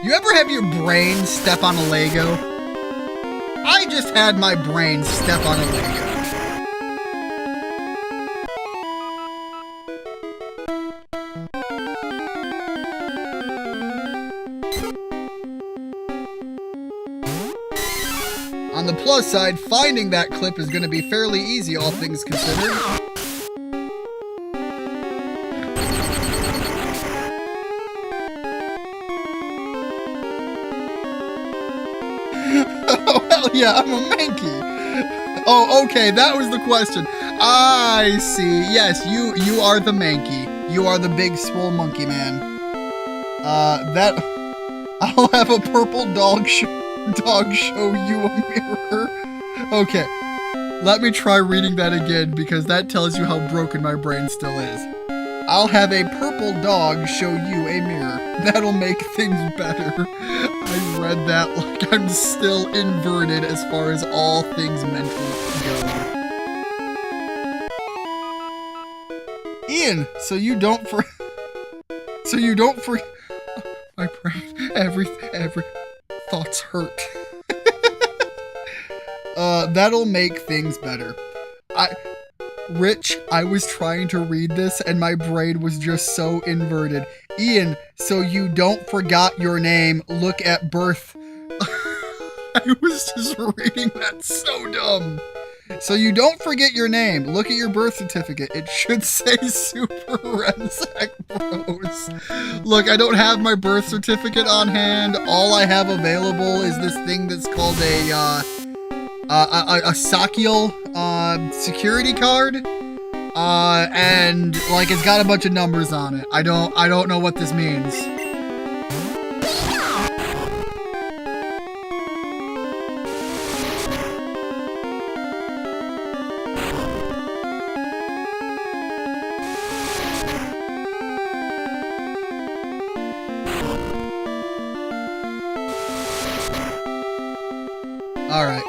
Speaker 1: You ever have your brain step on a Lego? I just had my brain step on a Lego. On the plus side, finding that clip is going to be fairly easy, all things considered. Oh, hell yeah, I'm a Mankey. Oh, okay, that was the question. I see. Yes, you are the Mankey. You are the big swole monkey man. I'll have a purple dog show you a mirror. Okay, let me try reading that again because that tells you how broken my brain still is. I'll have a purple dog show you a mirror. That'll make things better. I read that like I'm still inverted as far as all things mental go. Ian, so you don't my brain, every thoughts hurt. That'll make things better. Rich, I was trying to read this and my brain was just so inverted. Ian, so you don't forgot your name, look at birth. I was just reading that so dumb. So you don't forget your name, look at your birth certificate. It should say Super Rensack Bros. Look, I don't have my birth certificate on hand. All I have available is this thing that's called a Sakiel security card, and like it's got a bunch of numbers on it. I don't know what this means. All right.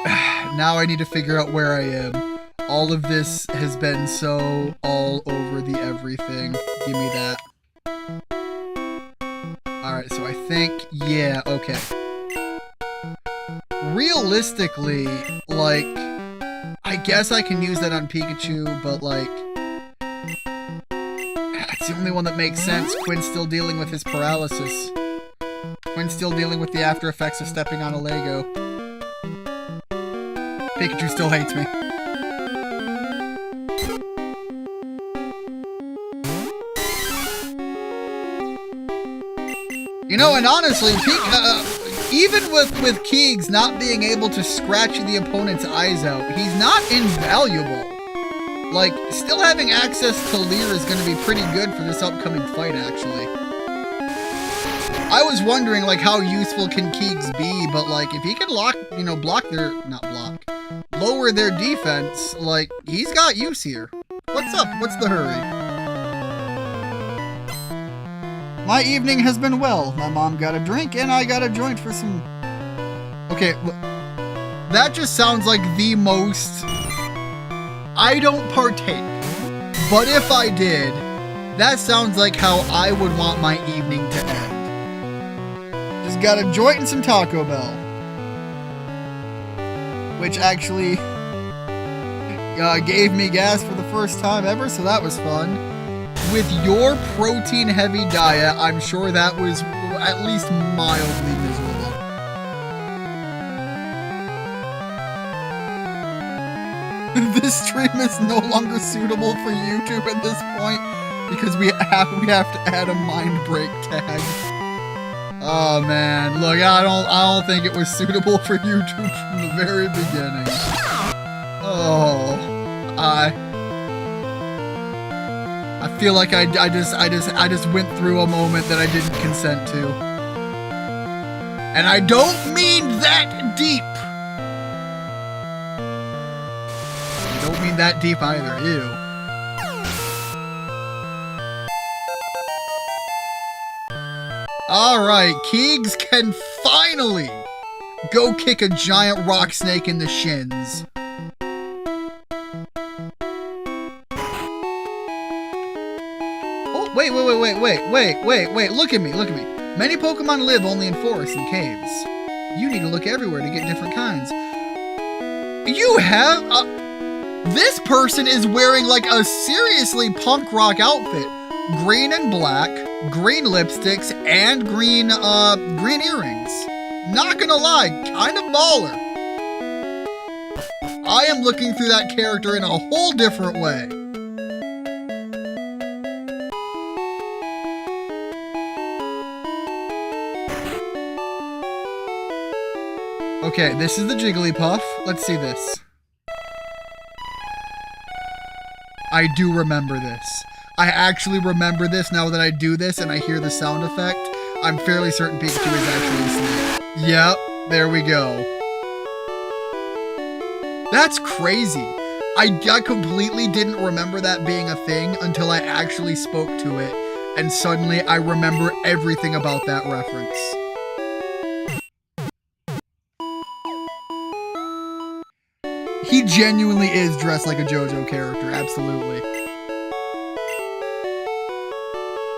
Speaker 1: Now I need to figure out where I am. All of this has been so all over the everything. Give me that. Alright, so I think, yeah, okay. Realistically, like, I guess I can use that on Pikachu, but like, it's the only one that makes sense. Quinn's still dealing with his paralysis. Quinn's still dealing with the after effects of stepping on a Lego. Pikachu still hates me. You know, and honestly, even with Keegs not being able to scratch the opponent's eyes out, he's not invaluable. Like, still having access to Leer is going to be pretty good for this upcoming fight, actually. I was wondering, like, how useful can Keegs be, but, like, if he can lower their defense, like, he's got use here. What's up? What's the hurry? My evening has been well. My mom got a drink, and I got a joint for some... Okay, that just sounds like the most... I don't partake, but if I did, that sounds like how I would want my evening to end. Just got a joint and some Taco Bell. Which actually gave me gas for the first time ever, so that was fun. With your protein-heavy diet, I'm sure that was at least mildly miserable. This stream is no longer suitable for YouTube at this point because we have to add a mind break tag. Oh man, look, I don't think it was suitable for YouTube from the very beginning. Oh, I feel like I just went through a moment that I didn't consent to. And I don't mean that deep. I don't mean that deep either, ew. Alright, Keegs can finally go kick a giant rock snake in the shins. Wait, look at me. Many Pokemon live only in forests and caves. You need to look everywhere to get different kinds. You have this person is wearing like a seriously punk rock outfit. Green and black, green lipsticks, and green earrings. Not gonna lie, kind of baller. I am looking through that character in a whole different way. Okay, this is the Jigglypuff. Let's see this. I do remember this. I actually remember this now that I do this and I hear the sound effect. I'm fairly certain Pikachu is actually asleep. Yep, there we go. That's crazy. I completely didn't remember that being a thing until I actually spoke to it, and suddenly I remember everything about that reference. He genuinely is dressed like a JoJo character, absolutely.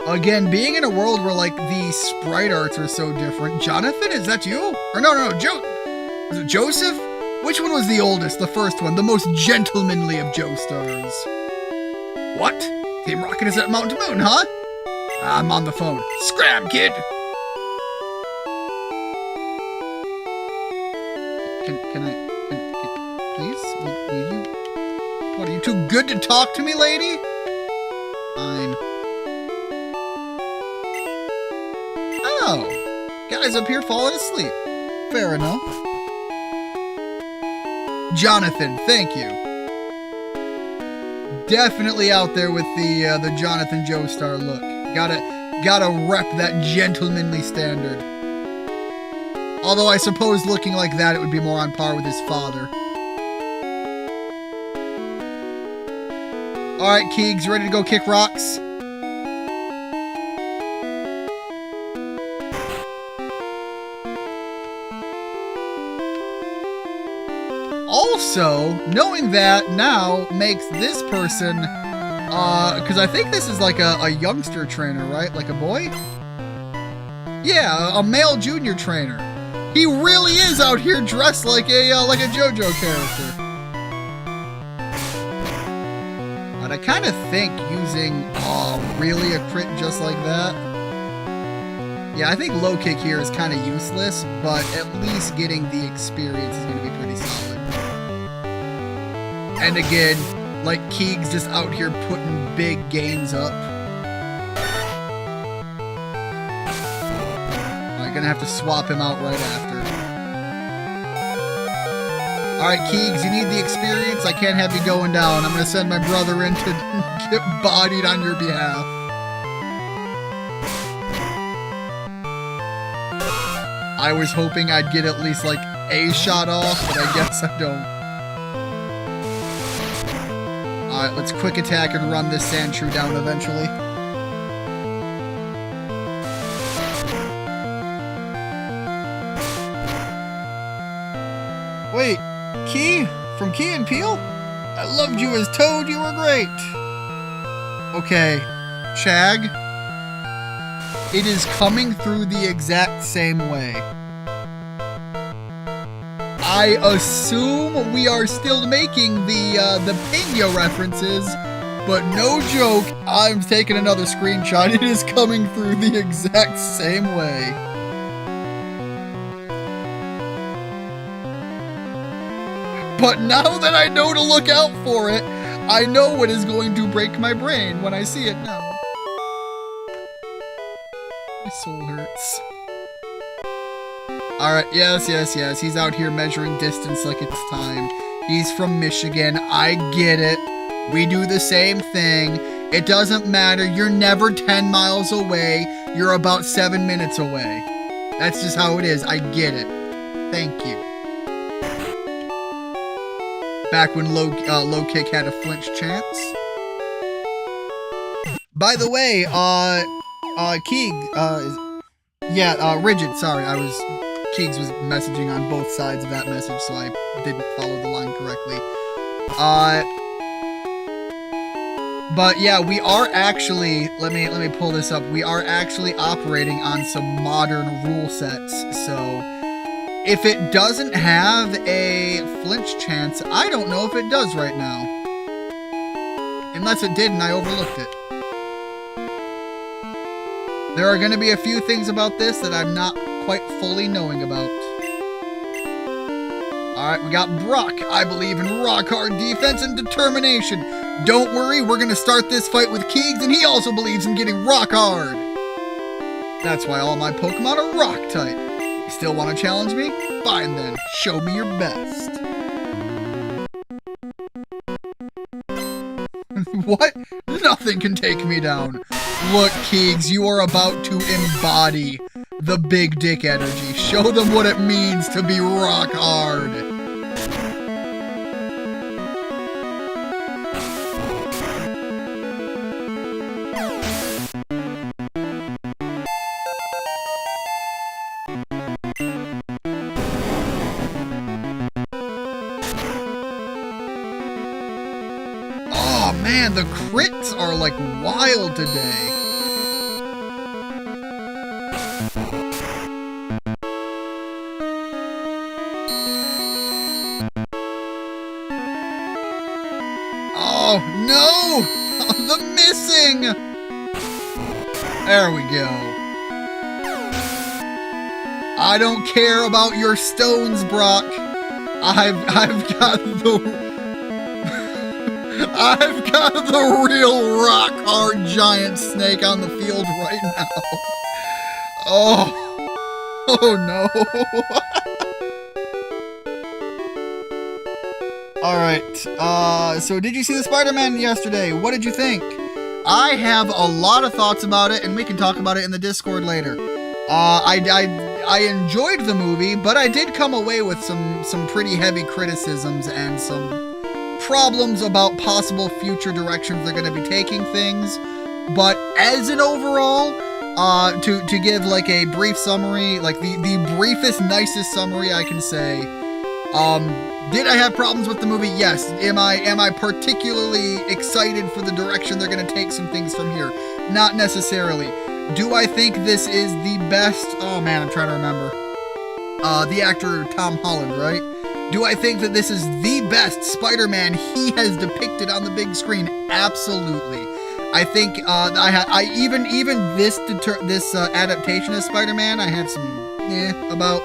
Speaker 1: Again, being in a world where, like, the sprite arts are so different. Jonathan, is that you? Or no, was it Joseph? Which one was the oldest? The first one, the most gentlemanly of Joestars. What? Team Rocket is at Mountain Moon, huh? I'm on the phone. Scram, kid! Please? Will you? What, are you too good to talk to me, lady? Fine. Oh, guys up here falling asleep. Fair enough. Jonathan, thank you. Definitely out there with the Jonathan Joestar look. Gotta rep that gentlemanly standard. Although I suppose looking like that, it would be more on par with his father. All right, Keegs, ready to go kick rocks? Also, knowing that now makes this person, because I think this is like a youngster trainer, right? Like a boy? Yeah, a male junior trainer. He really is out here dressed like a JoJo character. But I kind of think using, really a crit just like that? Yeah, I think low kick here is kind of useless, but at least getting the experience is going to be pretty solid. And again, like Keegs just out here putting big gains up. I'm gonna have to swap him out right after. Alright, Keegs, you need the experience. I can't have you going down. I'm gonna send my brother in to get bodied on your behalf. I was hoping I'd get at least like a shot off, but I guess I don't. Alright, let's quick attack and run this Sandshrew down eventually. Wait, Key? From Key and Peele? I loved you as Toad, you were great! Okay, Chag. It is coming through the exact same way. I assume we are still making the Pena references, but no joke, I'm taking another screenshot. It is coming through the exact same way. But now that I know to look out for it, I know what is going to break my brain when I see it now. My soul hurts. Alright, yes. He's out here measuring distance like it's time. He's from Michigan. I get it. We do the same thing. It doesn't matter. You're never 10 miles away. You're about 7 minutes away. That's just how it is. I get it. Thank you. Back when low kick had a flinch chance. By the way, Keeg, Rigid, sorry, Keegs was messaging on both sides of that message, so I didn't follow the line correctly. But yeah, we are actually, let me pull this up. We are actually operating on some modern rule sets. So if it doesn't have a flinch chance, I don't know if it does right now. Unless it did and I overlooked it. There are going to be a few things about this that I'm not quite fully knowing about. Alright, we got Brock. I believe in rock-hard defense and determination. Don't worry, we're going to start this fight with Keegs, and he also believes in getting rock-hard. That's why all my Pokemon are rock-type. You still want to challenge me? Fine then, show me your best. What? Nothing can take me down. Look, Keegs, you are about to embody the big dick energy. Show them what it means to be rock hard. Oh man, the crits are like wild today. Oh no! The missing! There we go. I don't care about your stones, Brock. I've got the real rock hard giant snake on the field right now. Oh no. Alright, so did you see the Spider-Man yesterday? What did you think? I have a lot of thoughts about it, and we can talk about it in the Discord later. I enjoyed the movie, but I did come away with some pretty heavy criticisms and some problems about possible future directions they're going to be taking things. But as an overall, to give like a brief summary, like the briefest, nicest summary I can say, did I have problems with the movie? Yes. Am I particularly excited for the direction they're going to take some things from here? Not necessarily. Do I think this is the best? Oh man, I'm trying to remember. The actor Tom Holland, right? Do I think that this is the best Spider-Man he has depicted on the big screen? Absolutely. I think even this adaptation of Spider-Man, I have some about.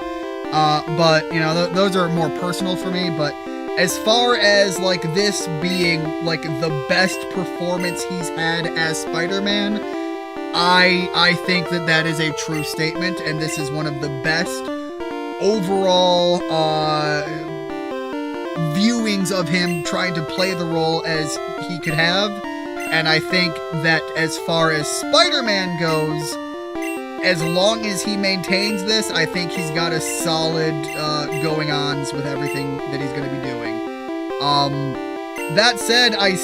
Speaker 1: But you know, those are more personal for me. But as far as like this being like the best performance he's had as Spider-Man, I think that is a true statement, and this is one of the best overall viewings of him trying to play the role as he could have. And I think that as far as Spider-Man goes, as long as he maintains this, I think he's got a solid going-ons with everything that he's going to be doing. That said, I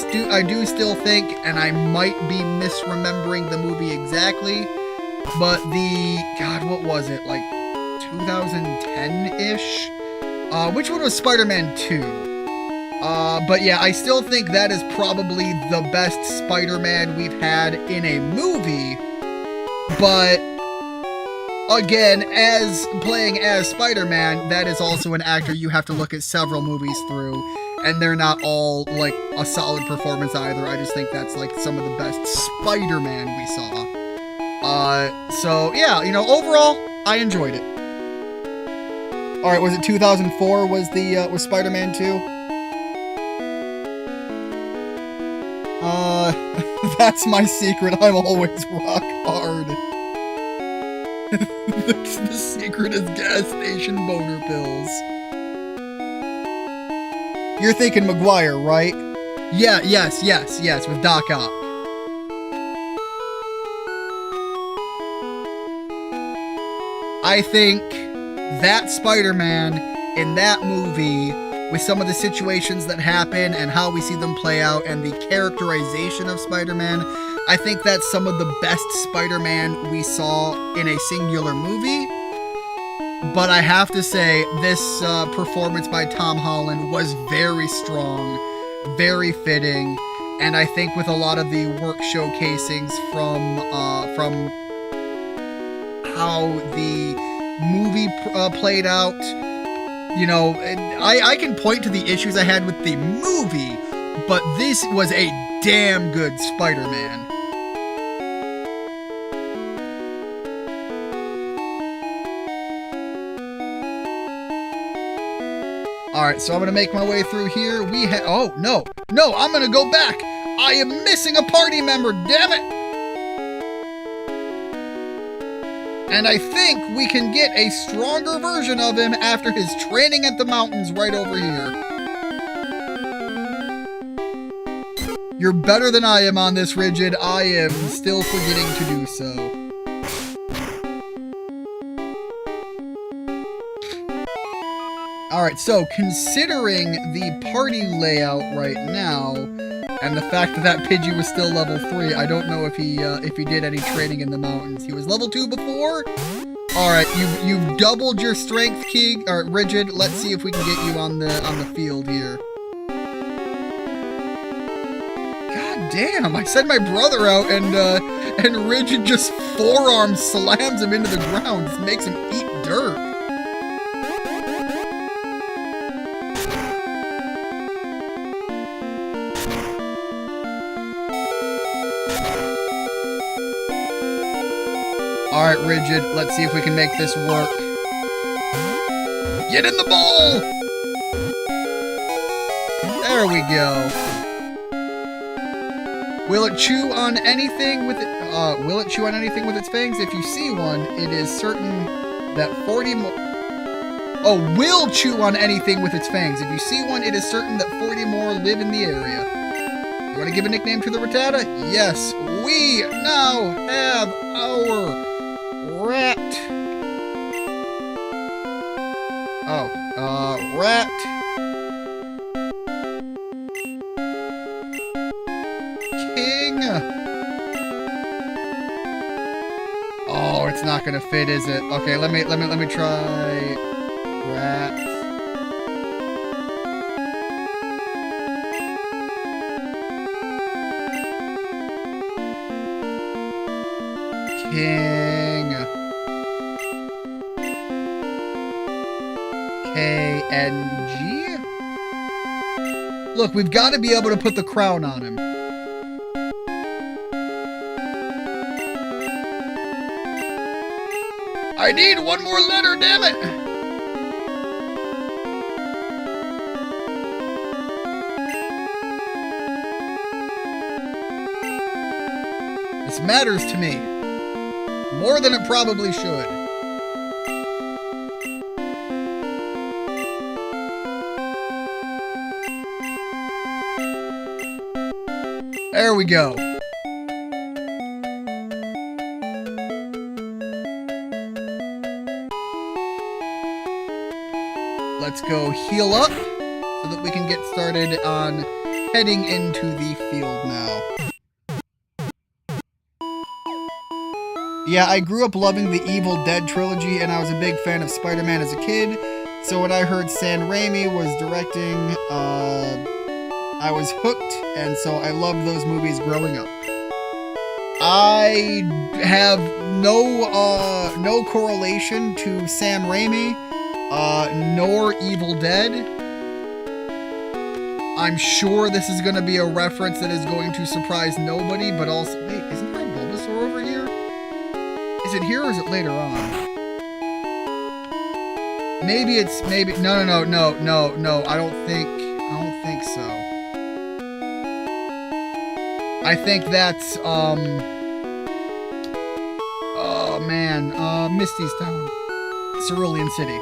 Speaker 1: do still think, and I might be misremembering the movie exactly, but God, what was it, like 2010-ish? Which one was Spider-Man 2? But yeah, I still think that is probably the best Spider-Man we've had in a movie, but again, as playing as Spider-Man, that is also an actor you have to look at several movies through, and they're not all like a solid performance either. I just think that's like some of the best Spider-Man we saw. So yeah, you know, overall, I enjoyed it. All right, was it 2004? Was Spider-Man 2? That's my secret. I'm always rock hard. The secret is gas station boner pills. You're thinking Maguire, right? Yeah, yes, with Doc Ock. I think that Spider-Man in that movie, with some of the situations that happen and how we see them play out and the characterization of Spider-Man, I think that's some of the best Spider-Man we saw in a singular movie. But I have to say, this performance by Tom Holland was very strong, very fitting, And I think with a lot of the work showcasings from how the movie played out, you know, I can point to the issues I had with the movie, but this was a damn good Spider-Man. Alright, so I'm gonna make my way through here. Oh, no, I'm gonna go back! I am missing a party member, damn it! And I think we can get a stronger version of him after his training at the mountains right over here. You're better than I am on this, Rigid. I am still forgetting to do so. Alright, so considering the party layout right now, and the fact that that Pidgey was still level 3, I don't know if he did any training in the mountains. He was level 2 before? Alright, you've doubled your strength, King, or Rigid. Let's see if we can get you on the field here. God damn, I sent my brother out and Rigid just forearm slams him into the ground. Just makes him eat dirt. Alright, Rigid, let's see if we can make this work. Get in the bowl! There we go. Will it chew on anything with its fangs? If you see one, it is certain that 40 more... Oh, will chew on anything with its fangs. If you see one, it is certain that 40 more live in the area. You want to give a nickname to the Rattata? Yes, we now have our... Rat. Rat. King. Oh, it's not gonna fit, is it? Okay, let me try rat. King. K-N-G? Look, we've got to be able to put the crown on him. I need one more letter, damn it! This matters to me. More than it probably should. There we go. Let's go heal up so that we can get started on heading into the field now. Yeah, I grew up loving the Evil Dead trilogy, and I was a big fan of Spider-Man as a kid. So when I heard Sam Raimi was directing, I was hooked, and so I loved those movies growing up. I have no correlation to Sam Raimi, nor Evil Dead. I'm sure this is going to be a reference that is going to surprise nobody, but also... Wait, isn't there a Bulbasaur over here? Is it here or is it later on? Maybe it's... No, I don't think so. I think that's, oh man, Misty's Town. Cerulean City.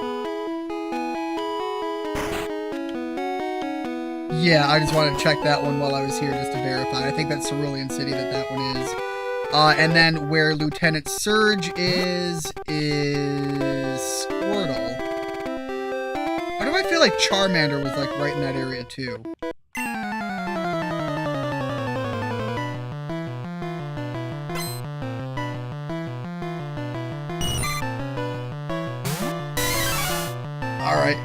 Speaker 1: Yeah, I just wanted to check that one while I was here just to verify. I think that's Cerulean City that one is. And then where Lieutenant Surge is Squirtle. Why do I feel like Charmander was like right in that area too? Alright,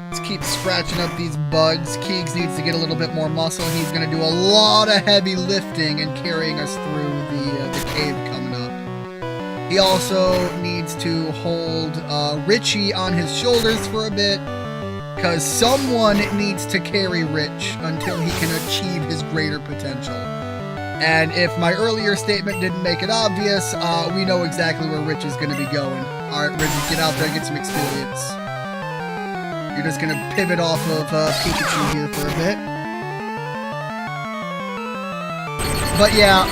Speaker 1: let's keep scratching up these bugs. Keegs needs to get a little bit more muscle. He's going to do a lot of heavy lifting and carrying us through the cave coming up. He also needs to hold Richie on his shoulders for a bit, because someone needs to carry Rich until he can achieve his greater potential. And if my earlier statement didn't make it obvious, we know exactly where Rich is going to be going. Alright, Richie, get out there and get some experience. You're just going to pivot off of Pikachu here for a bit. But yeah,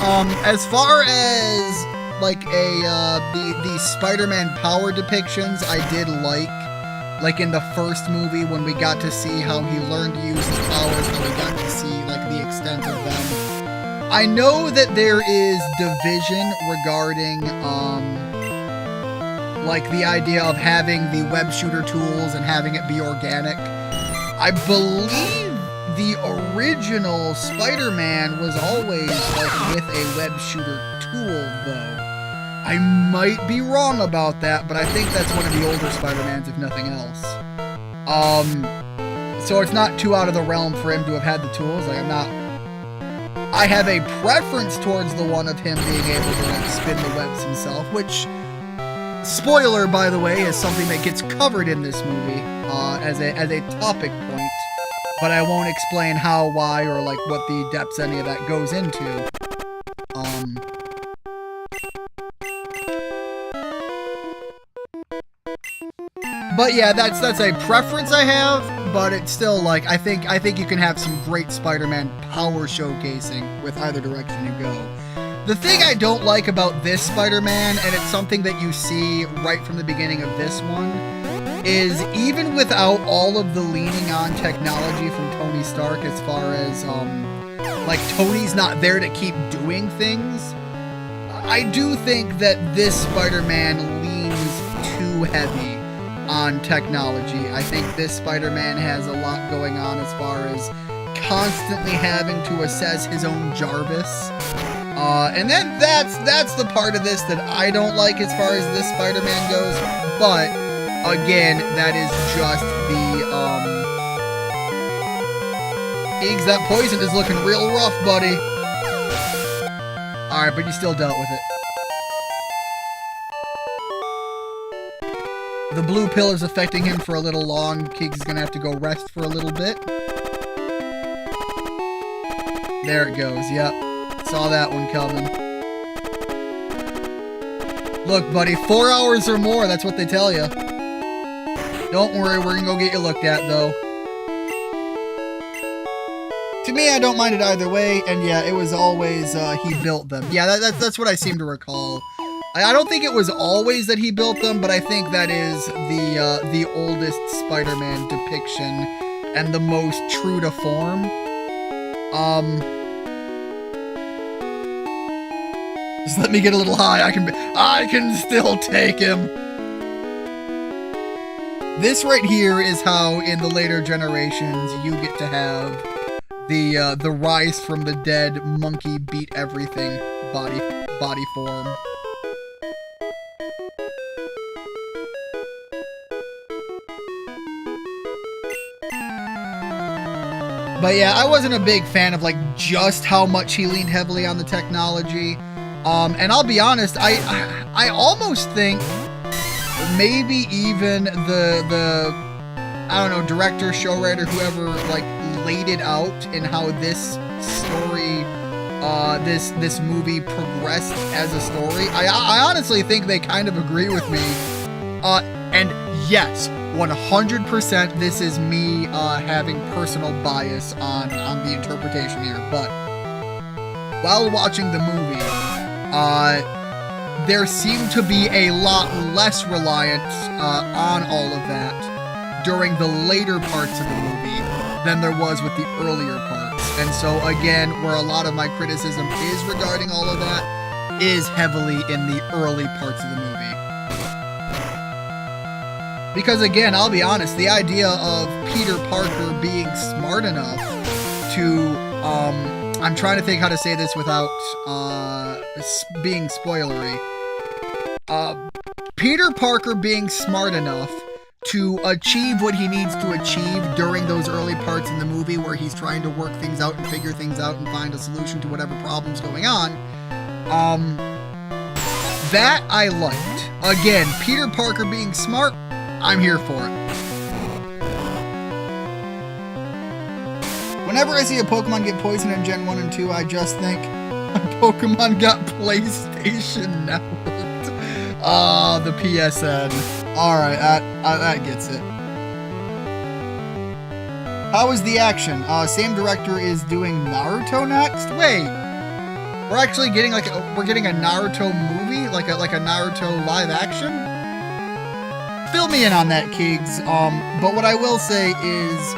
Speaker 1: as far as like the Spider-Man power depictions, I did like in the first movie when we got to see how he learned to use his powers, how we got to see like the extent of them. I know that there is division regarding like the idea of having the web shooter tools and having it be organic. I believe the original Spider-Man was always like with a web shooter tool though. I might be wrong about that, but I think that's one of the older Spider-Mans, if nothing else. So it's not too out of the realm for him to have had the tools. Like, I have a preference towards the one of him being able to like spin the webs himself, which, spoiler by the way, is something that gets covered in this movie as a topic point, but I won't explain how, why, or like what the depths any of that goes into. But yeah, that's a preference I have, but it's still like I think you can have some great Spider-Man power showcasing with either direction you go. The thing I don't like about this Spider-Man, and it's something that you see right from the beginning of this one, is even without all of the leaning on technology from Tony Stark, as far as like Tony's not there to keep doing things, I do think that this Spider-Man leans too heavy on technology. I think this Spider-Man has a lot going on as far as constantly having to assess his own Jarvis. And then that's the part of this that I don't like as far as this Spider-Man goes. But again, that is just the Eggs, that poison is looking real rough, buddy. Alright, but you still dealt with it. The blue pill is affecting him for a little long. Keeks is gonna have to go rest for a little bit. There it goes, yep. Saw that one coming. Look, buddy, 4 hours or more, that's what they tell you. Don't worry, we're gonna go get you looked at, though. To me, I don't mind it either way, and yeah, it was always, he built them. Yeah, that's what I seem to recall. I don't think it was always that he built them, but I think that is the oldest Spider-Man depiction and the most true to form. Just let me get a little high. I can still take him. This right here is how in the later generations you get to have the rise from the dead monkey beat everything body form. But yeah, I wasn't a big fan of like just how much he leaned heavily on the technology. And I'll be honest, I almost think maybe even the I don't know, director, showrunner, whoever like laid it out in how this story, this movie progressed as a story. I honestly think they kind of agree with me. And yes, 100% this is me having personal bias on the interpretation here, but while watching the movie, there seemed to be a lot less reliance on all of that during the later parts of the movie than there was with the earlier parts. And so again, where a lot of my criticism is regarding all of that is heavily in the early parts of the movie. Because again, I'll be honest, the idea of Peter Parker being smart enough to, I'm trying to think how to say this without being spoilery. Peter Parker being smart enough to achieve what he needs to achieve during those early parts in the movie where he's trying to work things out and figure things out and find a solution to whatever problem's going on. That I liked. Again, Peter Parker being smart, I'm here for it. Whenever I see a Pokemon get poisoned in Gen 1 and 2, I just think, Pokemon got PlayStation Network. Ah, the PSN. Alright, that gets it. How is the action? Same director is doing Naruto next? Wait. We're actually getting we're getting a Naruto movie? Like a Naruto live action? Fill me in on that, Kigs. But what I will say is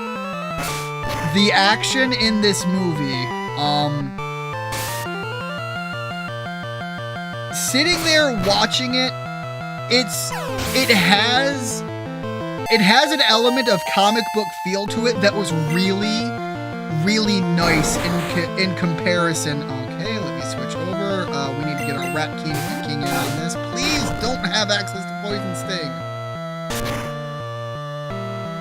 Speaker 1: the action in this movie, sitting there watching it, it has an element of comic book feel to it that was really, really nice in comparison. Okay, let me switch over. We need to get our Rat King in on this. Please don't have access to Poison Sting.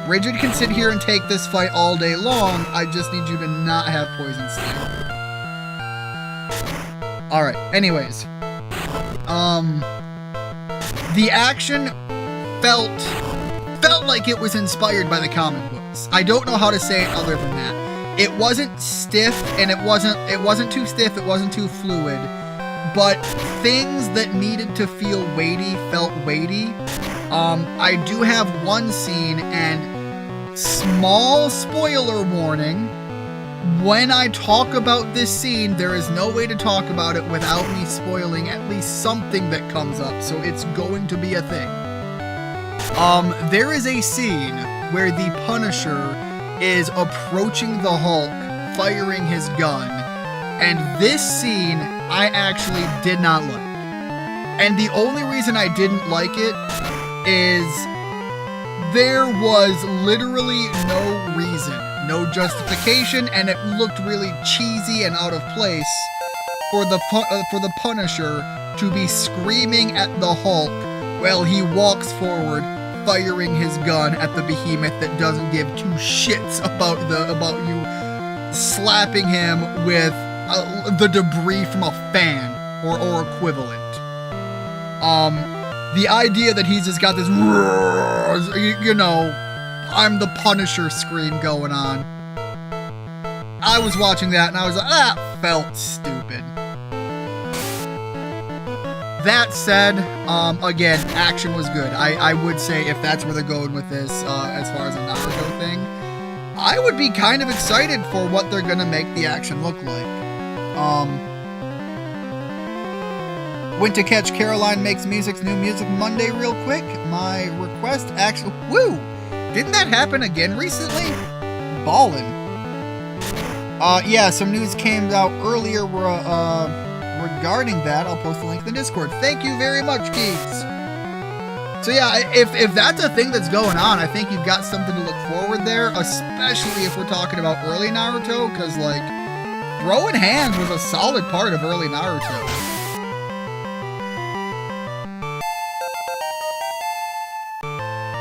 Speaker 1: Rigid can sit here and take this fight all day long. I just need you to not have Poison Sting. Alright, anyways. The action felt like it was inspired by the comic books. I don't know how to say it other than that. It wasn't stiff, and it wasn't too stiff, it wasn't too fluid, but things that needed to feel weighty felt weighty. I do have one scene, and small spoiler warning, when I talk about this scene, there is no way to talk about it without me spoiling at least something that comes up, so it's going to be a thing. There is a scene where the Punisher is approaching the Hulk, firing his gun, and this scene I actually did not like. And the only reason I didn't like it is there was literally no reason, no justification, and it looked really cheesy and out of place for the Punisher to be screaming at the Hulk while he walks forward, firing his gun at the behemoth that doesn't give two shits about you slapping him with the debris from a fan or equivalent. The idea that he's just got this, you know, I'm the Punisher scream going on. I was watching that and I was like, that felt stupid. That said, again, action was good. I would say if that's where they're going with this, as far as a Naruto thing, I would be kind of excited for what they're gonna make the action look like. Went to catch Caroline Makes Music's new music Monday real quick. My request actually, woo! Didn't that happen again recently? Ballin'. Yeah, some news came out earlier regarding that. I'll post a link in the Discord. Thank you very much, Keeks. So yeah, if that's a thing that's going on, I think you've got something to look forward there, especially if we're talking about early Naruto, because, like, throwing hands was a solid part of early Naruto.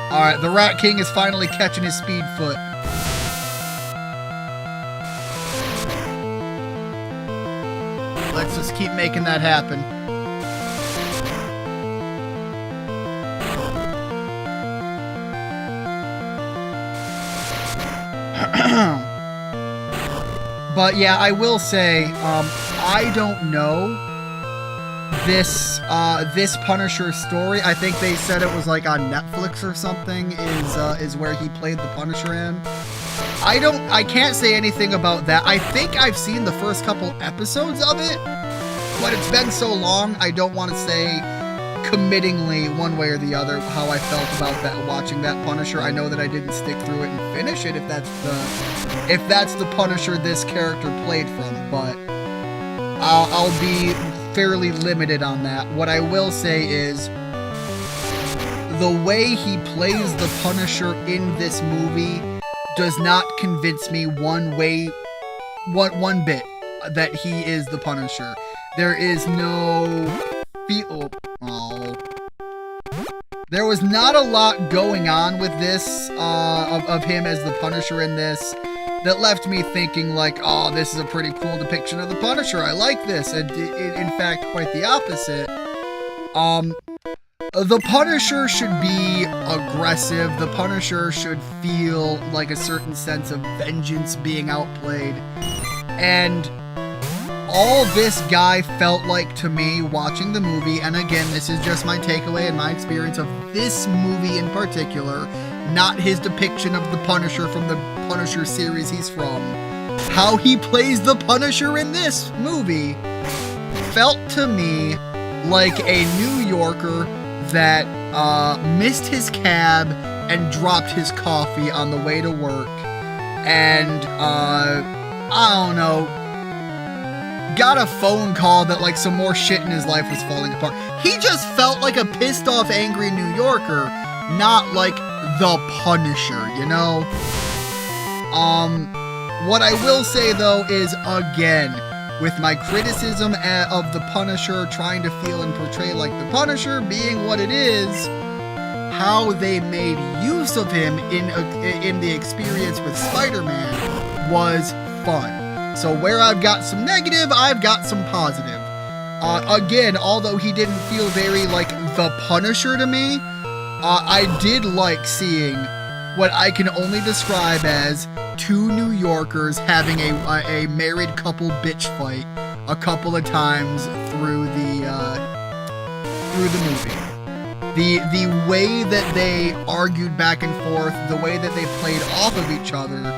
Speaker 1: Alright, the Rat King is finally catching his speed foot. Let's just keep making that happen. But yeah, I will say, I don't know this Punisher story. I think they said it was like on Netflix or something, is where he played the Punisher in. I can't say anything about that. I think I've seen the first couple episodes of it, but it's been so long, I don't want to say committingly one way or the other how I felt about that, watching that Punisher. I know that I didn't stick through it and finish it, if that's the Punisher this character played from, but I'll be fairly limited on that. What I will say is the way he plays the Punisher in this movie does not convince me one bit that he is the Punisher. There is no feel. Oh. There was not a lot going on with this, of him as the Punisher in this, that left me thinking like, oh, this is a pretty cool depiction of the Punisher. I like this. And in fact, quite the opposite. The Punisher should be aggressive. The Punisher should feel like a certain sense of vengeance being outplayed. And all this guy felt like to me watching the movie, and again, this is just my takeaway and my experience of this movie in particular, not his depiction of the Punisher from the Punisher series he's from. How he plays the Punisher in this movie felt to me like a New Yorker that missed his cab and dropped his coffee on the way to work, and I don't know, got a phone call that like some more shit in his life was falling apart. He just felt like a pissed off, angry New Yorker, not like the Punisher, you know? What I will say though is, again, with my criticism of the Punisher trying to feel and portray like the Punisher being what it is, how they made use of him in the experience with Spider-Man was fun. So where I've got some negative, I've got some positive. Again, although he didn't feel very like the Punisher to me, I did like seeing what I can only describe as two New Yorkers having a married couple bitch fight a couple of times through the movie. The way that they argued back and forth, the way that they played off of each other,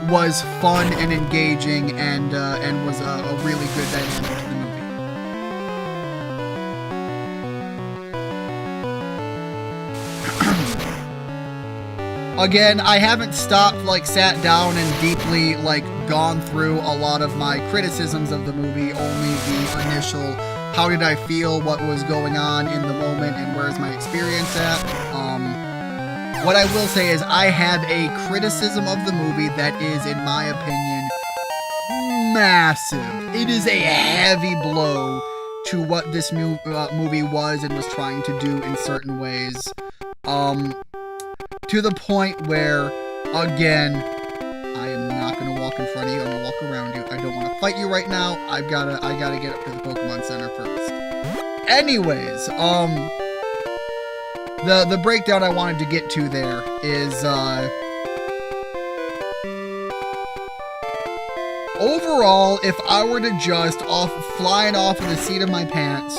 Speaker 1: was fun and engaging, and was a really good dynamic to the movie. Again, I haven't stopped, like, sat down and deeply, like, gone through a lot of my criticisms of the movie, only the initial, how did I feel, what was going on in the moment, and where's my experience at. What I will say is I have a criticism of the movie that is, in my opinion, massive. It is a heavy blow to what this movie was and was trying to do in certain ways. To the point where, again, I am not going to walk in front of you. I'm going to walk around you. I don't want to fight you right now. I gotta get up to the Pokemon Center first. Anyways, the breakdown I wanted to get to there is, overall, if I were to just flying off of the seat of my pants,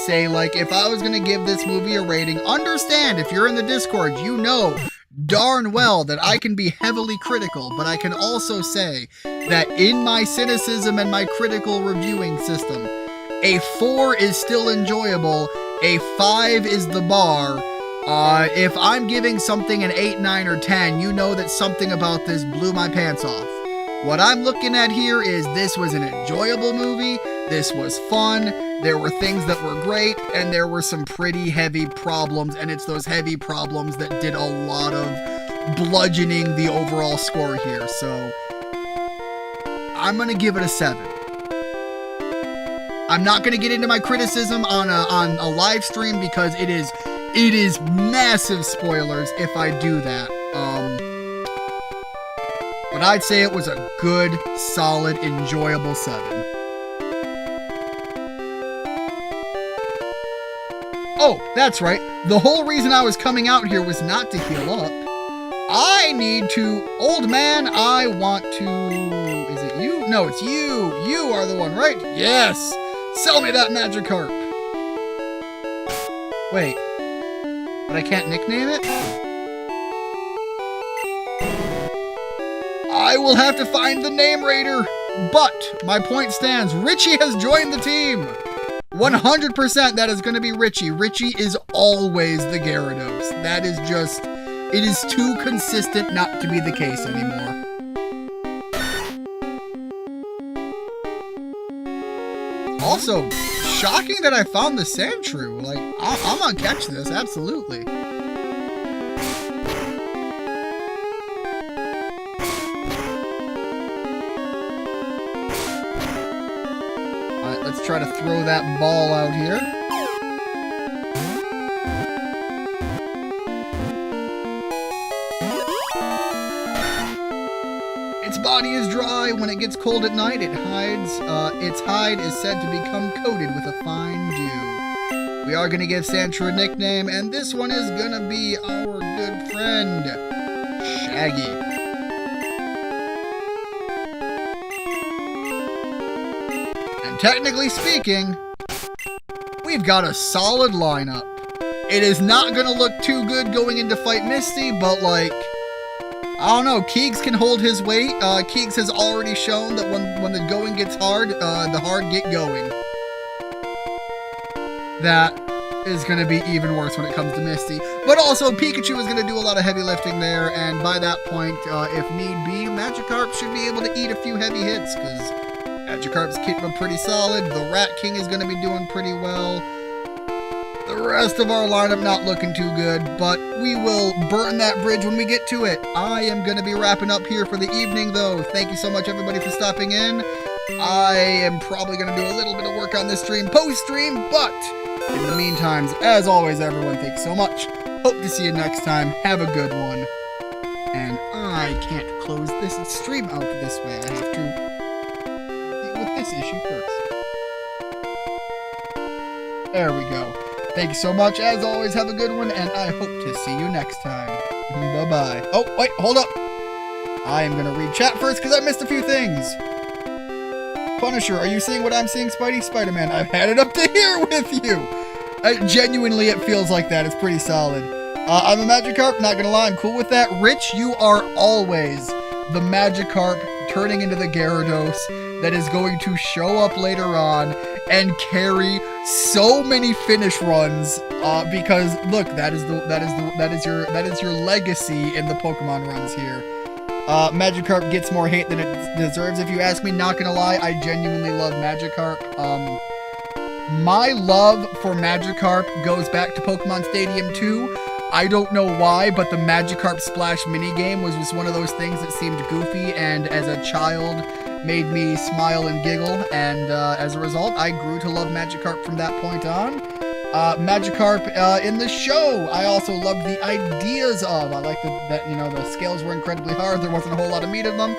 Speaker 1: say, like, if I was going to give this movie a rating, understand, if you're in the Discord, you know darn well that I can be heavily critical, but I can also say that in my cynicism and my critical reviewing system, a 4 is still enjoyable, a 5 is the bar. If I'm giving something an 8, 9, or 10, you know that something about this blew my pants off. What I'm looking at here is this was an enjoyable movie, this was fun, there were things that were great, and there were some pretty heavy problems, and it's those heavy problems that did a lot of bludgeoning the overall score here, so I'm gonna give it a 7. I'm not gonna get into my criticism on a live stream because it is massive spoilers if I do that. But I'd say it was a good, solid, enjoyable 7. Oh, that's right. The whole reason I was coming out here was not to heal up. I need to... Old man, I want to... Is it you? No, it's you. You are the one, right? Yes! Sell me that Magikarp! Wait. But I can't nickname it? I will have to find the name raider. But my point stands. Richie has joined the team. 100% that is going to be Richie. Richie is always the Gyarados. That is just... It is too consistent not to be the case anymore. Also, shocking that I found the Sandshrew. Like, I'm gonna catch this, absolutely. Alright, let's try to throw that ball out here. Its body is dry. When it gets cold at night, it hides. Its hide is said to become coated with a fine dew. We are going to give Sandshrew a nickname, and this one is going to be our good friend, Shaggy. And technically speaking, we've got a solid lineup. It is not going to look too good going into Fight Misty, but like, I don't know, Keegs can hold his weight. Keegs has already shown that when the going gets hard, the hard get going. That is going to be even worse when it comes to Misty. But also, Pikachu is going to do a lot of heavy lifting there, and by that point, if need be, Magikarp should be able to eat a few heavy hits, because Magikarp's keeping pretty solid. The Rat King is going to be doing pretty well. The rest of our lineup not looking too good, but we will burn that bridge when we get to it. I am going to be wrapping up here for the evening, though. Thank you so much, everybody, for stopping in. I am probably going to do a little bit of work on this stream post-stream, but in the meantime, as always, everyone, thank you so much. Hope to see you next time. Have a good one. And I can't close this stream out this way. I have to deal with this issue first. There we go. Thank you so much. As always, have a good one, and I hope to see you next time. Bye-bye. Oh, wait, hold up. I am going to read chat first because I missed a few things. Punisher, are you seeing what I'm seeing, Spidey? Spider-Man, I've had it up to here with you. Genuinely, it feels like that. It's pretty solid. I'm a Magikarp, not going to lie. I'm cool with that. Rich, you are always the Magikarp turning into the Gyarados that is going to show up later on and carry so many finish runs, because look, that is your legacy in the Pokemon runs here. Magikarp gets more hate than it deserves, if you ask me. Not gonna lie, I genuinely love Magikarp. My love for Magikarp goes back to Pokemon Stadium 2. I don't know why, but the Magikarp Splash minigame was just one of those things that seemed goofy, and as a child made me smile and giggle, and as a result, I grew to love Magikarp from that point on. Magikarp in the show, I also loved the ideas of. I liked that, you know, the scales were incredibly hard, there wasn't a whole lot of meat in them,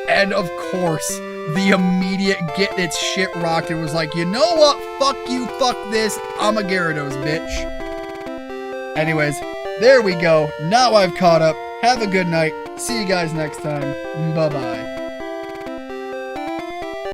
Speaker 1: and of course, the immediate get its shit rocked. It was like, you know what, fuck you, fuck this, I'm a Gyarados, bitch. Anyways, there we go, now I've caught up, have a good night, see you guys next time, bye-bye.